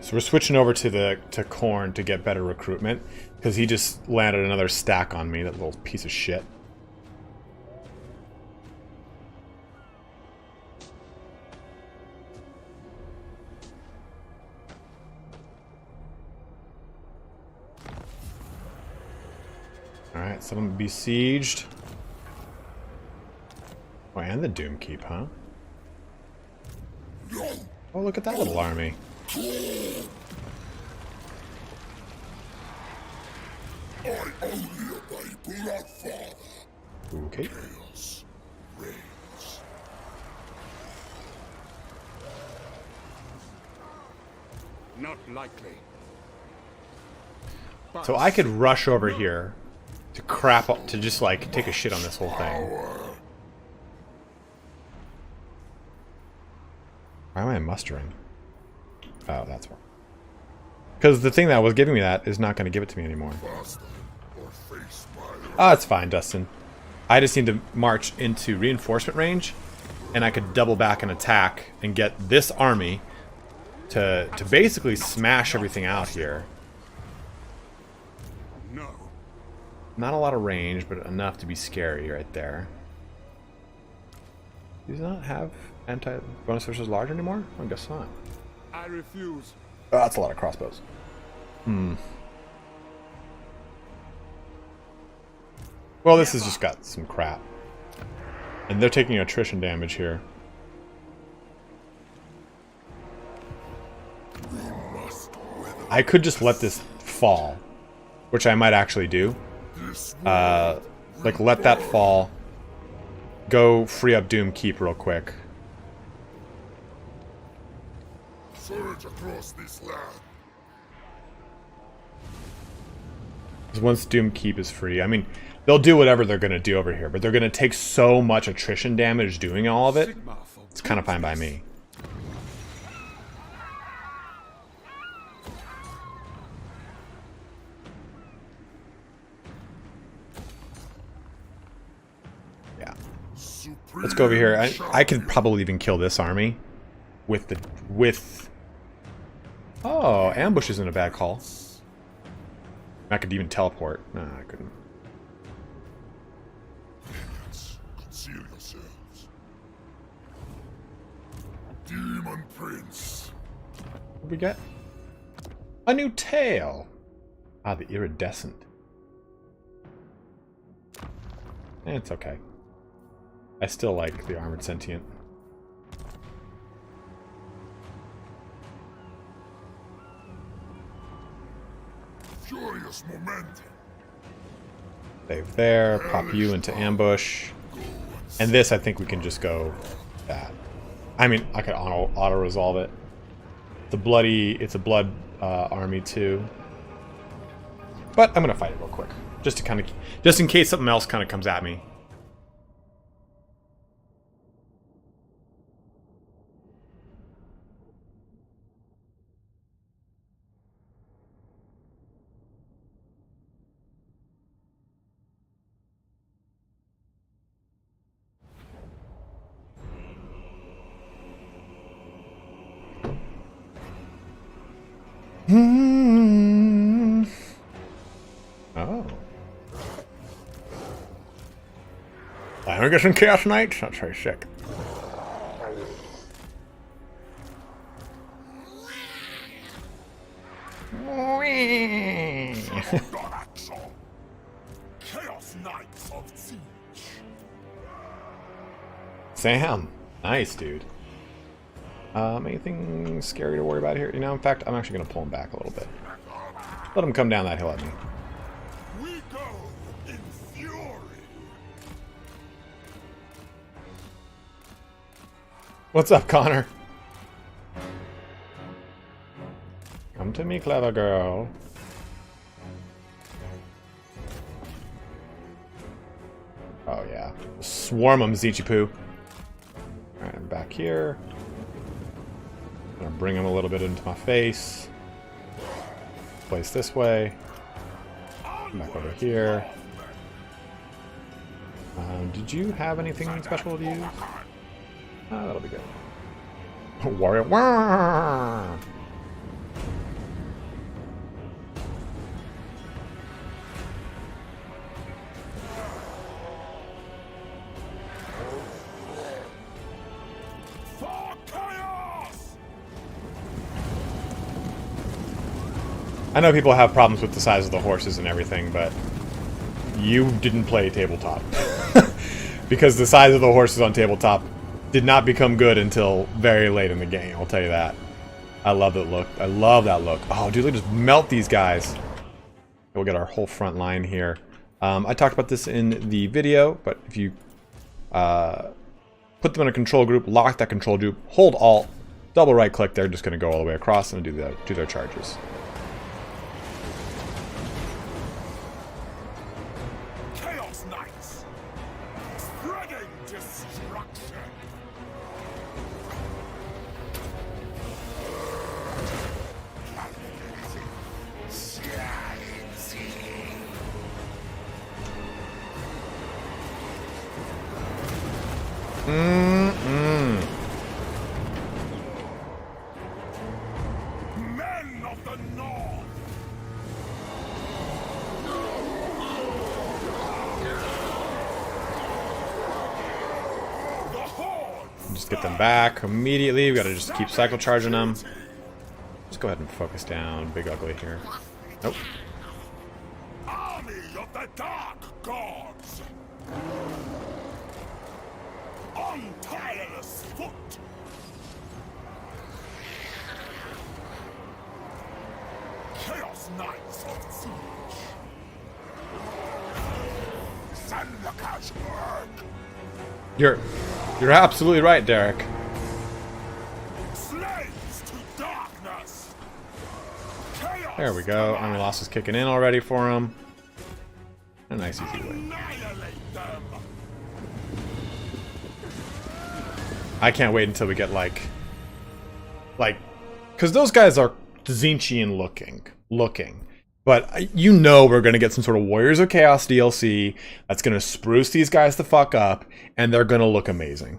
So we're switching over to Korn to get better recruitment, because he just landed another stack on me, that little piece of shit. Alright, some of them besieged. Oh, and the Doom Keep, huh? Oh, look at that little army. I only obey Bloodfather. Okay. Chaos reigns. Not likely. So I could rush over here to crap up, to just like take a shit on this whole thing. Why am I mustering? Oh, that's wrong. Because the thing that was giving me that is not going to give it to me anymore. Oh, it's fine, Dustin. I just need to march into reinforcement range and I could double back and attack and get this army to basically smash everything out here. No. Not a lot of range, but enough to be scary right there. Does not have anti-bonus versus large anymore? I guess not. I refuse. Oh, that's a lot of crossbows. Well, this has just got some crap. And they're taking attrition damage here. I could just let this fall, which I might actually do. Like, let that fall. Go free up Doom Keep real quick. Surge across this land. Because once Doom Keep is free, I mean, they'll do whatever they're going to do over here, but they're going to take so much attrition damage doing all of it. It's kind of fine by me. Yeah. Let's go over here. I could probably even kill this army with the... Oh, ambush isn't a bad call. I could even teleport. No, I couldn't. Conceal yourselves. Demon Prince. What did we get? A new tail. Ah, the iridescent. It's okay. I still like the armored sentient. Furious momentum. Save there. Pop you into ambush. And this, I think we can just go that. I mean, I could auto resolve it. It's a blood army too. But I'm gonna fight it real quick, just in case something else kind of comes at me. Oh. I'm gonna get some Chaos Knights. That's very sick. Chaos Knights of Siege. Sam. Nice, dude. Anything scary to worry about here? You know, in fact, I'm actually going to pull him back a little bit. Let him come down that hill at me. We go in fury. What's up, Connor? Come to me, clever girl. Oh, yeah. Swarm them, Zichipu. Alright, I'm back here. Gonna bring him a little bit into my face. Place this way. Back over here. Did you have anything special to use? That'll be good. Warrior. Wah! I know people have problems with the size of the horses and everything, but you didn't play tabletop. Because the size of the horses on tabletop did not become good until very late in the game, I'll tell you that. I love that look. I love that look. Oh, dude, look, just melt these guys. We'll get our whole front line here. I talked about this in the video, but if you put them in a control group, lock that control group, hold Alt, double right click, they're just going to go all the way across and do their charges. Chaos Knights. Spreading destruction. Just get them back immediately. We gotta just keep cycle charging them. Let's go ahead and focus down Big Ugly here. Nope. Army of the Dark Gods! On tireless foot! Chaos Knights of Siege! Send the cash work! You're absolutely right, Derek. Slaves to darkness! Chaos There we go. Army loss is kicking in already for him. A nice easy win. annihilate them! I can't wait until we get like, because those guys are Tzeentchian looking. But you know we're going to get some sort of Warriors of Chaos DLC that's going to spruce these guys the fuck up, and they're going to look amazing.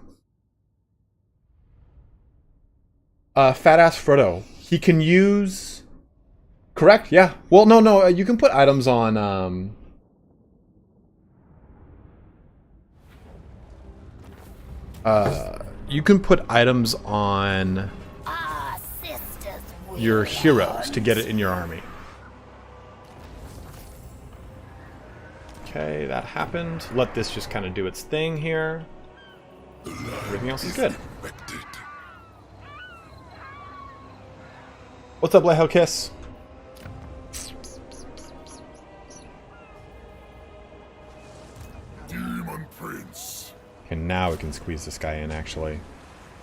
Fat ass Frodo. He can use... Correct? Yeah. Well, no. You can put items on... you can put items on Our sisters will your heroes to get it in your army. Okay, that happened. Let this just kind of do its thing here. Everything else is good. What's up, Lehel Kiss? Demon Prince, And now we can squeeze this guy in, actually.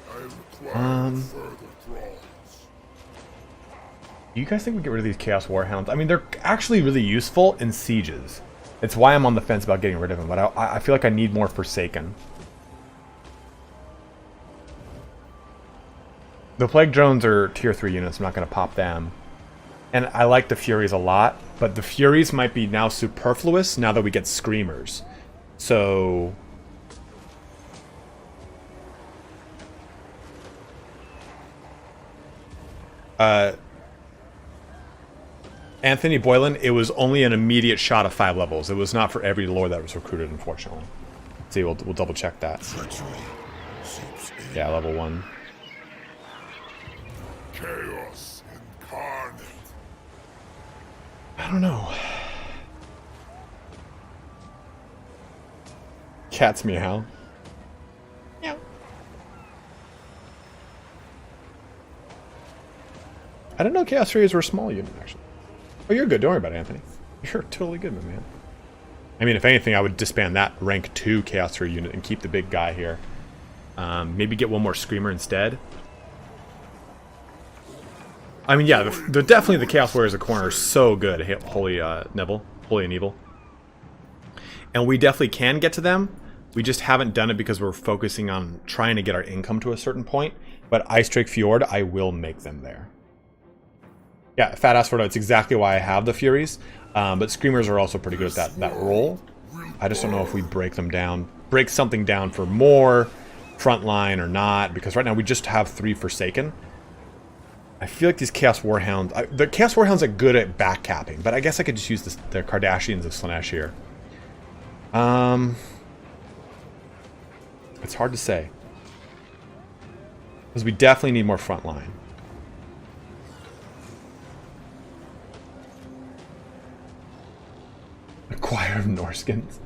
I require further draws. Do you guys think we get rid of these Chaos Warhounds? I mean, they're actually really useful in sieges. It's why I'm on the fence about getting rid of them, but I feel like I need more Forsaken. The Plague Drones are tier 3 units, I'm not going to pop them. And I like the Furies a lot, but the Furies might be now superfluous now that we get Screamers. So... Anthony Boylan, it was only an immediate shot of 5 levels. It was not for every lord that was recruited, unfortunately. See, we'll double check that. Yeah, level 1. Chaos incarnate. I don't know. Cat's meow. Meow. I didn't know Chaos Furies were a small unit, actually. Oh, you're good. Don't worry about it, Anthony. You're totally good, my man. I mean, if anything, I would disband that rank 2 Chaos Fury unit and keep the big guy here. Maybe get one more Screamer instead. I mean, yeah, definitely the Chaos Warriors of Corner are so good. Holy and Evil. And we definitely can get to them. We just haven't done it because we're focusing on trying to get our income to a certain point. But Ice Drake Fjord, I will make them there. Yeah, Fat Ass Frodo, it's exactly why I have the Furies. But Screamers are also pretty good at that role. I just don't know if we break them down. Break something down for more frontline or not. Because right now we just have 3 Forsaken. I feel like these Chaos Warhounds... the Chaos Warhounds are good at backcapping. But I guess I could just use the Kardashians of Slaanesh here. It's hard to say. Because we definitely need more frontline. A choir of Norskins.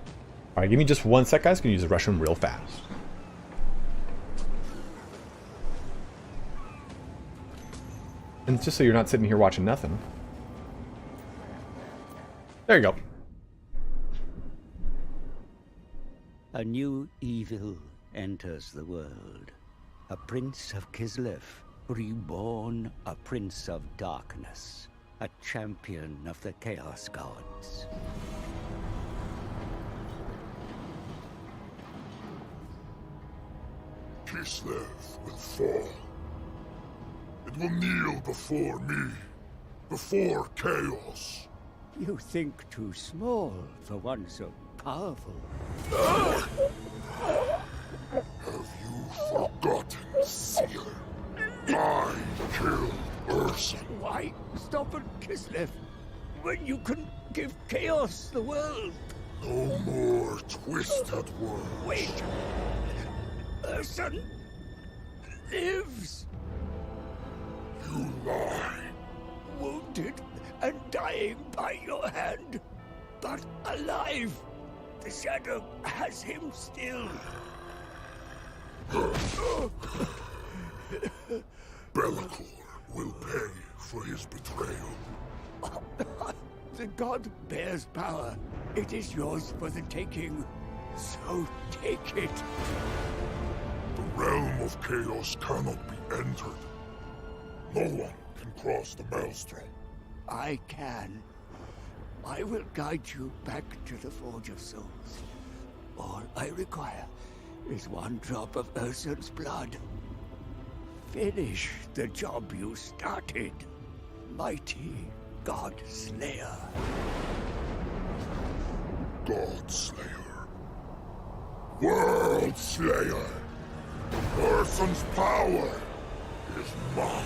Alright, give me just 1 sec, guys. I'm going to use the Russian real fast. And it's just so you're not sitting here watching nothing. There you go. A new evil enters the world. A prince of Kislev, reborn a prince of darkness. A champion of the Chaos Gods. Kislev will fall. It will kneel before me, before chaos. You think too small for one so powerful. Have you forgotten, Seer? I killed Ursa. Why stop at Kislev when you can give chaos the world? No more twisted words. Wait, Urson, lives. You lie. Wounded and dying by your hand, but alive. The shadow has him still. Be'lakor will pay for his betrayal. The god bears power. It is yours for the taking. So take it. The realm of chaos cannot be entered. No one can cross the maelstrom. I can. I will guide you back to the Forge of Souls. All I require is one drop of Ursun's blood. Finish the job you started, mighty God Slayer. God Slayer. World Slayer. Ursun's power is mine.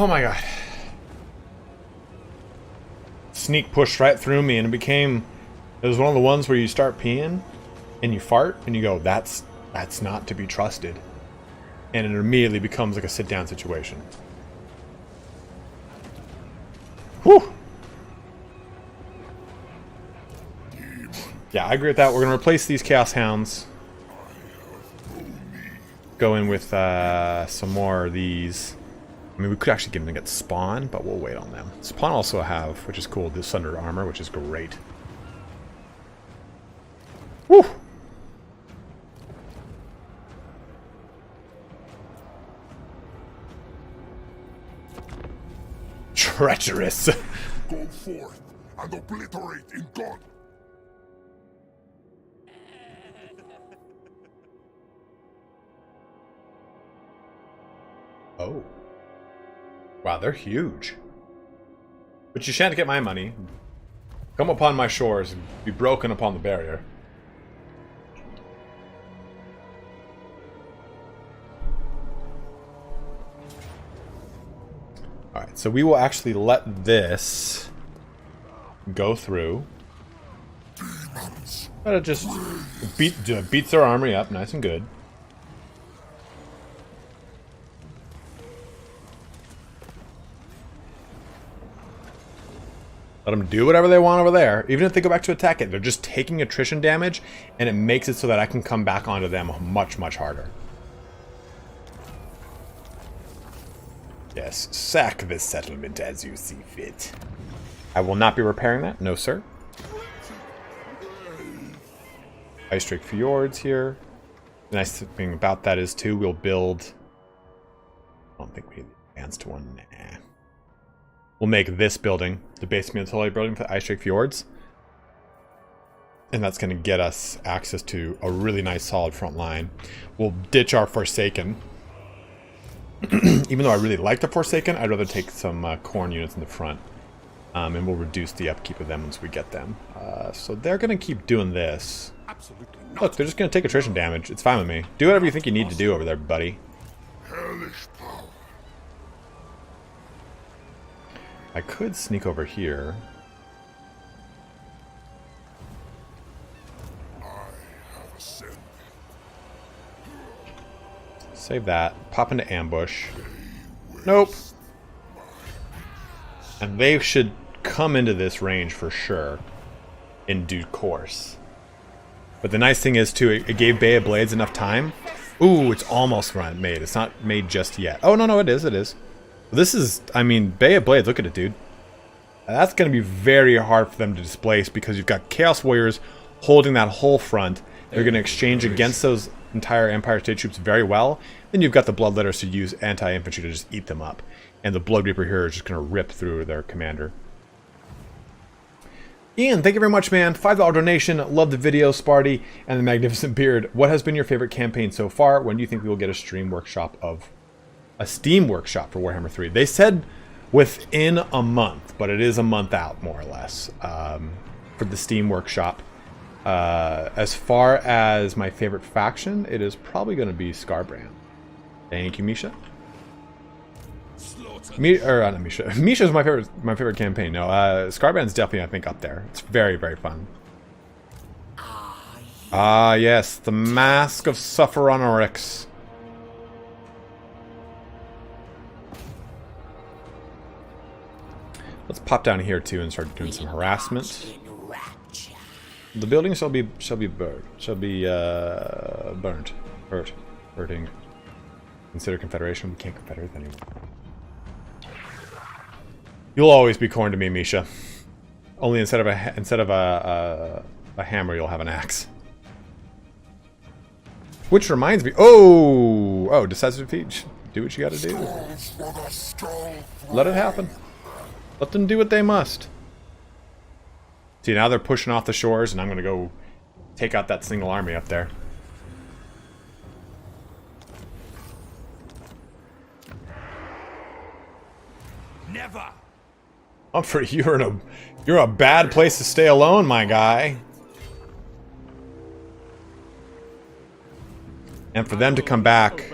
Oh my god. Sneak pushed right through me, and it was one of the ones where you start peeing and you fart and you go, that's not to be trusted. And it immediately becomes like a sit down situation. Whew. Yeah, I agree with that. We're gonna replace these Chaos Hounds. Go in with some more of these. I mean, we could actually get Spawn, but we'll wait on them. Spawn also have, which is cool, this Sunder Armor, which is great. Woo! Treacherous! Go forth and obliterate in God. Oh. Wow, they're huge. But you shan't get my money. Come upon my shores and be broken upon the barrier. Alright, so we will actually let this go through. But it just beats our armory up nice and good. Let them do whatever they want over there. Even if they go back to attack it, they're just taking attrition damage, and it makes it so that I can come back onto them much, much harder. Yes, sack this settlement as you see fit. I will not be repairing that. No, sir. Ice Drake Fjords here. The nice thing about that is, too, we'll build... I don't think we need the advanced one. Nah. We'll make this building the base military building for the Ice Drake Fjords. And that's going to get us access to a really nice solid front line. We'll ditch our Forsaken. Even though I really like the Forsaken, I'd rather take some corn units in the front. And we'll reduce the upkeep of them once we get them. So they're going to keep doing this. Absolutely not. Look, they're just going to take attrition damage. It's fine with me. Do whatever you think you need to do over there, buddy. Hellish power. I could sneak over here. I have ascended. Save that. Pop into ambush. Nope. And they should come into this range for sure in due course. But the nice thing is, too, it gave Bay of Blades enough time. Ooh, it's almost made. It's not made just yet. Oh, no, it is. It is. This is, I mean, Bay of Blades, look at it, dude. That's going to be very hard for them to displace because you've got Chaos Warriors holding that whole front. They're going to exchange against those entire Empire State troops very well. Then you've got the Bloodletters to use anti-infantry to just eat them up. And the Blood Reaper here is just going to rip through their commander. Ian, thank you very much, man. $5 donation. Love the video, Sparty, and the magnificent beard. What has been your favorite campaign so far? When do you think we will get a Steam workshop for Warhammer 3? They said within a month, but it is a month out, more or less, for the Steam workshop. As far as my favorite faction, it is probably going to be Scarbrand. Thank you, Misha. Not Misha. Misha's my favorite campaign. No, Scarbrand's definitely, I think, up there. It's very, very fun. Ah, yes, the Mask of Sufferonorix. Let's pop down here too and start doing some harassment. The building shall be burning. Consider Confederation. We can't confederate anymore. You'll always be corn to me, Misha. Only instead of a hammer, you'll have an axe. Which reminds me, decisive defeat. Do what you got to do. Let it happen. Let them do what they must. See, now they're pushing off the shores, and I'm gonna go take out that single army up there. Never. Humphrey, you're a bad place to stay alone, my guy. And for them to come back,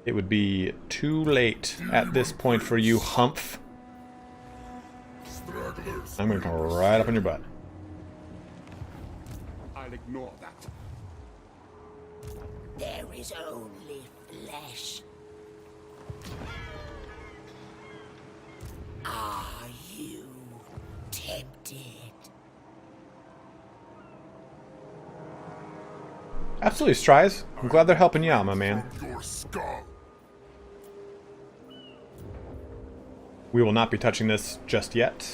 it would be too late at this point for you, Humph. I'm gonna come right up on your butt. I'll ignore that. There is only flesh. Are you tempted? Absolutely, Strize. I'm glad they're helping you out, my man. Your skull. We will not be touching this just yet.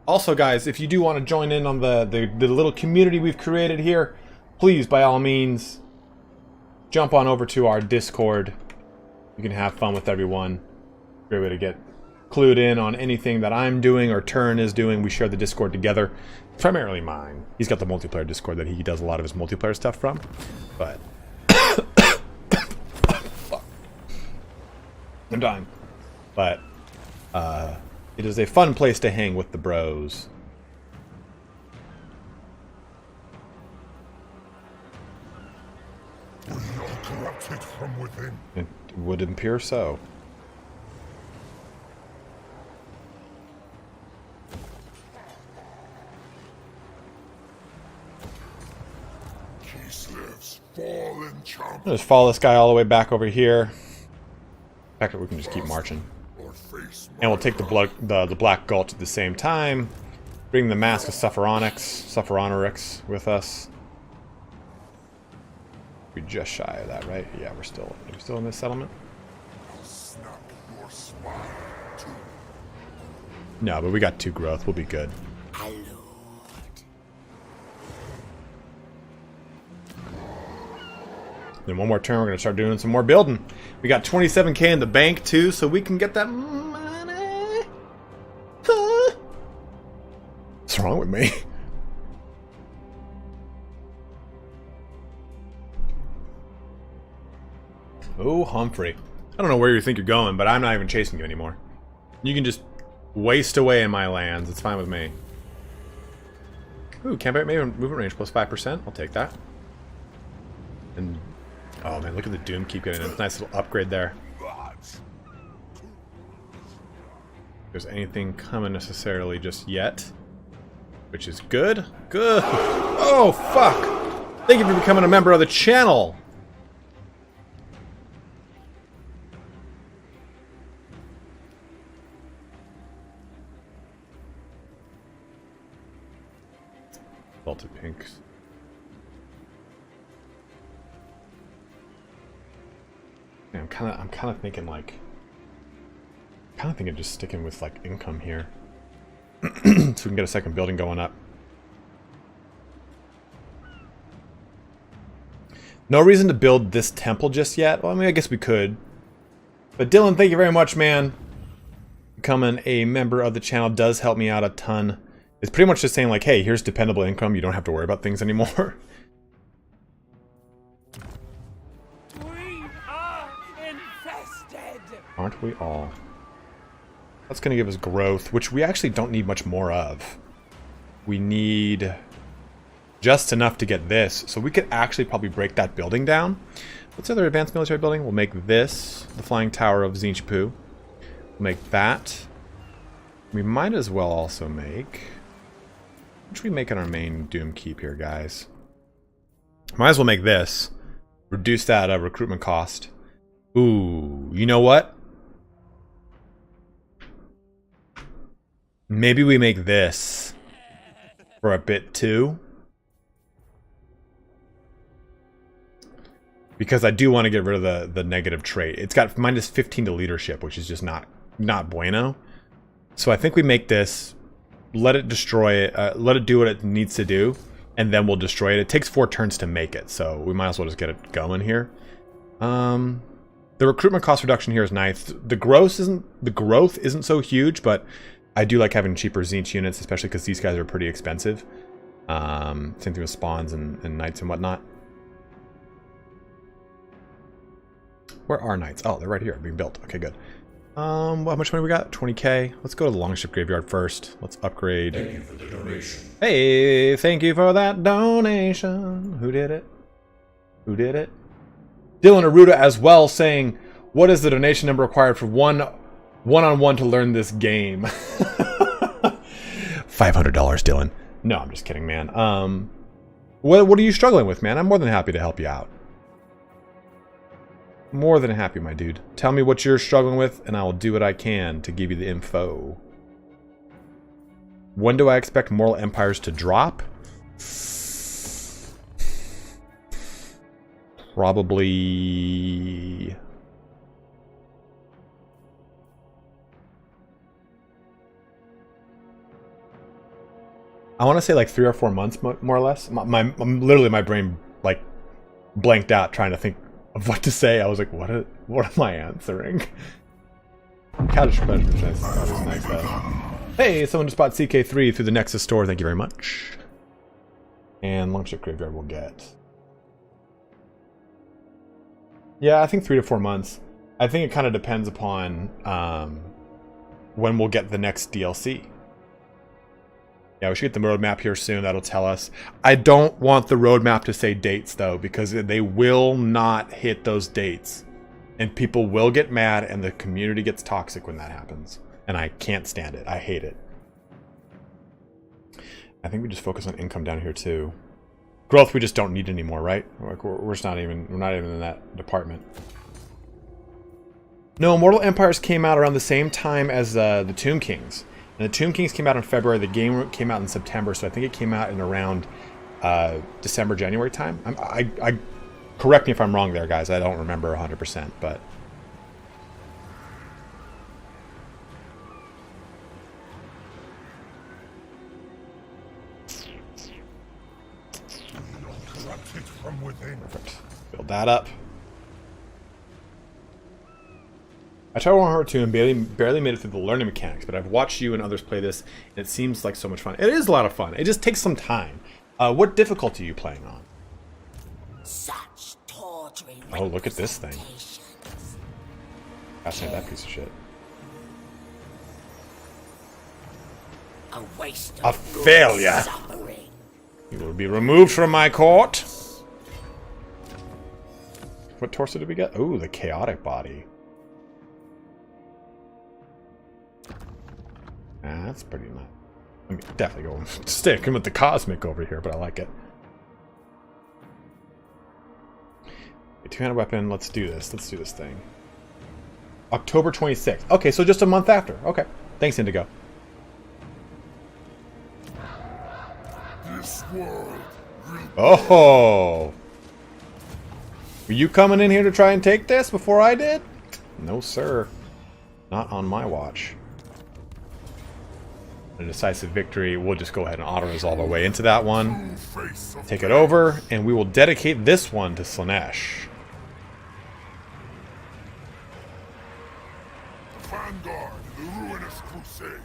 Also, guys, if you do want to join in on the little community we've created here, please, by all means, jump on over to our Discord. You can have fun with everyone. Great way to get clued in on anything that I'm doing or Turn is doing. We share the Discord together. Primarily mine. He's got the multiplayer Discord that he does a lot of his multiplayer stuff from. But I'm dying. But it is a fun place to hang with the bros. We are corrupted from within. It would appear so. G.Skills, fallen champion. I'll just follow this guy all the way back over here. fact that we can just keep marching. or face And we'll take the Black Gulch at the same time. Bring the Mask of Sufferonorix with us. We're just shy of that, right? Yeah, we're still in this settlement. snap your spine too. No, but we got 2 growth. We'll be good. Then one more turn, we're going to start doing some more building. We got 27k in the bank, too, so we can get that money. Huh? What's wrong with me? Oh, Humphrey. I don't know where you think you're going, but I'm not even chasing you anymore. You can just waste away in my lands. It's fine with me. Ooh, campaign movement range plus 5%. I'll take that. And oh man, look at the Doom keep getting a nice little upgrade there. If there's anything coming necessarily just yet, which is good. Good. Oh fuck! Thank you for becoming a member of the channel. Salted pinks. Yeah, I'm kind of thinking like, just sticking with like income here, so we can get a second building going up. No reason to build this temple just yet. Well, I mean, I guess we could. But Dylan, thank you very much, man. Becoming a member of the channel does help me out a ton. It's pretty much just saying like, hey, here's dependable income. You don't have to worry about things anymore. Aren't we all? That's going to give us growth, which we actually don't need much more of. We need just enough to get this, so we could actually probably break that building down. What's the other advanced military building? We'll make this the Flying Tower of Zinchipu. We'll make that. We might as well also make... What should we make on our main Doom Keep here, guys? Might as well make this. Reduce that recruitment cost. Ooh, you know what? Maybe we make this for a bit too. Because I do want to get rid of the negative trait. It's got minus 15 to leadership, which is just not bueno. So I think we make this, let it destroy it, let it do what it needs to do, and then we'll destroy it. It takes 4 turns to make it, so we might as well just get it going here. The recruitment cost reduction here is nice. The growth isn't so huge, but I do like having cheaper Zinch units, especially because these guys are pretty expensive. Same thing with spawns and knights and whatnot. Where are knights? Oh, they're right here, being built. Okay, good. How much money we got? 20k. Let's go to the Longship Graveyard first. Let's upgrade. Thank you for the donation. Hey, thank you for that donation. Who did it? Who did it? Dylan Aruda as well, saying, what is the donation number required for one-on-one to learn this game? $500, Dylan. No, I'm just kidding, man. What are you struggling with, man? I'm more than happy to help you out. More than happy, my dude. Tell me what you're struggling with, and I will do what I can to give you the info. When do I expect Moral Empires to drop? Probably... I want to say like 3 or 4 months, more or less. Literally, my brain like blanked out trying to think of what to say. I was like, what am I answering? Couch Treasure chest. That was nice though. Hey, someone just bought CK3 through the Nexus store. Thank you very much. And Longship Graveyard we'll get. Yeah, I think 3 to 4 months. I think it kind of depends upon when we'll get the next DLC. Yeah, we should get the roadmap here soon. That'll tell us. I don't want the roadmap to say dates, though, because they will not hit those dates. And people will get mad, and the community gets toxic when that happens. And I can't stand it. I hate it. I think we just focus on income down here, too. Growth we just don't need anymore, right? Like we're just not even in that department. No, Mortal Empires came out around the same time as the Tomb Kings. And the Tomb Kings came out in February. The game came out in September, so I think it came out in around December, January time. I correct me if I'm wrong there, guys. I don't remember 100%, but... Corrupted from within. Perfect. Build that up. I tried Warhammer 2 and barely made it through the learning mechanics, but I've watched you and others play this, and it seems like so much fun. It is a lot of fun. It just takes some time. What difficulty are you playing on? Such tawdry Oh, look at this thing. representations. Fascinating, that piece of shit. A waste A of good failure. suffering. You will be removed from my court. What torso did we get? Oh, the chaotic body. That's pretty nice. I mean, definitely go sticking with the cosmic over here, but I like it. A two-handed weapon. Let's do this. Let's do this thing. October 26th. Okay, so just a month after. Okay. Thanks, Indigo. This world will Oh! Were you coming in here to try and take this before I did? No, sir. Not on my watch. A decisive victory. We'll just go ahead and auto-resolve our way into that one. face of Take it over, and we will dedicate this one to Slaanesh. Vanguard in the ruinous crusade.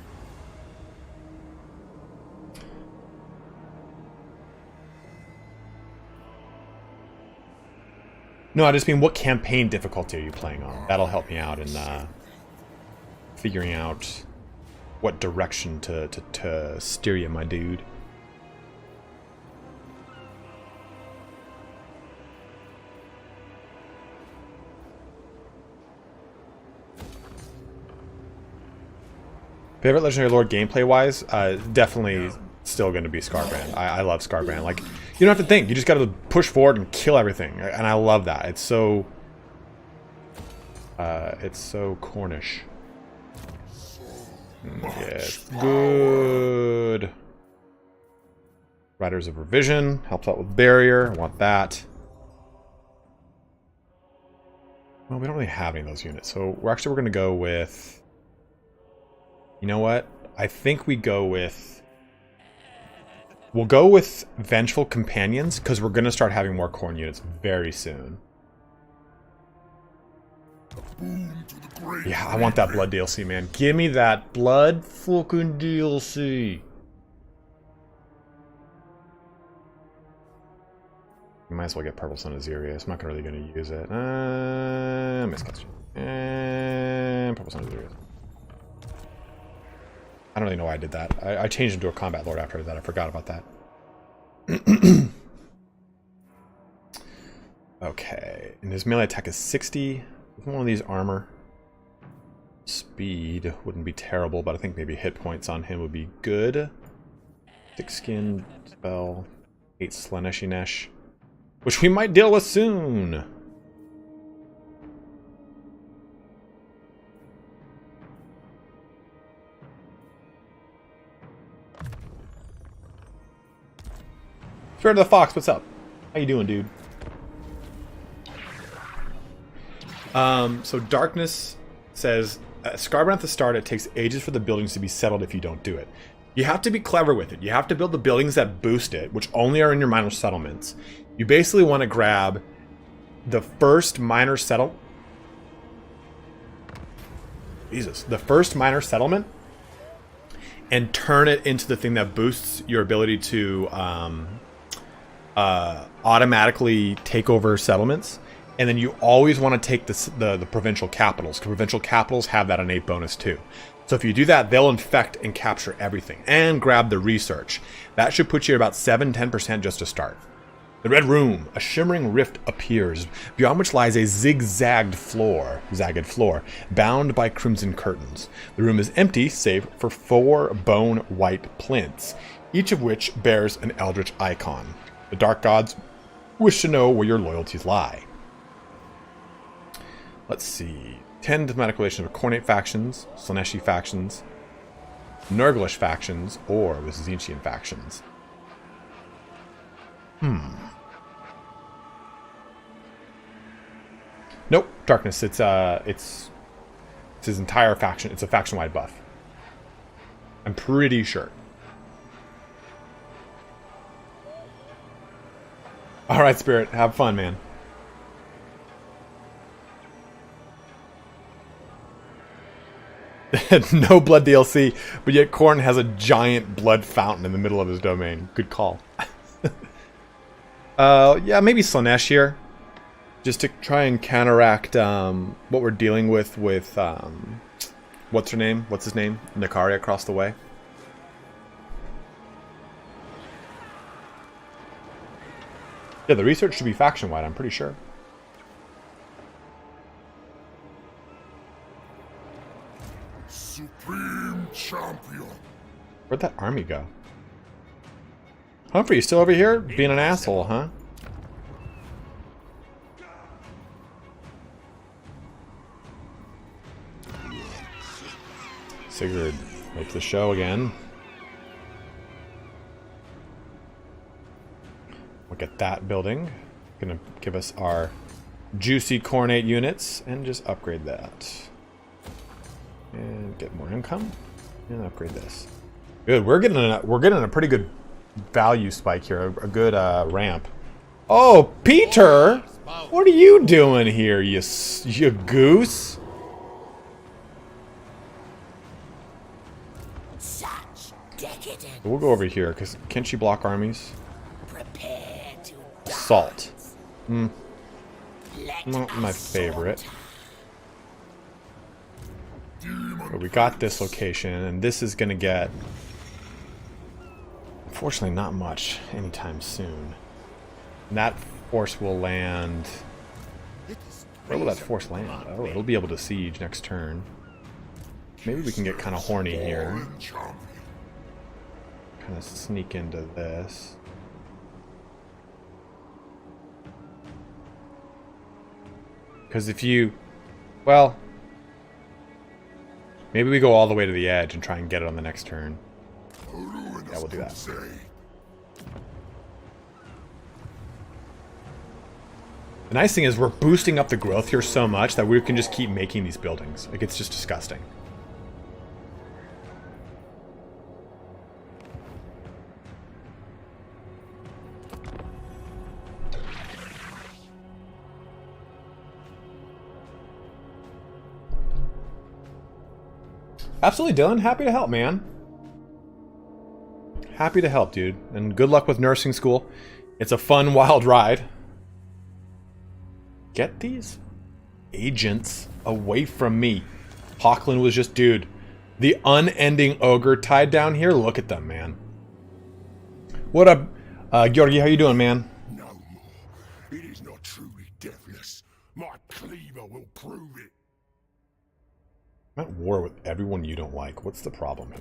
No, I just mean, what campaign difficulty are you playing on? That'll help me out in figuring out what direction to steer you, my dude. Favorite Legendary Lord gameplay-wise? Definitely still going to be Scarbrand. I love Scarbrand. Like, you don't have to think. You just got to push forward and kill everything. And I love that. It's so Cornish. Yes, good. Riders of Revision helps out with barrier. I want that. Well, we don't really have any of those units, so we're going to go with. You know what? I think we go with. We'll go with Vengeful Companions because we're going to start having more Khorne units very soon. Yeah, I want that blood DLC, man. Give me that blood fucking DLC. You might as well get Purple Sun Azirius. I'm not really going to use it. Miscast. And Purple Sun Azirius. I don't really know why I did that. I changed into a Combat Lord after that. I forgot about that. Okay. And his melee attack is 60. One of these armor. Speed wouldn't be terrible, but I think maybe hit points on him would be good. Thick skin spell. 8 Slaanesh, which we might deal with soon. Spirit of the Fox, what's up? How you doing, dude? So Darkness says, Scarbrand at the start, it takes ages for the buildings to be settled if you don't do it. You have to be clever with it. You have to build the buildings that boost it, which only are in your minor settlements. You basically want to grab the first minor settlement. The first minor settlement, and turn it into the thing that boosts your ability to automatically take over settlements. And then you always want to take the provincial capitals, because provincial capitals have that innate bonus too. So if you do that, they'll infect and capture everything. And grab the research. That should put you at about 7-10% just to start. The Red Room. A shimmering rift appears, beyond which lies a zigzagged floor, bound by crimson curtains. The room is empty, save for 4 bone white plinths, each of which bears an eldritch icon. The Dark Gods wish to know where your loyalties lie. Let's see. 10 diplomatic relations with Kornate factions, Slaaneshi factions, Nurglish factions, or with Tzeentchian factions. Nope, darkness. It's his entire faction. It's a faction-wide buff. I'm pretty sure. All right, Spirit, have fun, man. No blood DLC, but yet Khorne has a giant blood fountain in the middle of his domain. Good call. Yeah, maybe Slaanesh here. Just to try and counteract what we're dealing with what's her name? What's his name? Nakaria across the way. Yeah, the research should be faction-wide, I'm pretty sure. Supreme Champion. Where'd that army go? Humphrey, you still over here? Being an asshole, huh? Sigurd, make the show again. Look at that building. Gonna give us our juicy Kornate units and just upgrade that. And get more income. And upgrade this. Good. We're getting a pretty good value spike here. A good ramp. Oh, Peter! What are you doing here, you goose? Such decadence. We'll go over here, because can't she block armies? Prepare to die. Salt. Let Not my us favorite. slaughter. But we got this location, and this is going to get... Unfortunately, not much anytime soon. And that force will land... Where will that force land? Oh, it'll be able to siege next turn. Maybe we can get kind of horny here. Fallen champion. Kind of sneak into this. Because if you... Well... Maybe we go all the way to the edge and try and get it on the next turn. Yeah, we'll do that. The nice thing is we're boosting up the growth here so much that we can just keep making these buildings. Like, it's just disgusting. Absolutely, Dylan. Happy to help, man. Happy to help, dude. And good luck with nursing school. It's a fun, wild ride. Get these agents away from me. Hawkland was just, dude, the unending ogre tied down here. Look at them, man. What up, Georgi? How you doing, man? No more. It is not truly deathless. My cleaver will prove it. I'm at war with everyone you don't like. What's the problem here?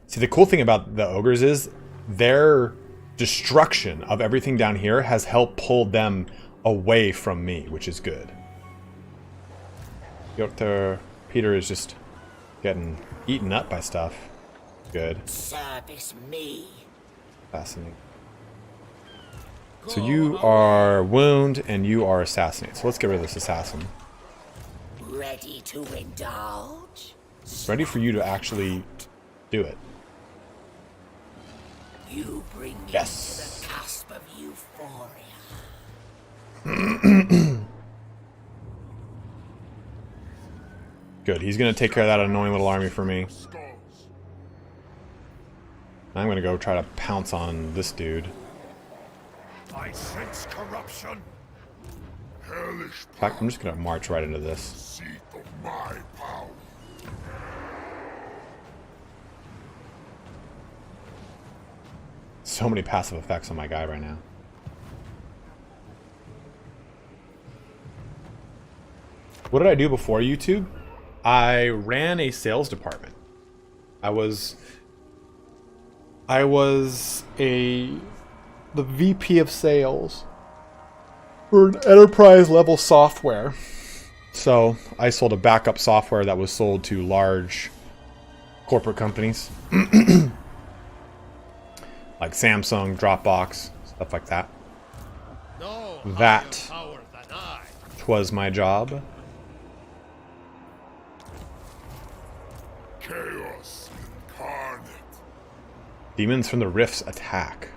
See, the cool thing about the ogres is their destruction of everything down here has helped pull them away from me, which is good. Peter is just getting eaten up by stuff. Good. Service me. Fascinating. So you are wound and you are assassinate. So let's get rid of this assassin. Ready to indulge? Ready for you to actually do it. You bring me Yes. to the cusp of euphoria. Good. He's going to take care of that annoying little army for me. Skulls. I'm going to go try to pounce on this dude. I sense corruption. Hellish In fact, I'm just going to march right into this. seat of my power. So many passive effects on my guy right now. What did I do before YouTube? I ran a sales department. I was the VP of sales for an enterprise level software. So I sold a backup software that was sold to large corporate companies. Like Samsung, Dropbox, stuff like that. No That higher power than I. was my job. Chaos incarnate. Demons from the Rifts attack.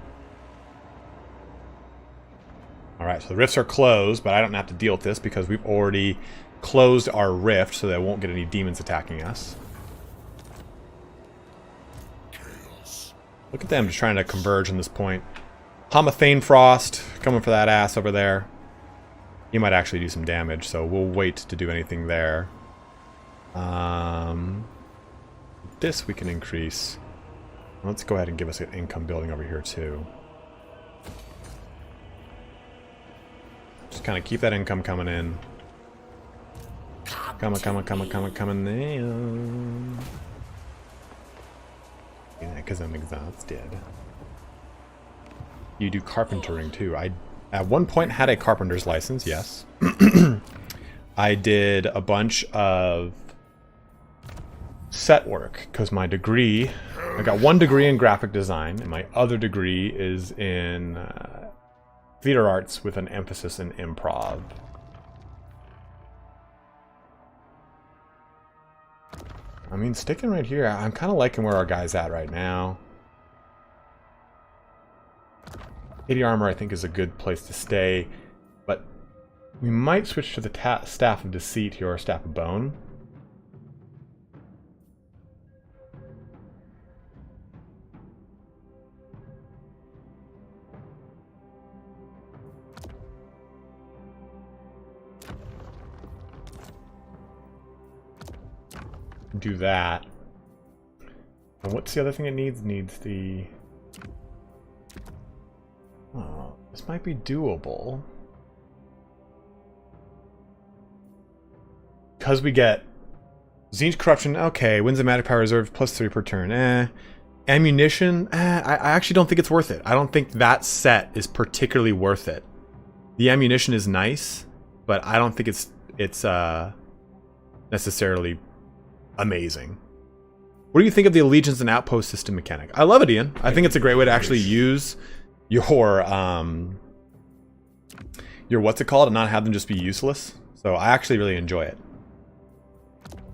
Alright, so the rifts are closed, but I don't have to deal with this because we've already closed our rift, so they won't get any demons attacking us. Chaos. Look at them just trying to converge on this point. Homothane Frost coming for that ass over there. He might actually do some damage, so we'll wait to do anything there. This we can increase. Let's go ahead and give us an income building over here too. Just kind of keep that income coming in. Coming in. Yeah, because I'm exhausted. You do carpentering too. I at one point had a carpenter's license, yes. I did a bunch of set work because my degree, I got one degree in graphic design and my other degree is in theater arts with an emphasis in improv. I mean, sticking right here, I'm kind of liking where our guy's at right now. 80 armor, I think, is a good place to stay, but we might switch to the Staff of Deceit here, or Staff of Bone. Do that. And what's the other thing it needs? Needs the... Oh, this might be doable. Because we get Zinch Corruption, okay. Winds of Magic Power Reserve, +3 per turn. Ammunition, I actually don't think it's worth it. I don't think that set is particularly worth it. The ammunition is nice, but I don't think it's necessarily amazing. What do you think of the Allegiance and Outpost system mechanic? I love it, Ian. I think it's a great way to actually use your what's it called and not have them just be useless. So I actually really enjoy it.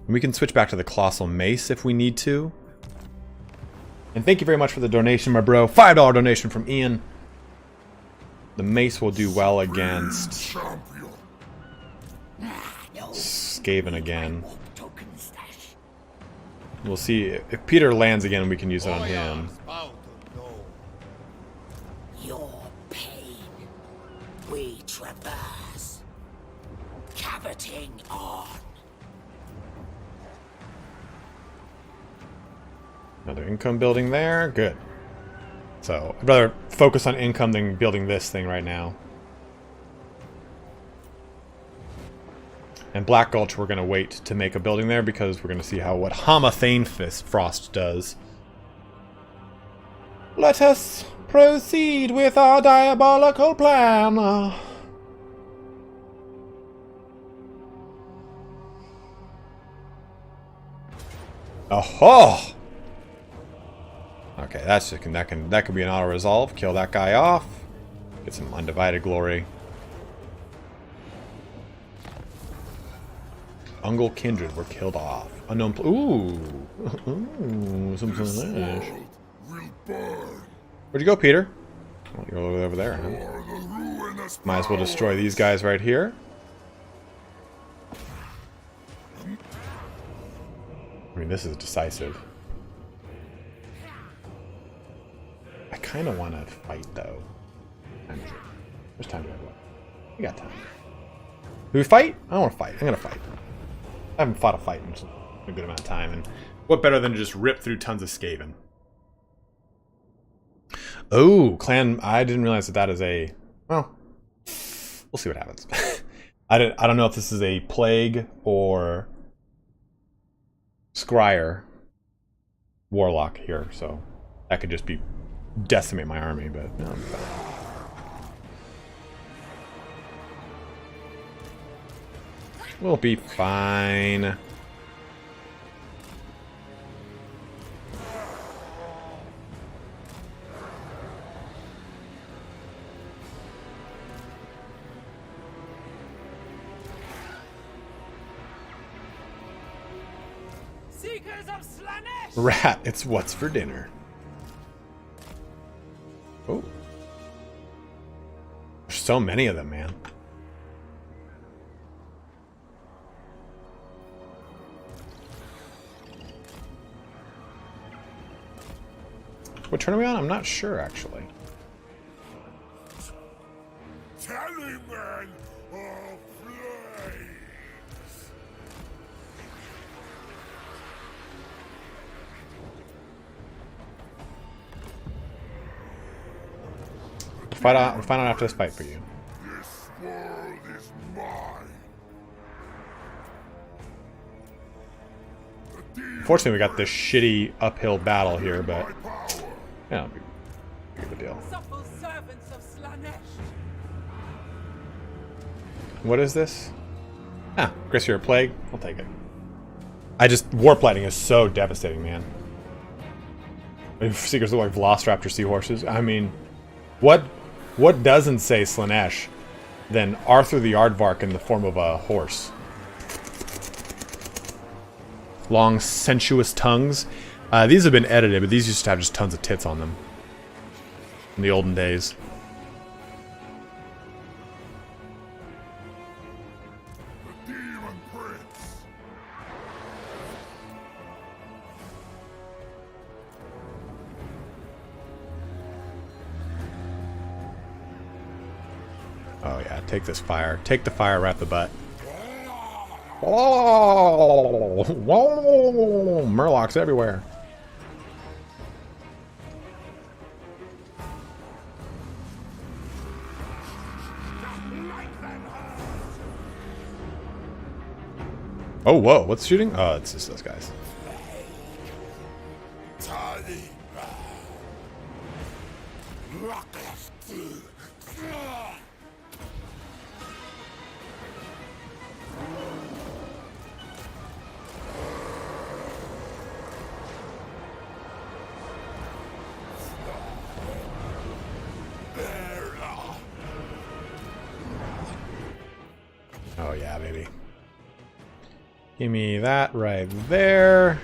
We can switch back to the Colossal Mace if we need to. And thank you very much for the donation, my bro. $5 donation from Ian. The Mace will do well against Skaven again. We'll see if Peter lands again. We can use it on him. Your pain, we traverse, coveting on. Another income building there. Good. So I'd rather focus on income than building this thing right now. And Black Gulch, we're going to wait to make a building there because we're going to see what Homothane Frost does. Let us proceed with our diabolical plan. Oh! Okay, that could be an auto resolve. Kill that guy off. Get some undivided glory. Ungle Kindred were killed off. Unknown. Ooh, some flash. Where'd you go, Peter? Oh, you're over there, huh? Might as well destroy these guys right here. I mean, this is decisive. I kind of want to fight, though. There's time to go. We got time. Do we fight? I don't want to fight. I'm going to fight. I haven't fought a fight in a good amount of time, and what better than to just rip through tons of Skaven? Oh, clan! I didn't realize that is a. Well, we'll see what happens. I don't know if this is a plague or Scryer warlock here, so that could just be decimate my army, but no, I'm fine. We'll be fine. Seekers of Slanesh! Rat, it's what's for dinner. Oh. There's so many of them, man. What turn are we on? I'm not sure, actually. Tallyman of flames. We'll find out after this fight for you. This world is mine. Fortunately, we got this shitty uphill battle here, but My power. yeah, big of a deal. Supple servants of Slanesh! What is this? Ah, Chris, you're a plague. I'll take it. Warp lighting is so devastating, man. Seekers look like Velociraptor seahorses. I mean, what doesn't say Slanesh than Arthur the Aardvark in the form of a horse? Long, sensuous tongues. These have been edited, but these used to have just tons of tits on them in the olden days. The Demon Prince. Oh yeah, take this fire. Take the fire, wrap the butt. Oh, whoa, Murlocs everywhere. Oh, whoa, what's shooting? Oh, it's just those guys. Tally. Oh yeah, baby. Give me that right there.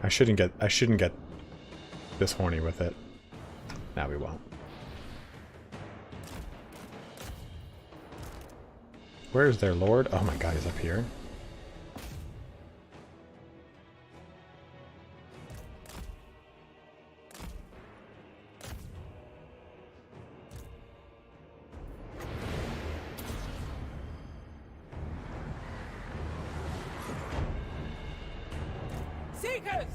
I shouldn't get this horny with it. Now we won't. Where's their lord? Oh my god, he's up here. Seekers!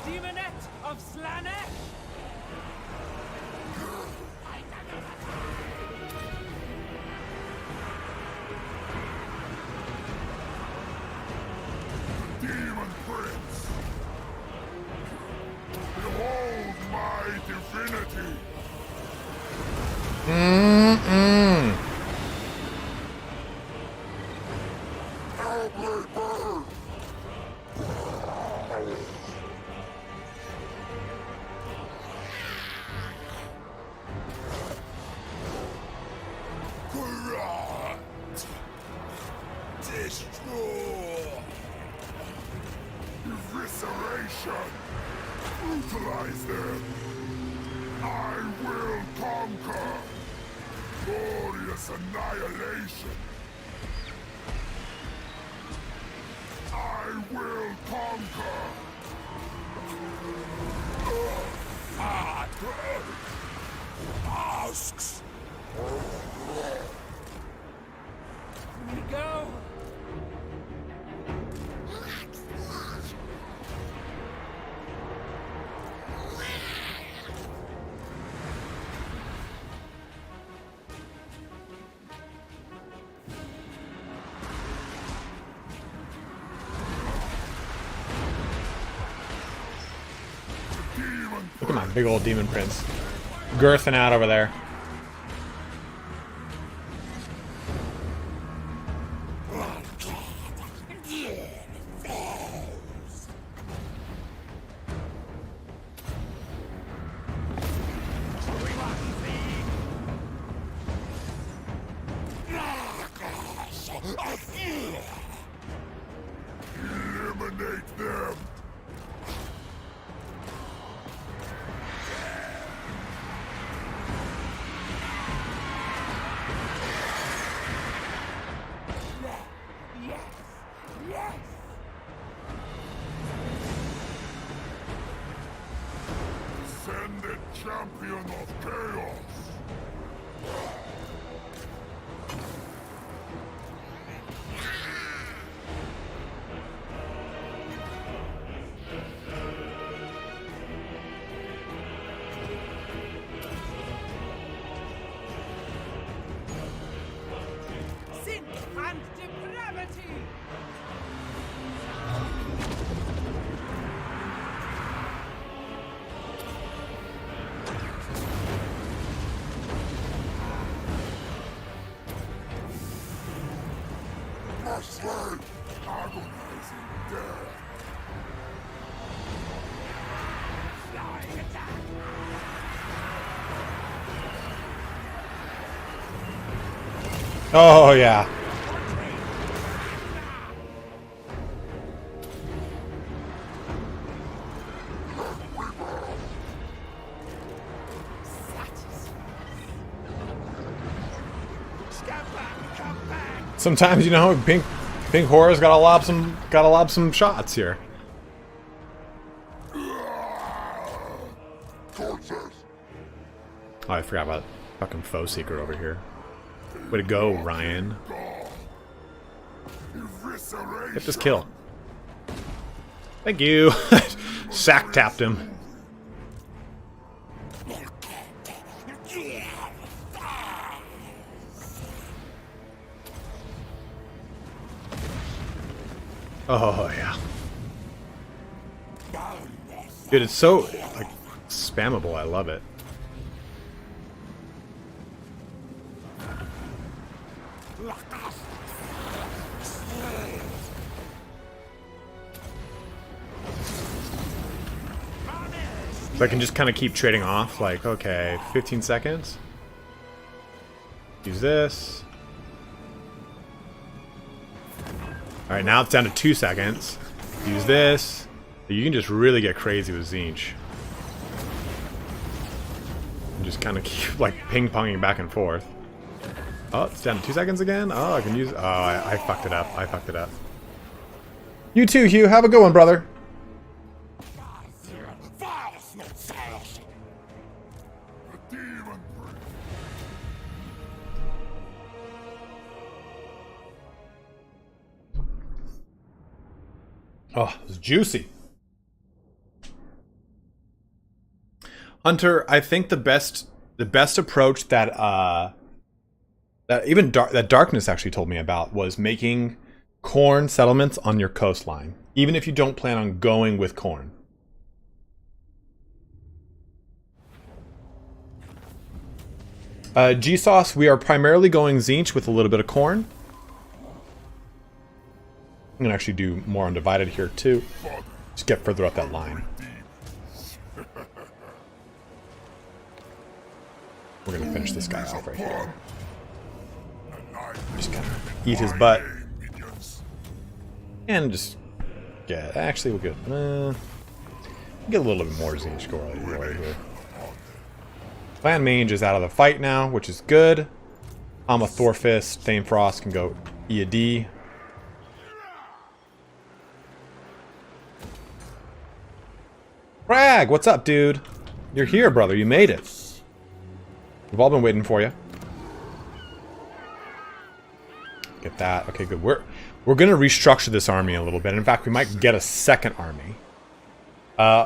Demonette of Slanesh! Demon Prince. Behold my divinity. Hellblade burn. Corrupt. Destroy. Evisceration. Brutalize them. I will conquer. Glorious annihilation. I will conquer. Asks. We go! Look at my big old demon prince. Girthing out over there. Eliminate them! Send the champion of chaos! Sin and depravity! My slave, agonizing death! Oh, yeah. Sometimes, you know, pink horror's gotta lob some shots here. Torches! Oh, I forgot about fucking foe seeker over here. Way to go, Ryan. Evisceration! Get this kill. Thank you. Sack tapped him. Oh yeah. Dude, it's so like spammable. I love it. So I can just kind of keep trading off, like, okay, 15 seconds. Use this. Alright, now it's down to 2 seconds. Use this. You can just really get crazy with Zinch. And just kind of keep, like, ping-ponging back and forth. Oh, it's down to 2 seconds again? Oh, I can use... Oh, I fucked it up. I fucked it up. You too, Hugh. Have a good one, brother. Demon prince! Oh, it's juicy. Hunter, I think the best approach that that Darkness actually told me about was making corn settlements on your coastline, even if you don't plan on going with corn. G.Sauce, we are primarily going Zinch with a little bit of corn. I'm gonna actually do more undivided here too. Just get further up that line. We're gonna finish this guy off right here. Just gonna eat his butt. And just get... Actually, we'll get a little bit more Zinch right here. Clan Mange is out of the fight now, which is good. Ama Thorfist, Thane Frost can go E-A-D. Bragg, what's up, dude? You're here, brother. You made it. We've all been waiting for you. Get that. Okay, good. We're gonna restructure this army a little bit. In fact, we might get a second army.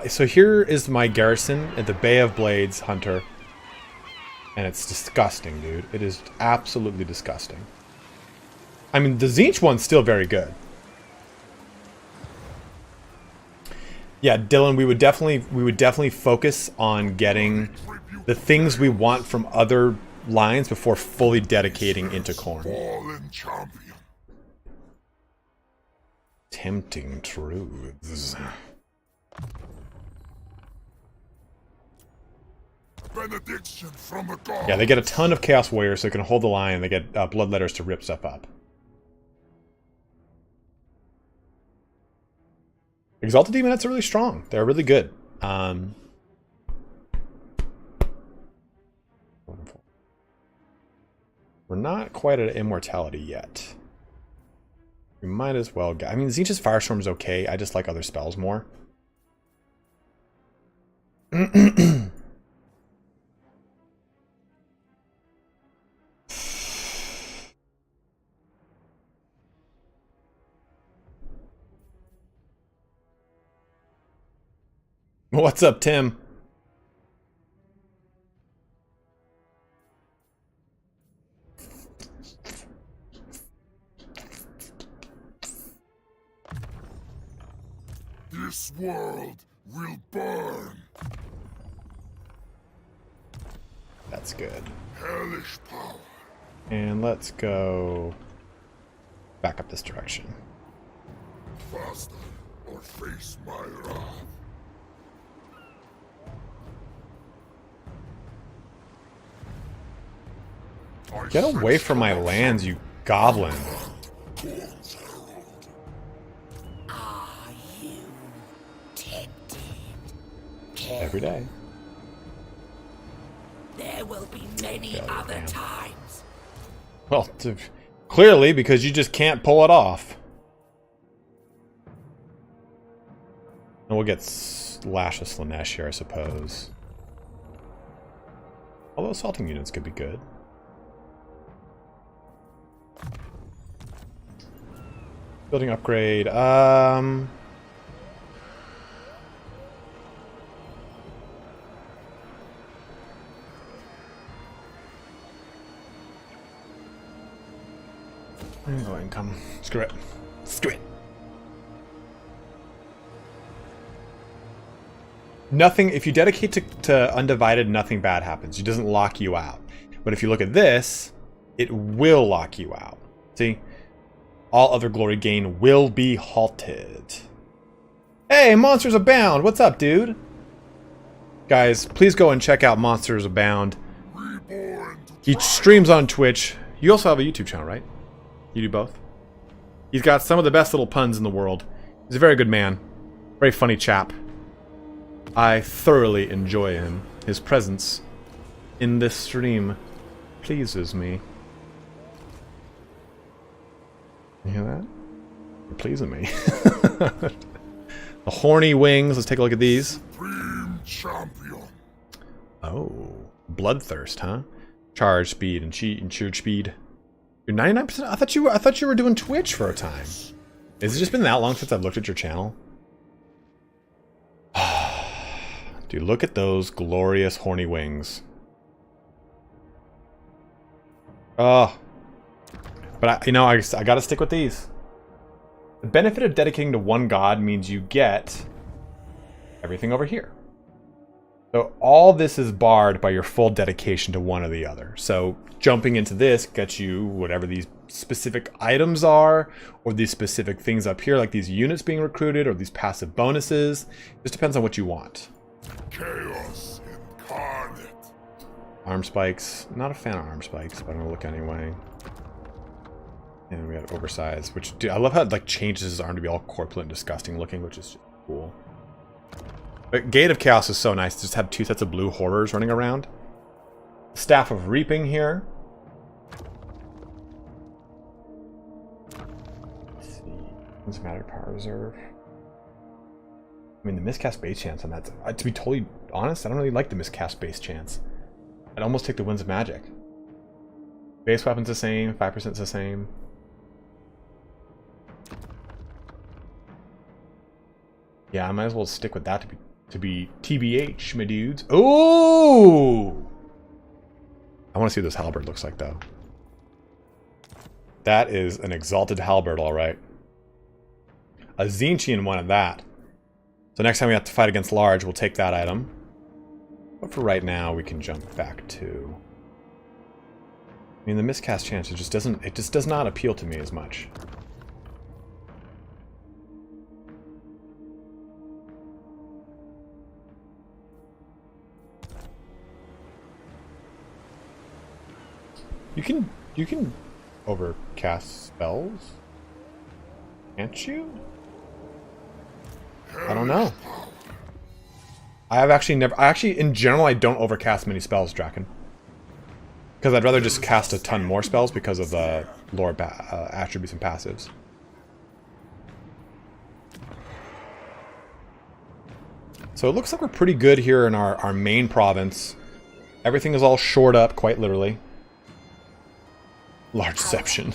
So here is my garrison at the Bay of Blades, Hunter. And it's disgusting, dude. It is absolutely disgusting. I mean, the Zinch one's still very good. Yeah, Dylan, we would definitely focus on getting the things we want from other lines before fully dedicating into Khorne. Fallen champion. Tempting truths. Benediction from the gods. Yeah, they get a ton of Chaos Warriors so they can hold the line, and they get Bloodletters to rip stuff up. Exalted Demonettes are really strong. They're really good. We're not quite at immortality yet. We might as well get... I mean, Tzeentch's Firestorm is okay. I just like other spells more. What's up, Tim? This world will burn. That's good. Hellish power. And let's go back up this direction. Faster or face my wrath. Get away from my lands, you goblin. Are you tempted? Every day. There will be many other times. Well, clearly, because you just can't pull it off. And we'll get Lash of Slanesh here, I suppose. Although assaulting units could be good. Building upgrade. I'm going to come. Screw it. Screw it. Nothing, if you dedicate to Undivided, nothing bad happens. It doesn't lock you out. But if you look at this, it will lock you out. See? All other glory gain will be halted. Hey, Monsters Abound! What's up, dude? Guys, please go and check out Monsters Abound. He streams on Twitch. You also have a YouTube channel, right? You do both? He's got some of the best little puns in the world. He's a very good man. Very funny chap. I thoroughly enjoy him. His presence in this stream pleases me. You hear that? You're pleasing me. The horny wings. Let's take a look at these. Supreme champion. Oh, bloodthirst, huh? Charge speed and cheered speed. You're 99%. I thought you were doing Twitch for a time. Has it just been that long since I've looked at your channel? Dude, look at those glorious horny wings. Oh. But I gotta stick with these. The benefit of dedicating to one god means you get everything over here. So all this is barred by your full dedication to one or the other. So jumping into this gets you whatever these specific items are, or these specific things up here, like these units being recruited, or these passive bonuses. Just depends on what you want. Chaos incarnate. Arm spikes. Not a fan of arm spikes, but I'm gonna look anyway. And we got oversized, which, dude, I love how it like changes his arm to be all corpulent and disgusting looking, which is just cool. But Gate of Chaos is so nice to just have two sets of blue horrors running around. Staff of Reaping here. Let's see. Doesn't matter, Power Reserve. I mean, the miscast base chance on that, to be totally honest, I don't really like the miscast base chance. I'd almost take the Winds of Magic. Base weapon's the same, 5% is the same. Yeah, I might as well stick with that to be TBH, my dudes. Ooh! I want to see what this halberd looks like, though. That is an exalted halberd, all right. A Tzeentchian one at that. So next time we have to fight against large, we'll take that item. But for right now, we can jump back to... I mean, the miscast chance, it just does not appeal to me as much. You can overcast spells? Can't you? I don't know. In general, I don't overcast many spells, Draken. Because I'd rather just cast a ton more spells because of the lore attributes and passives. So it looks like we're pretty good here in our main province. Everything is all shored up, quite literally. Large deception.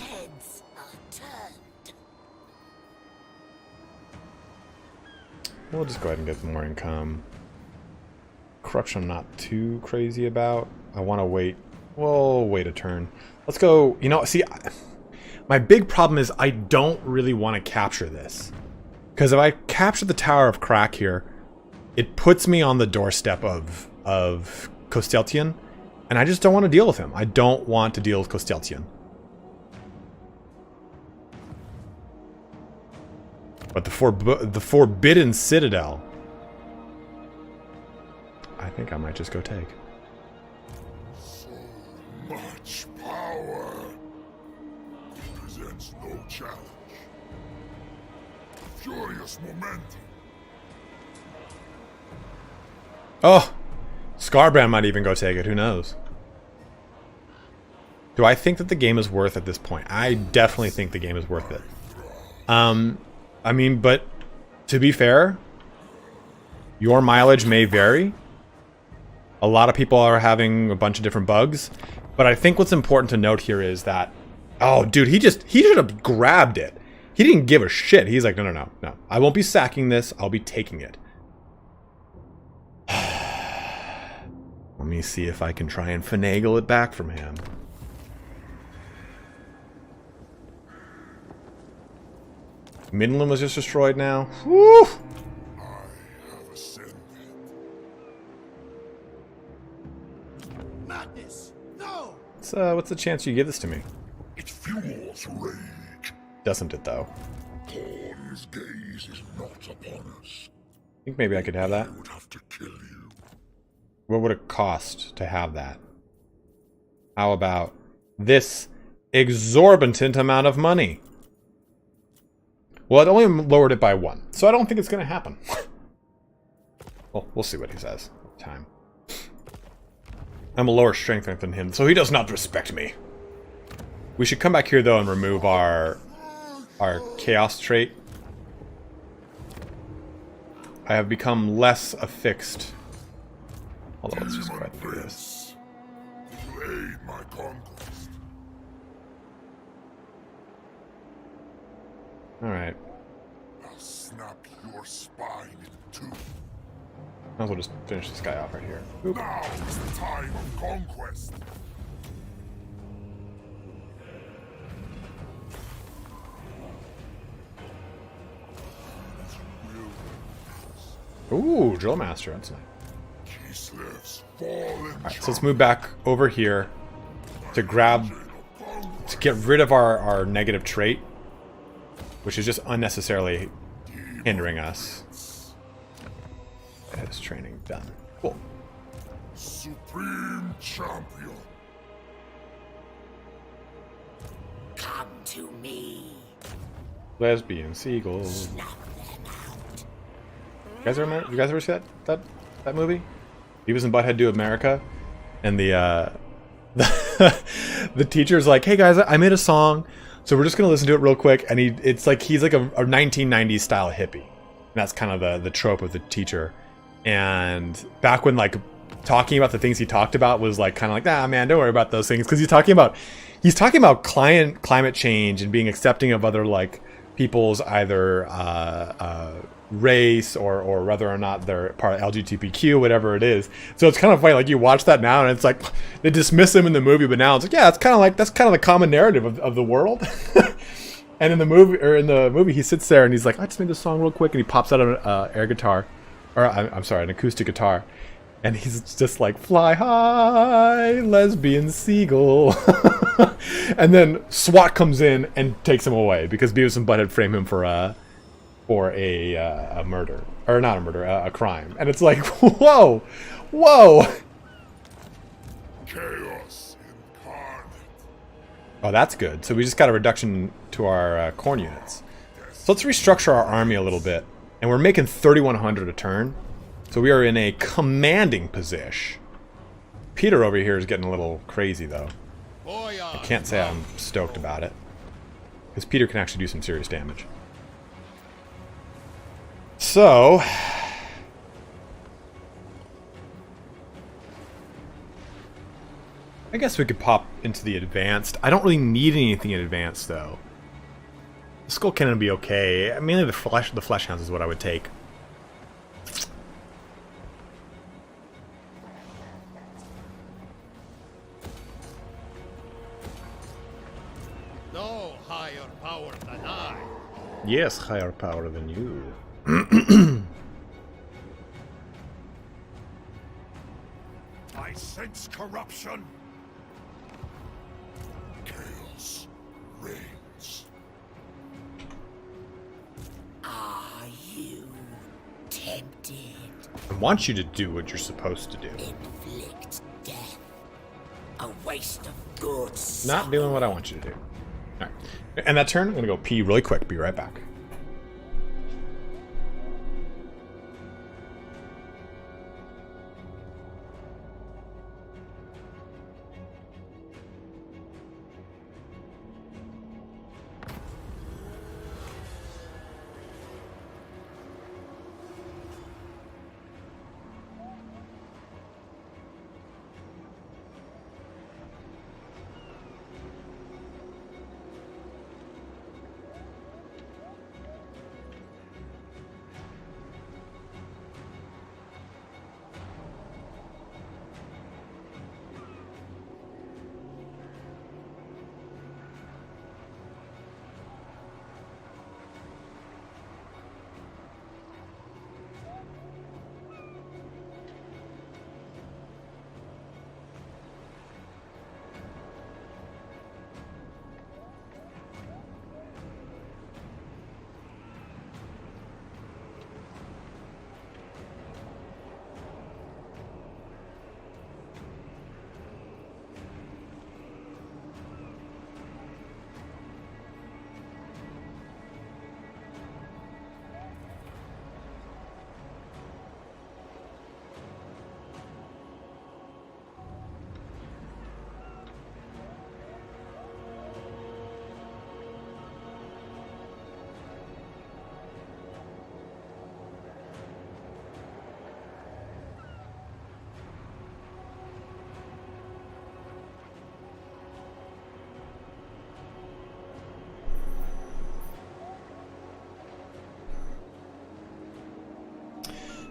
We'll just go ahead and get more income. Corruption I'm not too crazy about. I want to wait. We'll wait a turn. Let's go. You know, see, my big problem is I don't really want to capture this. Because if I capture the Tower of Crack here, it puts me on the doorstep of Kosteltian. And I just don't want to deal with him. I don't want to deal with Kosteltian. But the Forbidden Citadel, I think I might just go take. So much power presents no challenge. Furious momentum. Oh, Scarbrand might even go take it. Who knows? Do I think that the game is worth at this point? I definitely think the game is worth it. I mean, but to be fair, your mileage may vary. A lot of people are having a bunch of different bugs. But I think what's important to note here is that, oh, dude, he should have grabbed it. He didn't give a shit. He's like, no. I won't be sacking this. I'll be taking it. Let me see if I can try and finagle it back from him. Midland was just destroyed now. Woo! I have ascended. Madness! No! What's the chance you give this to me? It fuels rage. Doesn't it, though? Dawn's gaze is not upon us. I think maybe I could have that. I would have to kill you. What would it cost to have that? How about this exorbitant amount of money? Well, it only lowered it by 1, so I don't think it's going to happen. Well, we'll see what he says. Time. I'm a lower strength than him, so he does not respect me. We should come back here, though, and remove our chaos trait. I have become less affixed. Although, let's just go ahead and do this. You aid my conquest. Alright. I'll snap your spine in two. Might as well just finish this guy off right here. Oop. Now is the time of conquest. Ooh, Drill Master. That's nice. Kislev's fallen. Alright, so let's move back over here to get rid of our negative trait, which is just unnecessarily hindering us. That is training done. Cool. Supreme champion. Come to me. Lesbian seagulls. Snuff them out. You guys ever see that movie? Beavis and Butthead Do America, and the teacher's like, "Hey guys, I made a song, so we're just gonna listen to it real quick." And he's like a 1990s style hippie. And that's kind of the trope of the teacher. And back when like talking about the things he talked about was like kind of like, "Ah man, don't worry about those things," because he's talking about climate change and being accepting of other like people's either race or whether or not they're part of LGBTQ, whatever it is. So it's kind of funny, like you watch that now and it's like they dismiss him in the movie, but now it's like, yeah, it's kind of like that's kind of the common narrative of the world. And in the movie, he sits there and he's like, I just made this song real quick, and he pops out an air guitar, or I'm sorry, an acoustic guitar, and he's just like, fly high, lesbian seagull. And then SWAT comes in and takes him away because Beavis and Butthead frame him for a murder, or not a murder, a crime. And it's like, whoa, whoa. Chaos incarnate. Oh, that's good. So we just got a reduction to our corn units. So let's restructure our army a little bit. And we're making 3,100 a turn. So we are in a commanding position. Peter over here is getting a little crazy, though. I can't say I'm stoked about it. Because Peter can actually do some serious damage. So... I guess we could pop into the advanced. I don't really need anything in advanced, though. The Skull Cannon would be okay. Mainly the Flesh Hounds is what I would take. No higher power than I. Yes, higher power than you. I sense corruption. Chaos reigns. Are you tempted? I want you to do what you're supposed to do. Inflict death. A waste of good. Not doing what I want you to do. Alright. And that turn, I'm going to go pee really quick. Be right back.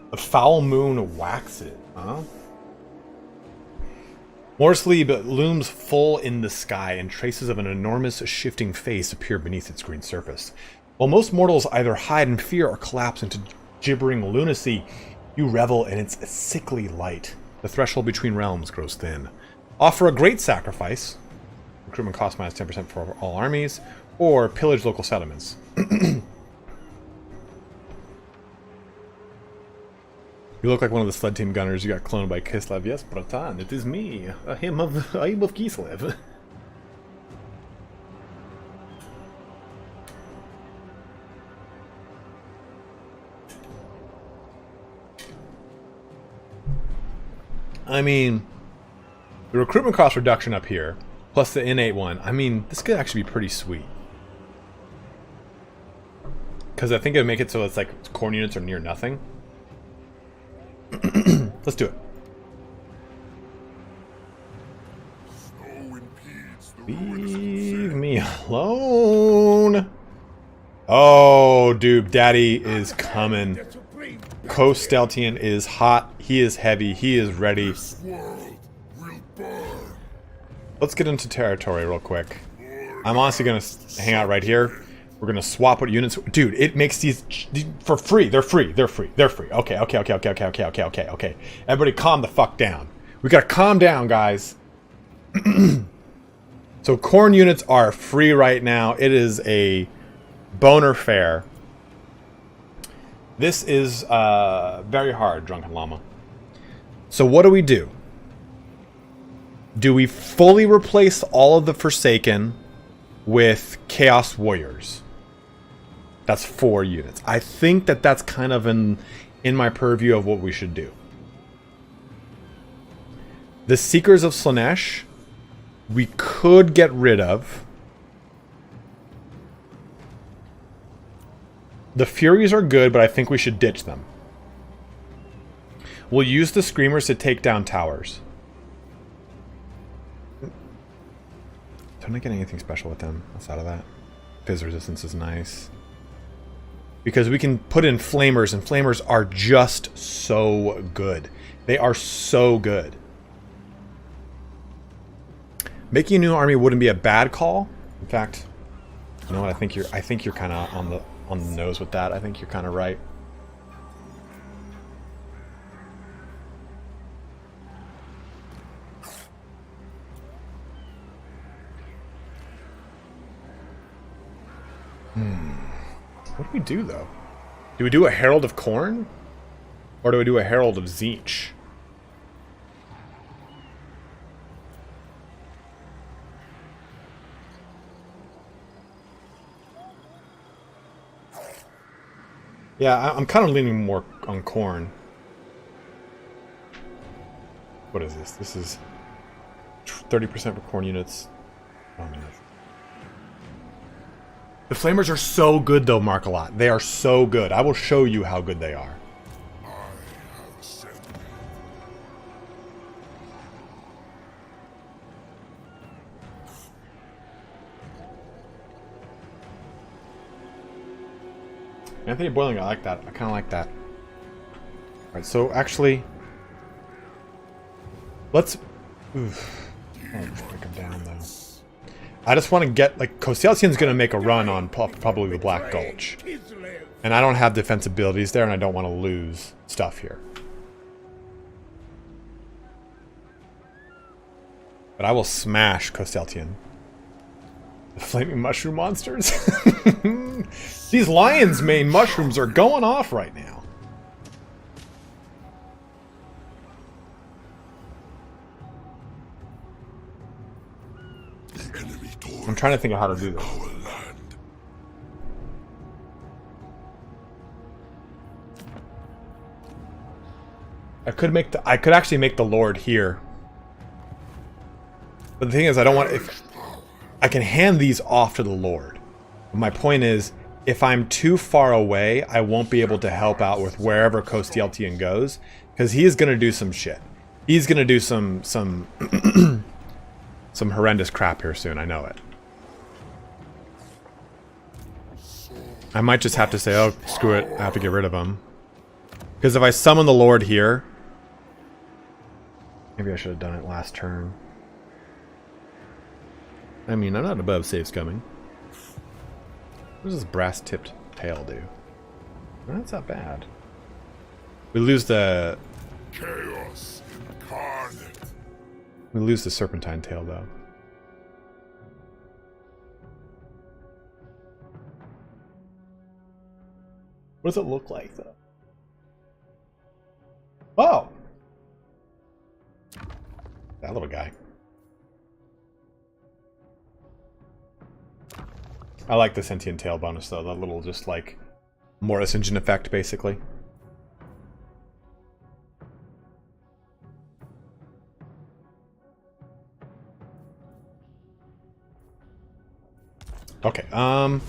The foul moon whacks it, huh? Morsley looms full in the sky, and traces of an enormous shifting face appear beneath its green surface. While most mortals either hide in fear or collapse into gibbering lunacy, you revel in its sickly light. The threshold between realms grows thin. Offer a great sacrifice. Recruitment cost minus 10% for all armies, or pillage local settlements. You look like one of the sled team gunners. You got cloned by Kislev. Yes, Bratan, it is me. I am of Kislev. I mean, the recruitment cost reduction up here, plus the innate one, I mean, this could actually be pretty sweet. Because I think it would make it so it's like corn units are near nothing. Let's do it. Leave me alone. Oh, dude, Daddy is coming. Co-Steltian is hot. He is heavy. He is ready. Let's get into territory real quick. I'm honestly going to hang out right here. We're gonna swap what units. Dude, it makes these for free. They're free. They're free. They're free. Okay. Everybody calm the fuck down. We gotta calm down, guys. So corn units are free right now. It is a boner fare. This is very hard, Drunken Llama. So what do? Do we fully replace all of the Forsaken with Chaos Warriors? That's 4 units. I think that that's kind of in my purview of what we should do. The Seekers of Slaanesh, we could get rid of. The Furies are good, but I think we should ditch them. We'll use the Screamers to take down towers. Don't I get anything special with them outside of that? Fizz resistance is nice. Because we can put in Flamers, and Flamers are just so good. They are so good. Making a new army wouldn't be a bad call. In fact, you know what? I think you're kind of on the nose with that. I think you're kind of right. What do we do, though? Do we do a Herald of Corn? Or do we do a Herald of Tzeentch? Yeah, I'm kind of leaning more on Corn. What is this? This is 30% for Corn units. Oh, man. The Flamers are so good, though, Mark-a-Lot. They are so good. I will show you how good they are. Anthony Boiling, I like that. I kind of like that. Alright, so actually... Let's... Oof. I'll break them down, though. I just want to get, like, Kosteltian's going to make a run on probably the Black Gulch. And I don't have defense abilities there, and I don't want to lose stuff here. But I will smash Kosteltian. The Flaming Mushroom Monsters? These Lions' main mushrooms are going off right now. I'm trying to think of how to do this. I could actually make the Lord here. But the thing is, I don't want... If I can hand these off to the Lord. But my point is, if I'm too far away, I won't be able to help out with wherever Kosteltian goes. Because he is going to do some shit. He's going to do some some horrendous crap here soon, I know it. I might just have to say, oh, screw it, I have to get rid of him. Because if I summon the Lord here... Maybe I should have done it last turn. I mean, I'm not above saves coming. What does this brass-tipped tail do? Well, that's not bad. We lose the... Chaos incarnate. We lose the serpentine tail, though. What does it look like, though? Oh! That little guy. I like the sentient tail bonus, though. That little, just like, Mortis engine effect, basically. Okay, so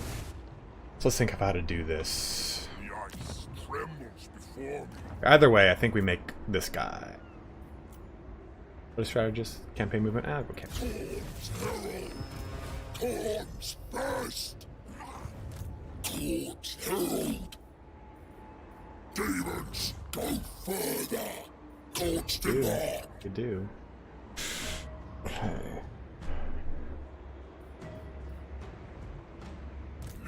let's think of how to do this. The ice trembles before me. Either way, I think we make this guy. What is strategist? Campaign movement? Ah, go campaign. Corns burst. Corns herald. Demons go further. Corns demand. You do. Okay.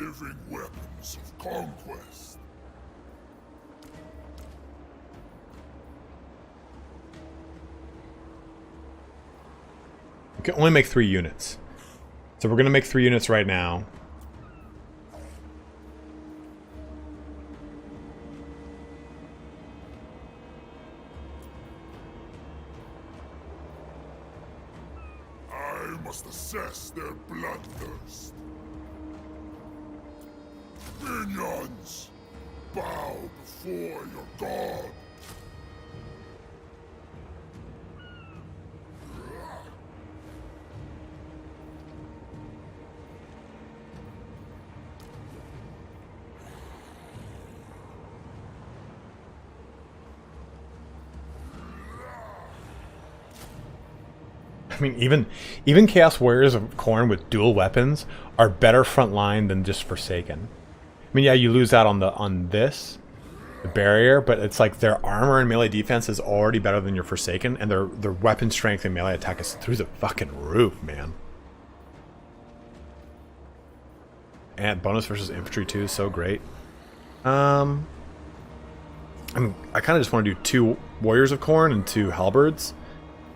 living weapons of conquest. We can only make 3 units. So we're going to make 3 units right now. I must assess their bloodthirst. Minions, bow before your god. I mean, even Chaos Warriors of Khorne with dual weapons are better frontline than just Forsaken. I mean, yeah, you lose out on the barrier, but it's like their armor and melee defense is already better than your Forsaken, and their weapon strength and melee attack is through the fucking roof, man. And bonus versus infantry too is so great. I mean, I kind of just want to do 2 Warriors of Khorne and 2 Halberds.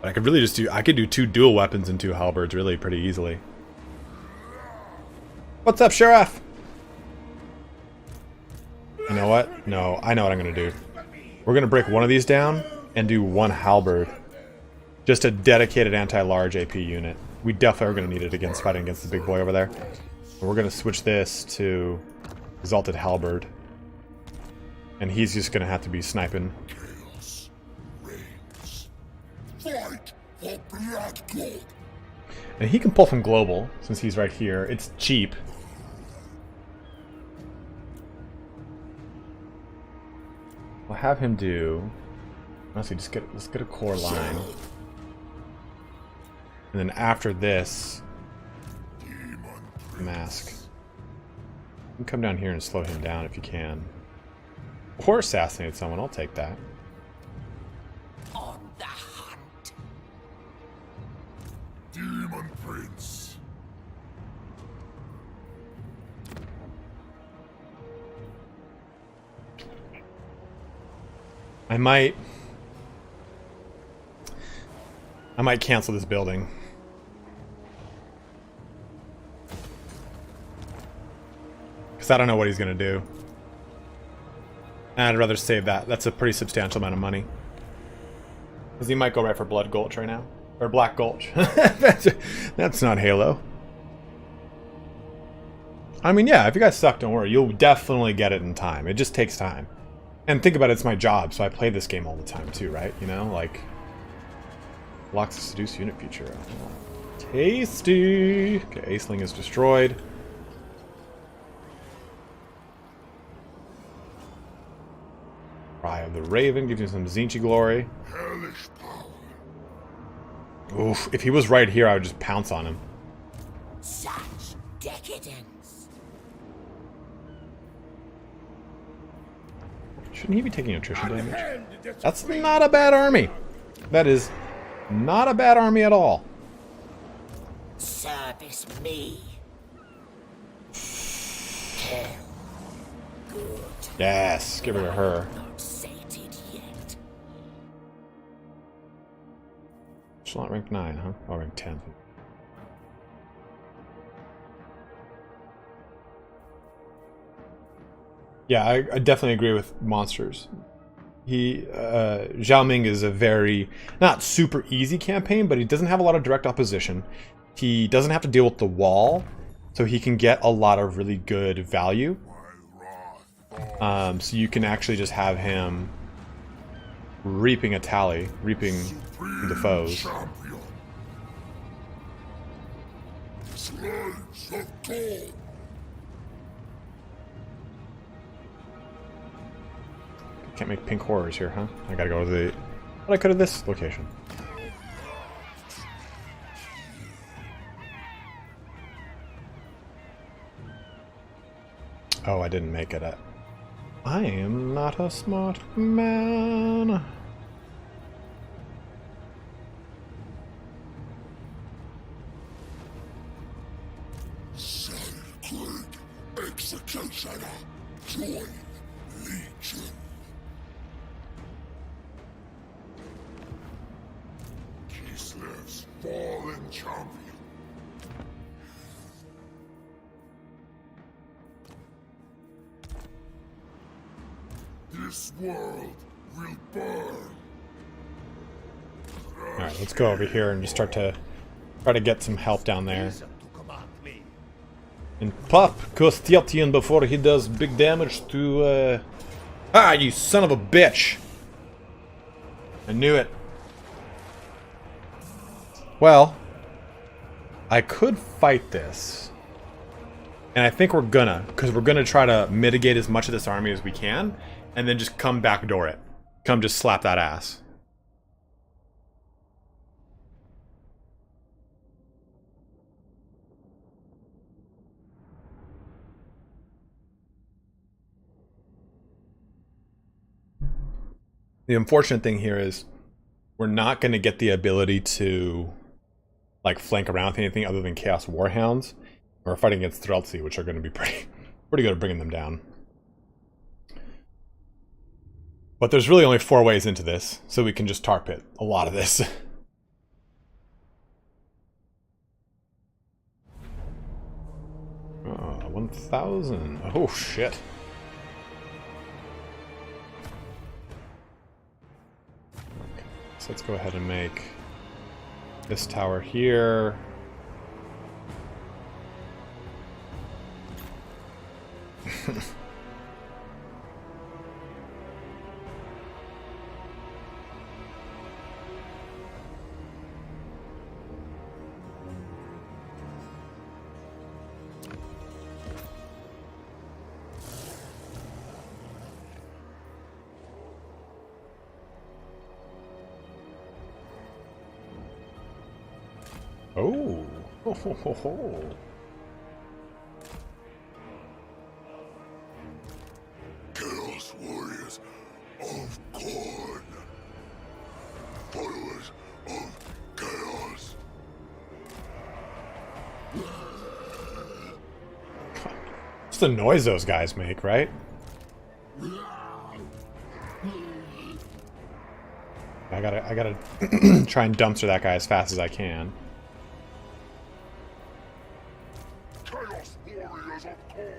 But I could really just do 2 dual weapons and 2 halberds really pretty easily. What's up, Sheriff? You know what? No, I know what I'm going to do. We're going to break one of these down and do 1 halberd. Just a dedicated anti-large AP unit. We definitely are going to need it against fighting against the big boy over there. But we're going to switch this to Exalted Halberd. And he's just going to have to be sniping. Fight for blood gold. And he can pull from global, since he's right here. It's cheap. We'll have him do... Honestly, let's get a core line. And then after this... Mask. You can come down here and slow him down if you can. Or assassinate someone, I'll take that. On the hunt. Demon Prince. I might cancel this building. Because I don't know what he's going to do. And I'd rather save that. That's a pretty substantial amount of money. Because he might go right for Blood Gulch right now. Or Black Gulch. That's not Halo. I mean, yeah, if you guys suck, don't worry. You'll definitely get it in time. It just takes time. And think about it, it's my job, so I play this game all the time too, right? You know, like... Locks the Seduce unit feature. Tasty! Okay, Aceling is destroyed. Cry of the Raven gives you some Zinchi glory. Hellish power. Oof, if he was right here, I would just pounce on him. Such decadence. Shouldn't he be taking attrition damage? That's not a bad army. That is not a bad army at all. Service me. Kill. Good. Yes, get rid of her. Not sated yet. She's not ranked 9, huh? Oh, ranked 10. Yeah, I definitely agree with monsters. Zhao Ming is a very, not super easy campaign, but he doesn't have a lot of direct opposition. He doesn't have to deal with the wall, so he can get a lot of really good value. So you can actually just have him reaping a tally, reaping the foes. Champion. Slaves of gold. Can't make pink horrors here, huh? I gotta go to the... But I could have this location. Oh, I didn't make it at... I am not a smart man. Sacred Join Legion. Kislev's fallen champion. This world will burn. Alright, let's go over here and just start to try to get some help down there. Reason to command me. And pop Kostieltian before he does big damage to, Ah, you son of a bitch! I knew it. Well, I could fight this. And I think we're gonna, because we're gonna try to mitigate as much of this army as we can, and then just come backdoor it. Come just slap that ass. The unfortunate thing here is we're not going to get the ability to like flank around with anything other than Chaos Warhounds. We're fighting against Streltsy, which are going to be pretty good at bringing them down. But there's really only 4 ways into this, so we can just tar pit a lot of this. 1,000. Oh shit. So let's go ahead and make this tower here. Oh, ho, ho, ho, ho. Chaos warriors of Corn. Followers of chaos. It's the noise those guys make, right? I gotta try and dumpster that guy as fast as I can. Chaos warriors of Corn.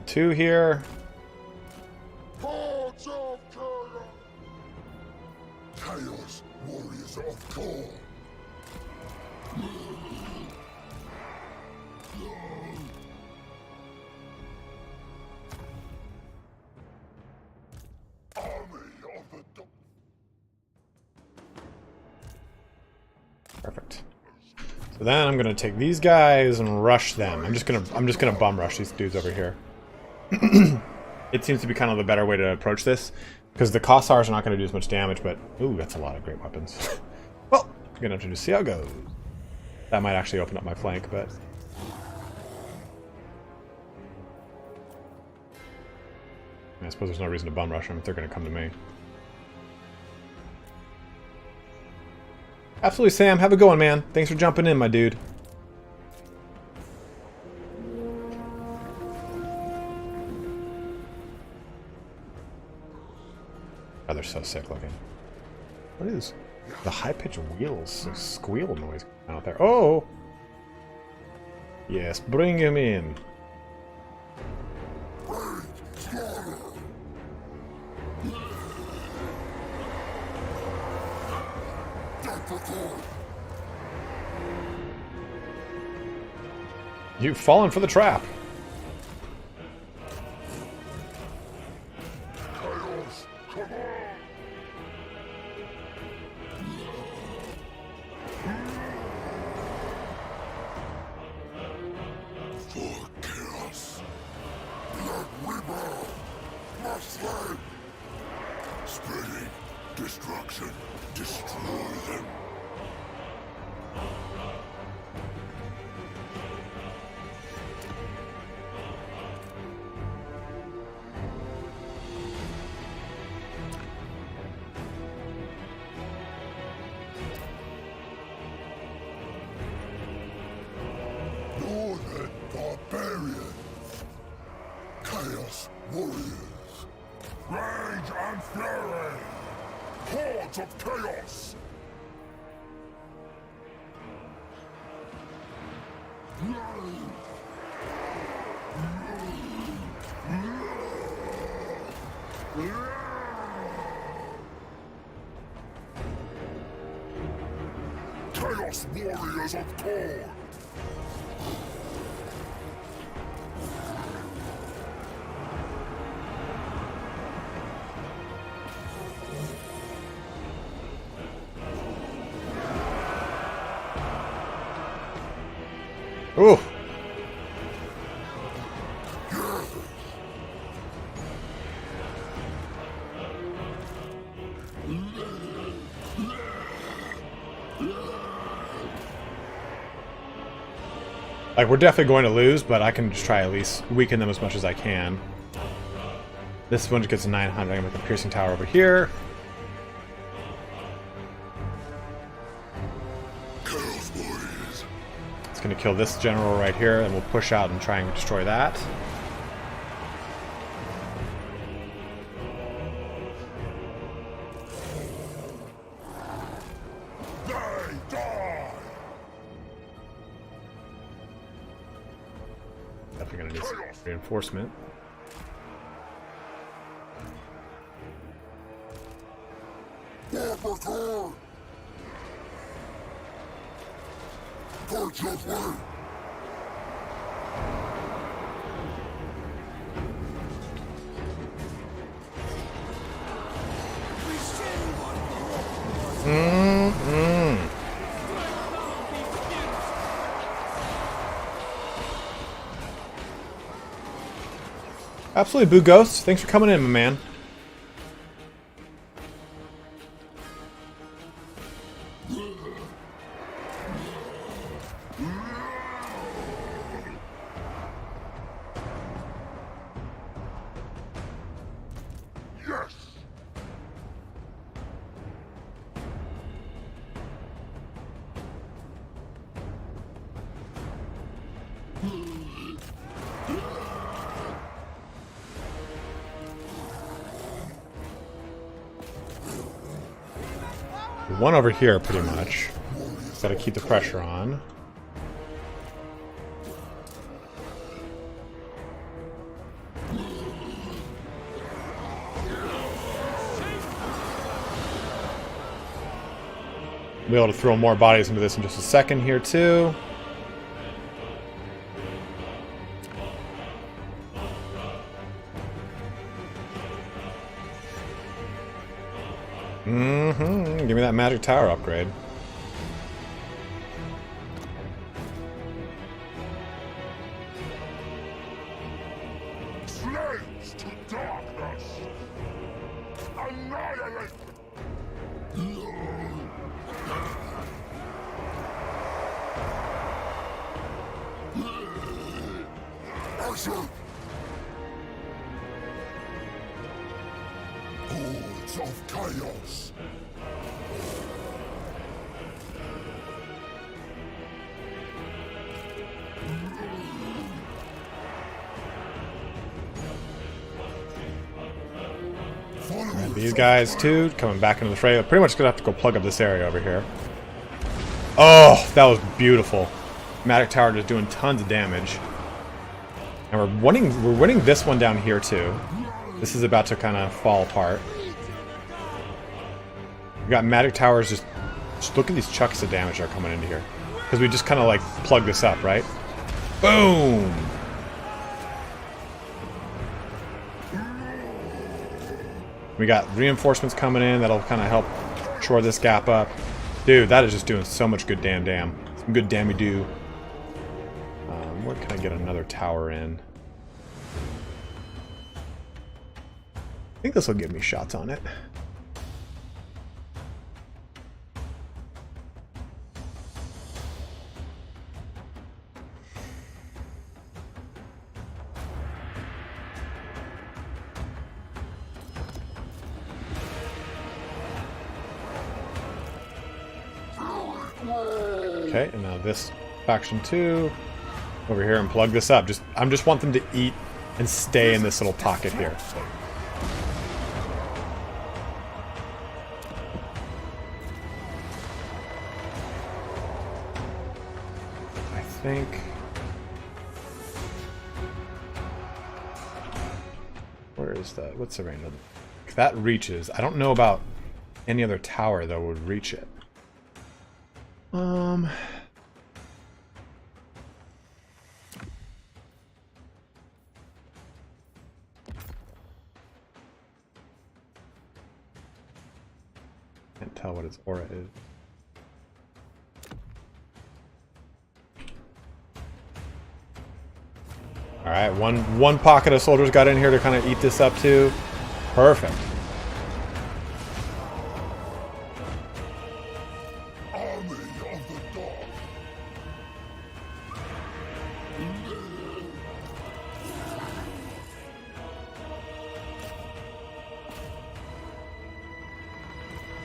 Two here. Hordes of chaos. Chaos warriors of Corn. Perfect. So then I'm gonna take these guys and rush them. I'm just gonna bum rush these dudes over here. It seems to be kind of the better way to approach this, because the Kossars are not gonna do as much damage, but ooh, that's a lot of great weapons. Well, I'm gonna have to just see how it goes. That might actually open up my flank, but I suppose there's no reason to bum rush them if they're gonna come to me. Absolutely, Sam. Have a good one, man. Thanks for jumping in, my dude. Oh, they're so sick looking. What is the high-pitched wheels squeal noise out there? Oh! Yes, bring him in. You've fallen for the trap. Chaos, come on! For chaos, blood reaper, must land. Spreading destruction, destroy them. Warriors, rage and fury, hordes of chaos. Chaos warriors of Thor. Ooh. Like, we're definitely going to lose, but I can just try at least weaken them as much as I can. This one gets a 900. I'm going to make a piercing tower over here. Chaos warriors. It's going to kill this general right here, and we'll push out and try and destroy that. They die. Definitely going to need some reinforcement. War for Thor. Torch your way. Absolutely, Boo Ghost. Thanks for coming in, my man. Yes. One over here, pretty much. Got to keep the pressure on. Be able to throw more bodies into this in just a second here, too. Give me that magic tower upgrade. Slaves to darkness. Annihilate. Asus. Hordes of chaos. And these guys, too, coming back into the fray. I'm pretty much going to have to go plug up this area over here. Oh, that was beautiful. Magic tower just doing tons of damage. And we're winning this one down here, too. This is about to kind of fall apart. We got magic towers just look at these chucks of damage that are coming into here. Because we just kind of like plug this up, right? Boom! We got reinforcements coming in that'll kind of help shore this gap up. Dude, that is just doing so much good damn. Some good dammy do. Where can I get another tower in? I think this will give me shots on it. Okay, and now this faction 2 over here and plug this up. I just want them to eat and stay in this little pocket here. I think... Where is that? What's the range of that? Reaches. I don't know about any other tower that would reach it. Can't tell what its aura is. All right, one pocket of soldiers got in here to kind of eat this up too. Perfect. Army of the Dark.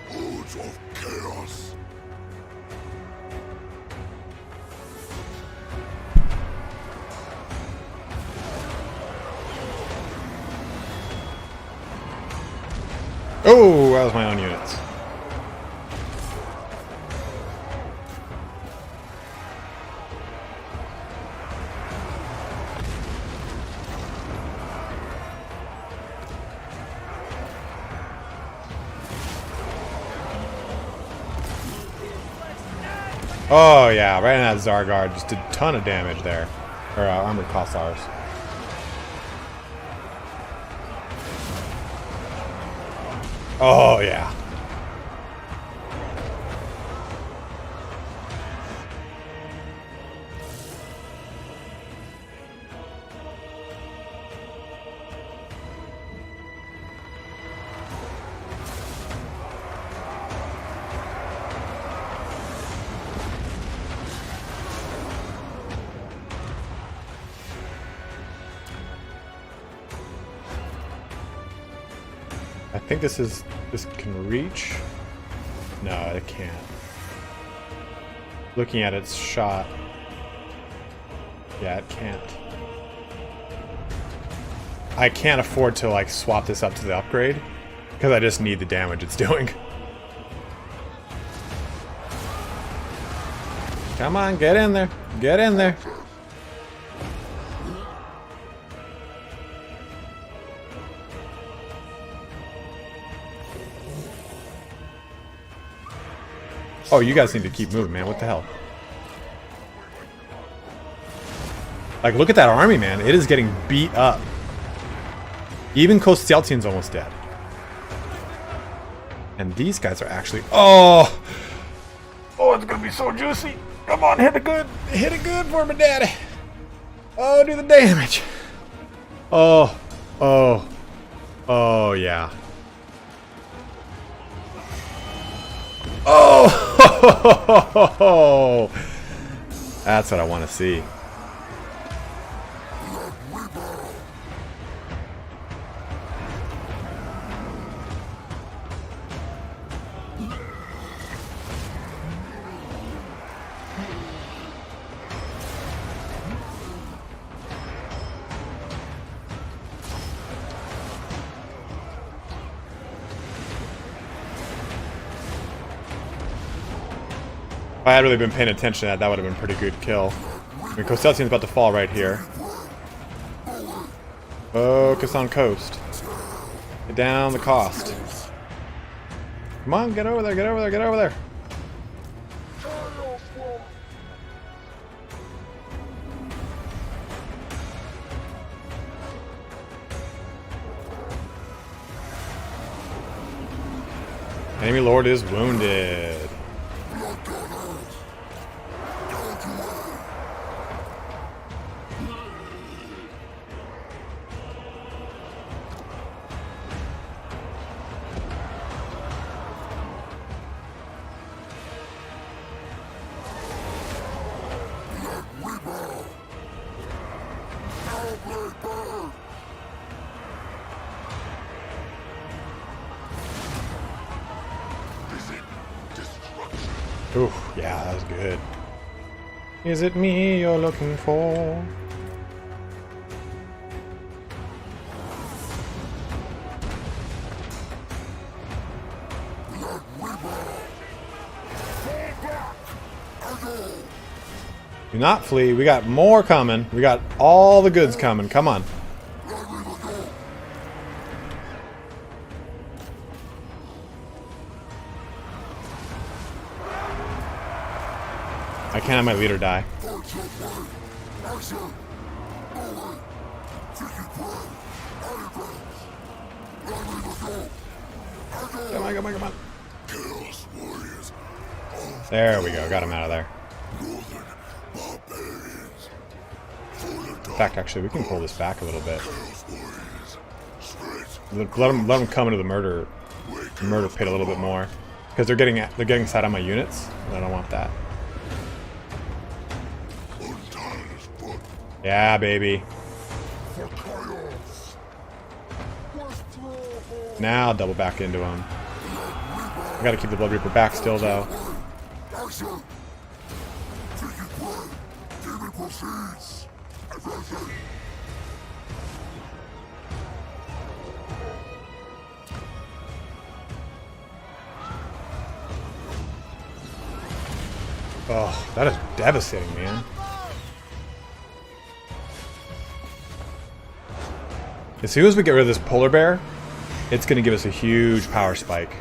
Hordes of chaos. Oh, that was my own units. Oh yeah, right in that Zargard, just did a ton of damage there. Or armored Kossars. Oh yeah. I think this can reach. No, it can't. Looking at its shot. Yeah, it can't. I can't afford to like swap this up to the upgrade because I just need the damage it's doing. Come on, get in there. Get in there. Oh, you guys need to keep moving, man. What the hell? Like, look at that army, man. It is getting beat up. Even Kosteltian's almost dead. And these guys are actually... Oh! Oh, it's gonna be so juicy. Come on, hit it good. Hit it good for me, daddy. Oh, do the damage. Oh. Oh. Oh, yeah. Oh! That's what I want to see. If I had really been paying attention to that, that would have been a pretty good kill. I mean, Kosteltian's about to fall right here. Focus on Coast. Get down the cost. Come on, get over there, get over there, get over there. Enemy Lord is wounded. Ooh, yeah, that was good. Is it me you're looking for? Do not flee. We got more coming. We got all the goods coming. Come on. I can't have my leader die. Come on, come on, come on. There we go. Got him out of there. In fact, actually, we can pull this back a little bit. Let them come into the murder pit a little bit more, because they're getting side on my units, and I don't want that. Yeah, baby. Now I'll double back into him. I gotta keep the Blood Reaper back still, though. Oh, that is devastating, man. As soon as we get rid of this polar bear, it's going to give us a huge power spike.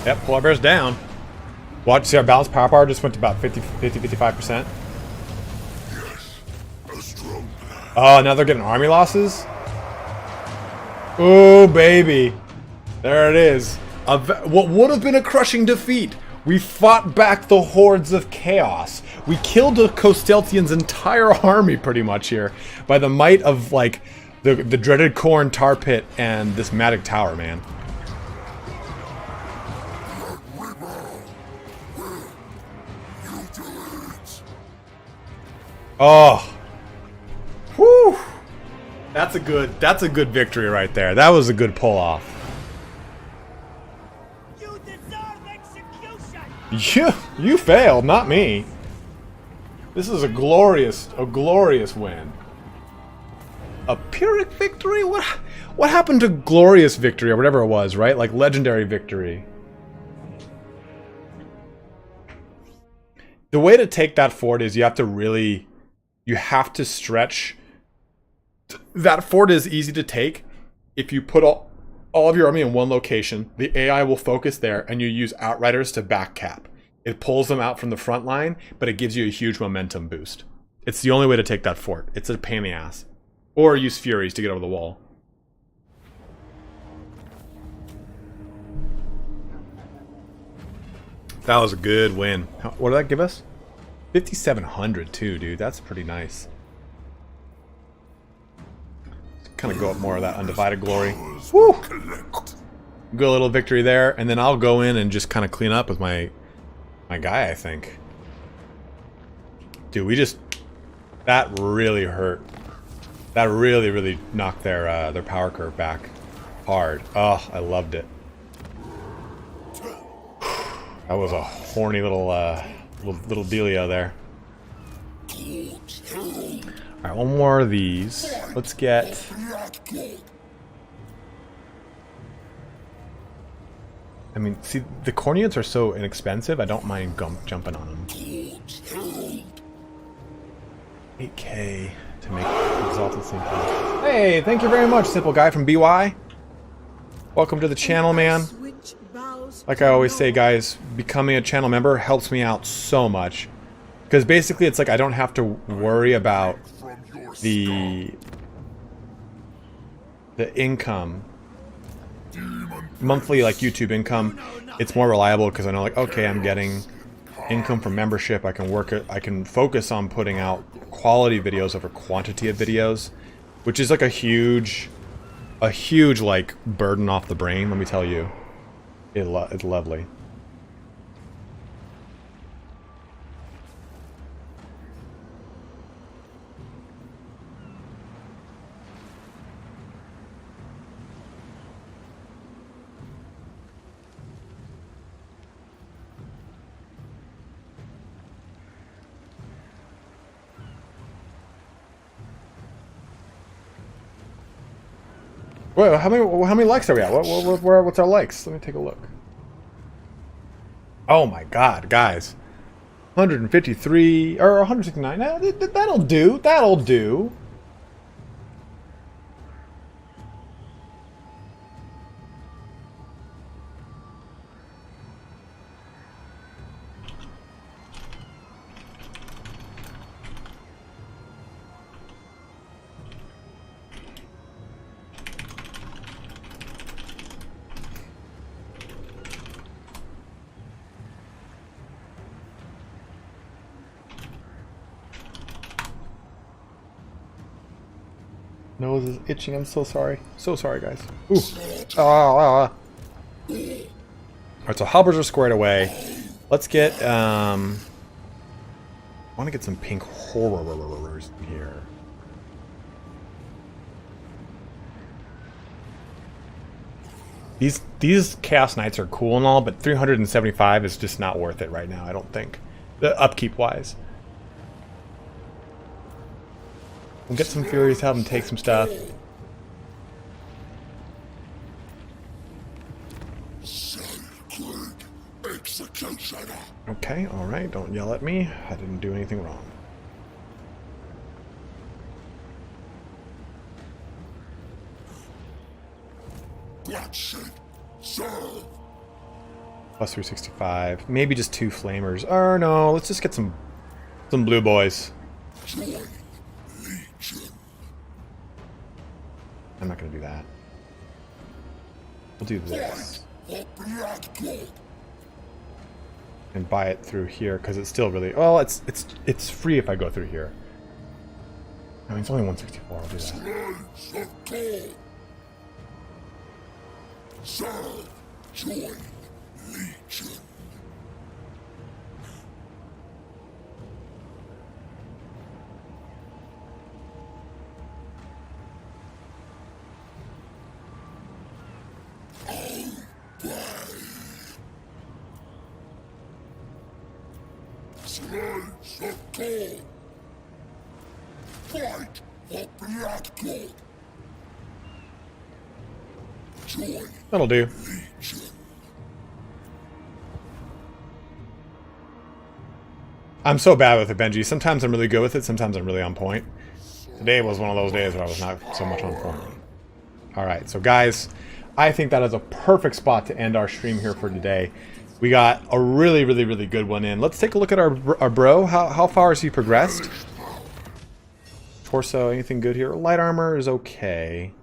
Yep, polar bear's down. Watch, see our balanced power just went to about 55%. Oh, now they're getting army losses? Oh, baby. There it is. What would have been a crushing defeat. We fought back the hordes of chaos. We killed the Kosteltian's entire army pretty much here by the might of, like, the dreaded Khorne tar pit and this magic tower, man. Oh, whew! That's a good victory right there. That was a good pull off. You deserve execution. You failed, not me. This is a glorious win. A Pyrrhic victory? What happened to glorious victory or whatever it was, right? Like legendary victory. The way to take that fort is you have to stretch. That fort is easy to take if you put all of your army in one location. The AI will focus there, and you use Outriders to back cap. It pulls them out from the front line, but it gives you a huge momentum boost. It's the only way to take that fort. It's a pain in the ass. Or use Furies to get over the wall. That was a good win. What did that give us? 5,700 too, dude. That's pretty nice. Kind of go up more of that undivided glory. Woo! Good little victory there, and then I'll go in and just kind of clean up with my guy, I think. Dude, that really hurt. That really knocked their power curve back hard. Oh, I loved it. That was a horny little dealio there. Alright, one more of these. Let's get... I mean, see, the Corneates are so inexpensive, I don't mind jumping on them. 8K to make Exalted Simple. Hey, thank you very much, Simple Guy from BY. Welcome to the channel, man. Like I always say, guys, becoming a channel member helps me out so much. Because basically it's like I don't have to worry about the income. Monthly, like, YouTube income. It's more reliable because I know, like, okay, I'm getting income from membership. I can focus on putting out quality videos over quantity of videos, which is like a huge like burden off the brain. Let me tell you, it's lovely. Wait, how many likes are we at? What's our likes? Let me take a look. Oh my god, guys. 153 or 169. That'll do. That'll do. Nose is itching. I'm so sorry. So sorry, guys. Ooh. Alright, so halberds are squared away. Let's get, I want to get some pink horrors in here. These Chaos Knights are cool and all, but 375 is just not worth it right now, I don't think. The upkeep-wise. We'll get some Furies, have them take some stuff. Okay, alright, don't yell at me. I didn't do anything wrong. Plus 365. Maybe just 2 flamers. Or no, let's just get some blue boys. I'm not going to do that. We'll do this. And buy it through here, because it's still really... Well, it's free if I go through here. I mean, it's only 164. I'll do that. That'll do. I'm so bad with it, Benji. Sometimes I'm really good with it, sometimes I'm really on point. Today was one of those days where I was not so much on point. Alright, so guys, I think that is a perfect spot to end our stream here for today. We got a really, really, really good one in. Let's take a look at our bro. How far has he progressed? Torso, anything good here? Light armor is okay.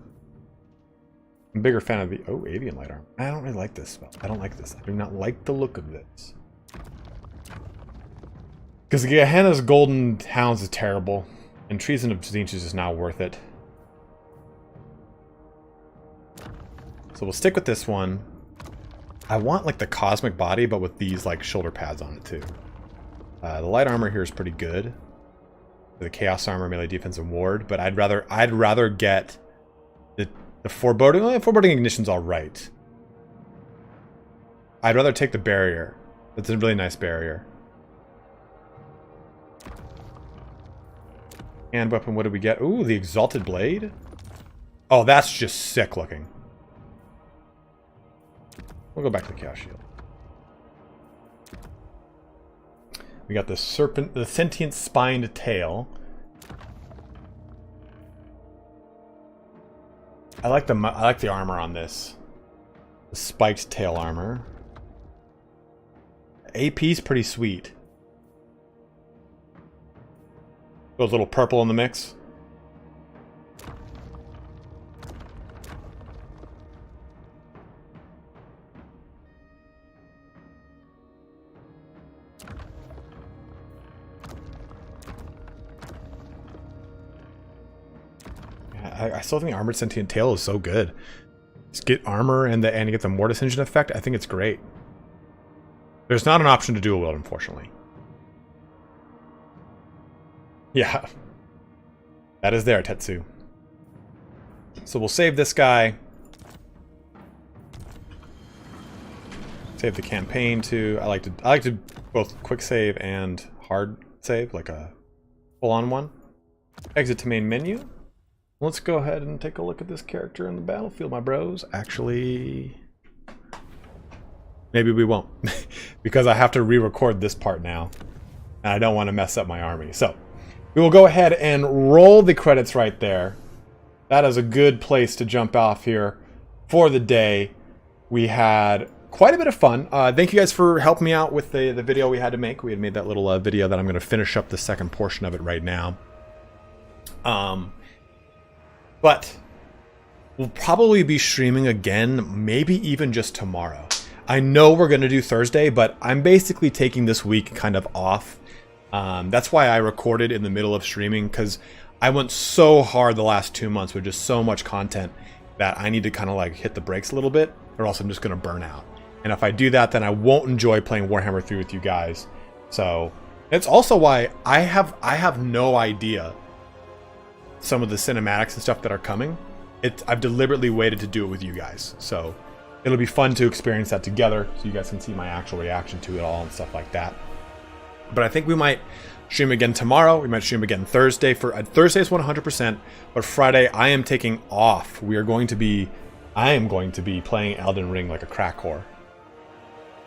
I'm a bigger fan of the... Oh, avian light armor. I don't really like this spell. I don't like this. I do not like the look of this. Because Gehenna's Golden Hounds is terrible. And Treason of Tzeentch is just not worth it. So we'll stick with this one. I want like the Cosmic Body, but with these like shoulder pads on it too. The light armor here is pretty good. The Chaos Armor, melee defense, and ward. But I'd rather get the foreboding. Well, foreboding ignition's all right. I'd rather take the barrier. It's a really nice barrier. Hand weapon, what did we get? Ooh, the Exalted Blade. Oh, that's just sick looking. We'll go back to the Chaos Shield. We got the serpent, the sentient spined tail. I like the armor on this. The spiked tail armor. AP's pretty sweet. Goes a little purple in the mix. I still think the Armored Sentient Tail is so good. Just get armor and you get the Mortis Engine effect. I think it's great. There's not an option to dual wield, unfortunately. Yeah. That is there, Tetsu. So we'll save this guy. Save the campaign too. I like to both quick save and hard save, like a full-on one. Exit to main menu. Let's go ahead and take a look at this character in the battlefield, my bros. Actually, maybe we won't, because I have to re-record this part now, and I don't want to mess up my army. So we will go ahead and roll the credits right there. That is a good place to jump off here for the day. We had quite a bit of fun. Thank you guys for helping me out with the video we had to make. We had made that little video that I'm going to finish up the second portion of it right now. But we'll probably be streaming again, maybe even just tomorrow. I know we're going to do Thursday, but I'm basically taking this week kind of off. That's why I recorded in the middle of streaming, because I went so hard the last 2 months with just so much content that I need to kind of like hit the brakes a little bit, or else I'm just going to burn out. And if I do that, then I won't enjoy playing Warhammer 3 with you guys. So it's also why I have no idea some of the cinematics and stuff that are coming. I've deliberately waited to do it with you guys. So it'll be fun to experience that together, so you guys can see my actual reaction to it all and stuff like that. But I think we might stream again tomorrow. We might stream again Thursday. Thursday's 100%, but Friday I am taking off. I am going to be playing Elden Ring like a crack whore.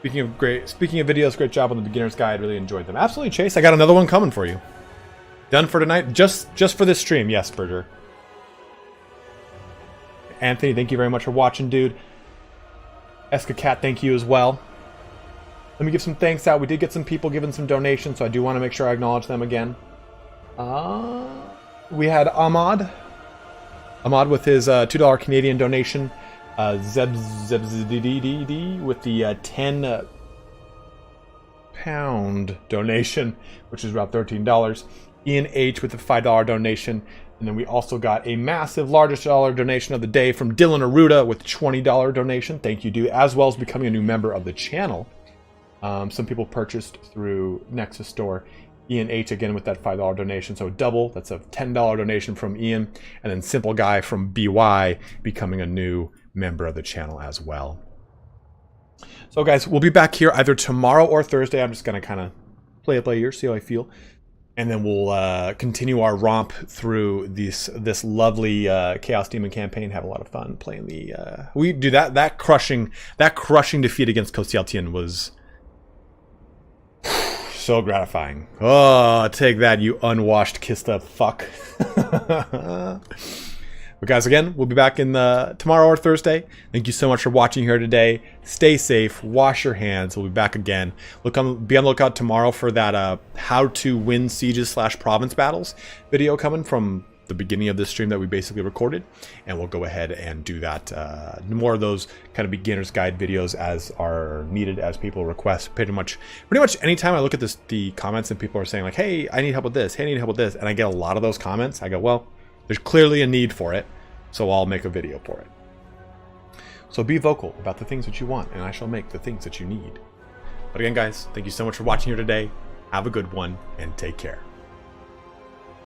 Speaking of videos, great job on the beginner's guide. Really enjoyed them. Absolutely, Chase. I got another one coming for you. Done for tonight, just for this stream. Yes, Berger. Anthony, thank you very much for watching, dude. Eska Cat, thank you as well. Let me give some thanks out. We did get some people giving some donations, so I do want to make sure I acknowledge them again. We had Ahmad with his $2 Canadian donation. Zebzddd with the £10 donation, which is about $13. Ian H with the $5 donation. And then we also got a massive, largest dollar donation of the day from Dylan Aruda with $20 donation. Thank you, dude. As well as becoming a new member of the channel. Some people purchased through Nexus Store. Ian H again with that $5 donation, so double. That's a $10 donation from Ian. And then Simple Guy from BY becoming a new member of the channel as well. So guys, we'll be back here either tomorrow or Thursday. I'm just going to kind of play it by ear, see how I feel. And then we'll continue our romp through this lovely Chaos Demon campaign. Have a lot of fun playing the... we do that crushing defeat against Kosteltian was so gratifying. Oh, take that, you unwashed, kissed up fuck. But guys, again, we'll be back in tomorrow or Thursday. Thank you so much for watching here today. Stay safe. Wash your hands. We'll be back again. Be on the lookout tomorrow for that how to win sieges / province battles video coming from the beginning of this stream that we basically recorded. And we'll go ahead and do that. More of those kind of beginner's guide videos as are needed, as people request. Pretty much anytime I look at the comments and people are saying like, hey, I need help with this. Hey, I need help with this. And I get a lot of those comments. I go, well, there's clearly a need for it, so I'll make a video for it. So be vocal about the things that you want, and I shall make the things that you need. But again, guys, thank you so much for watching here today. Have a good one, and take care.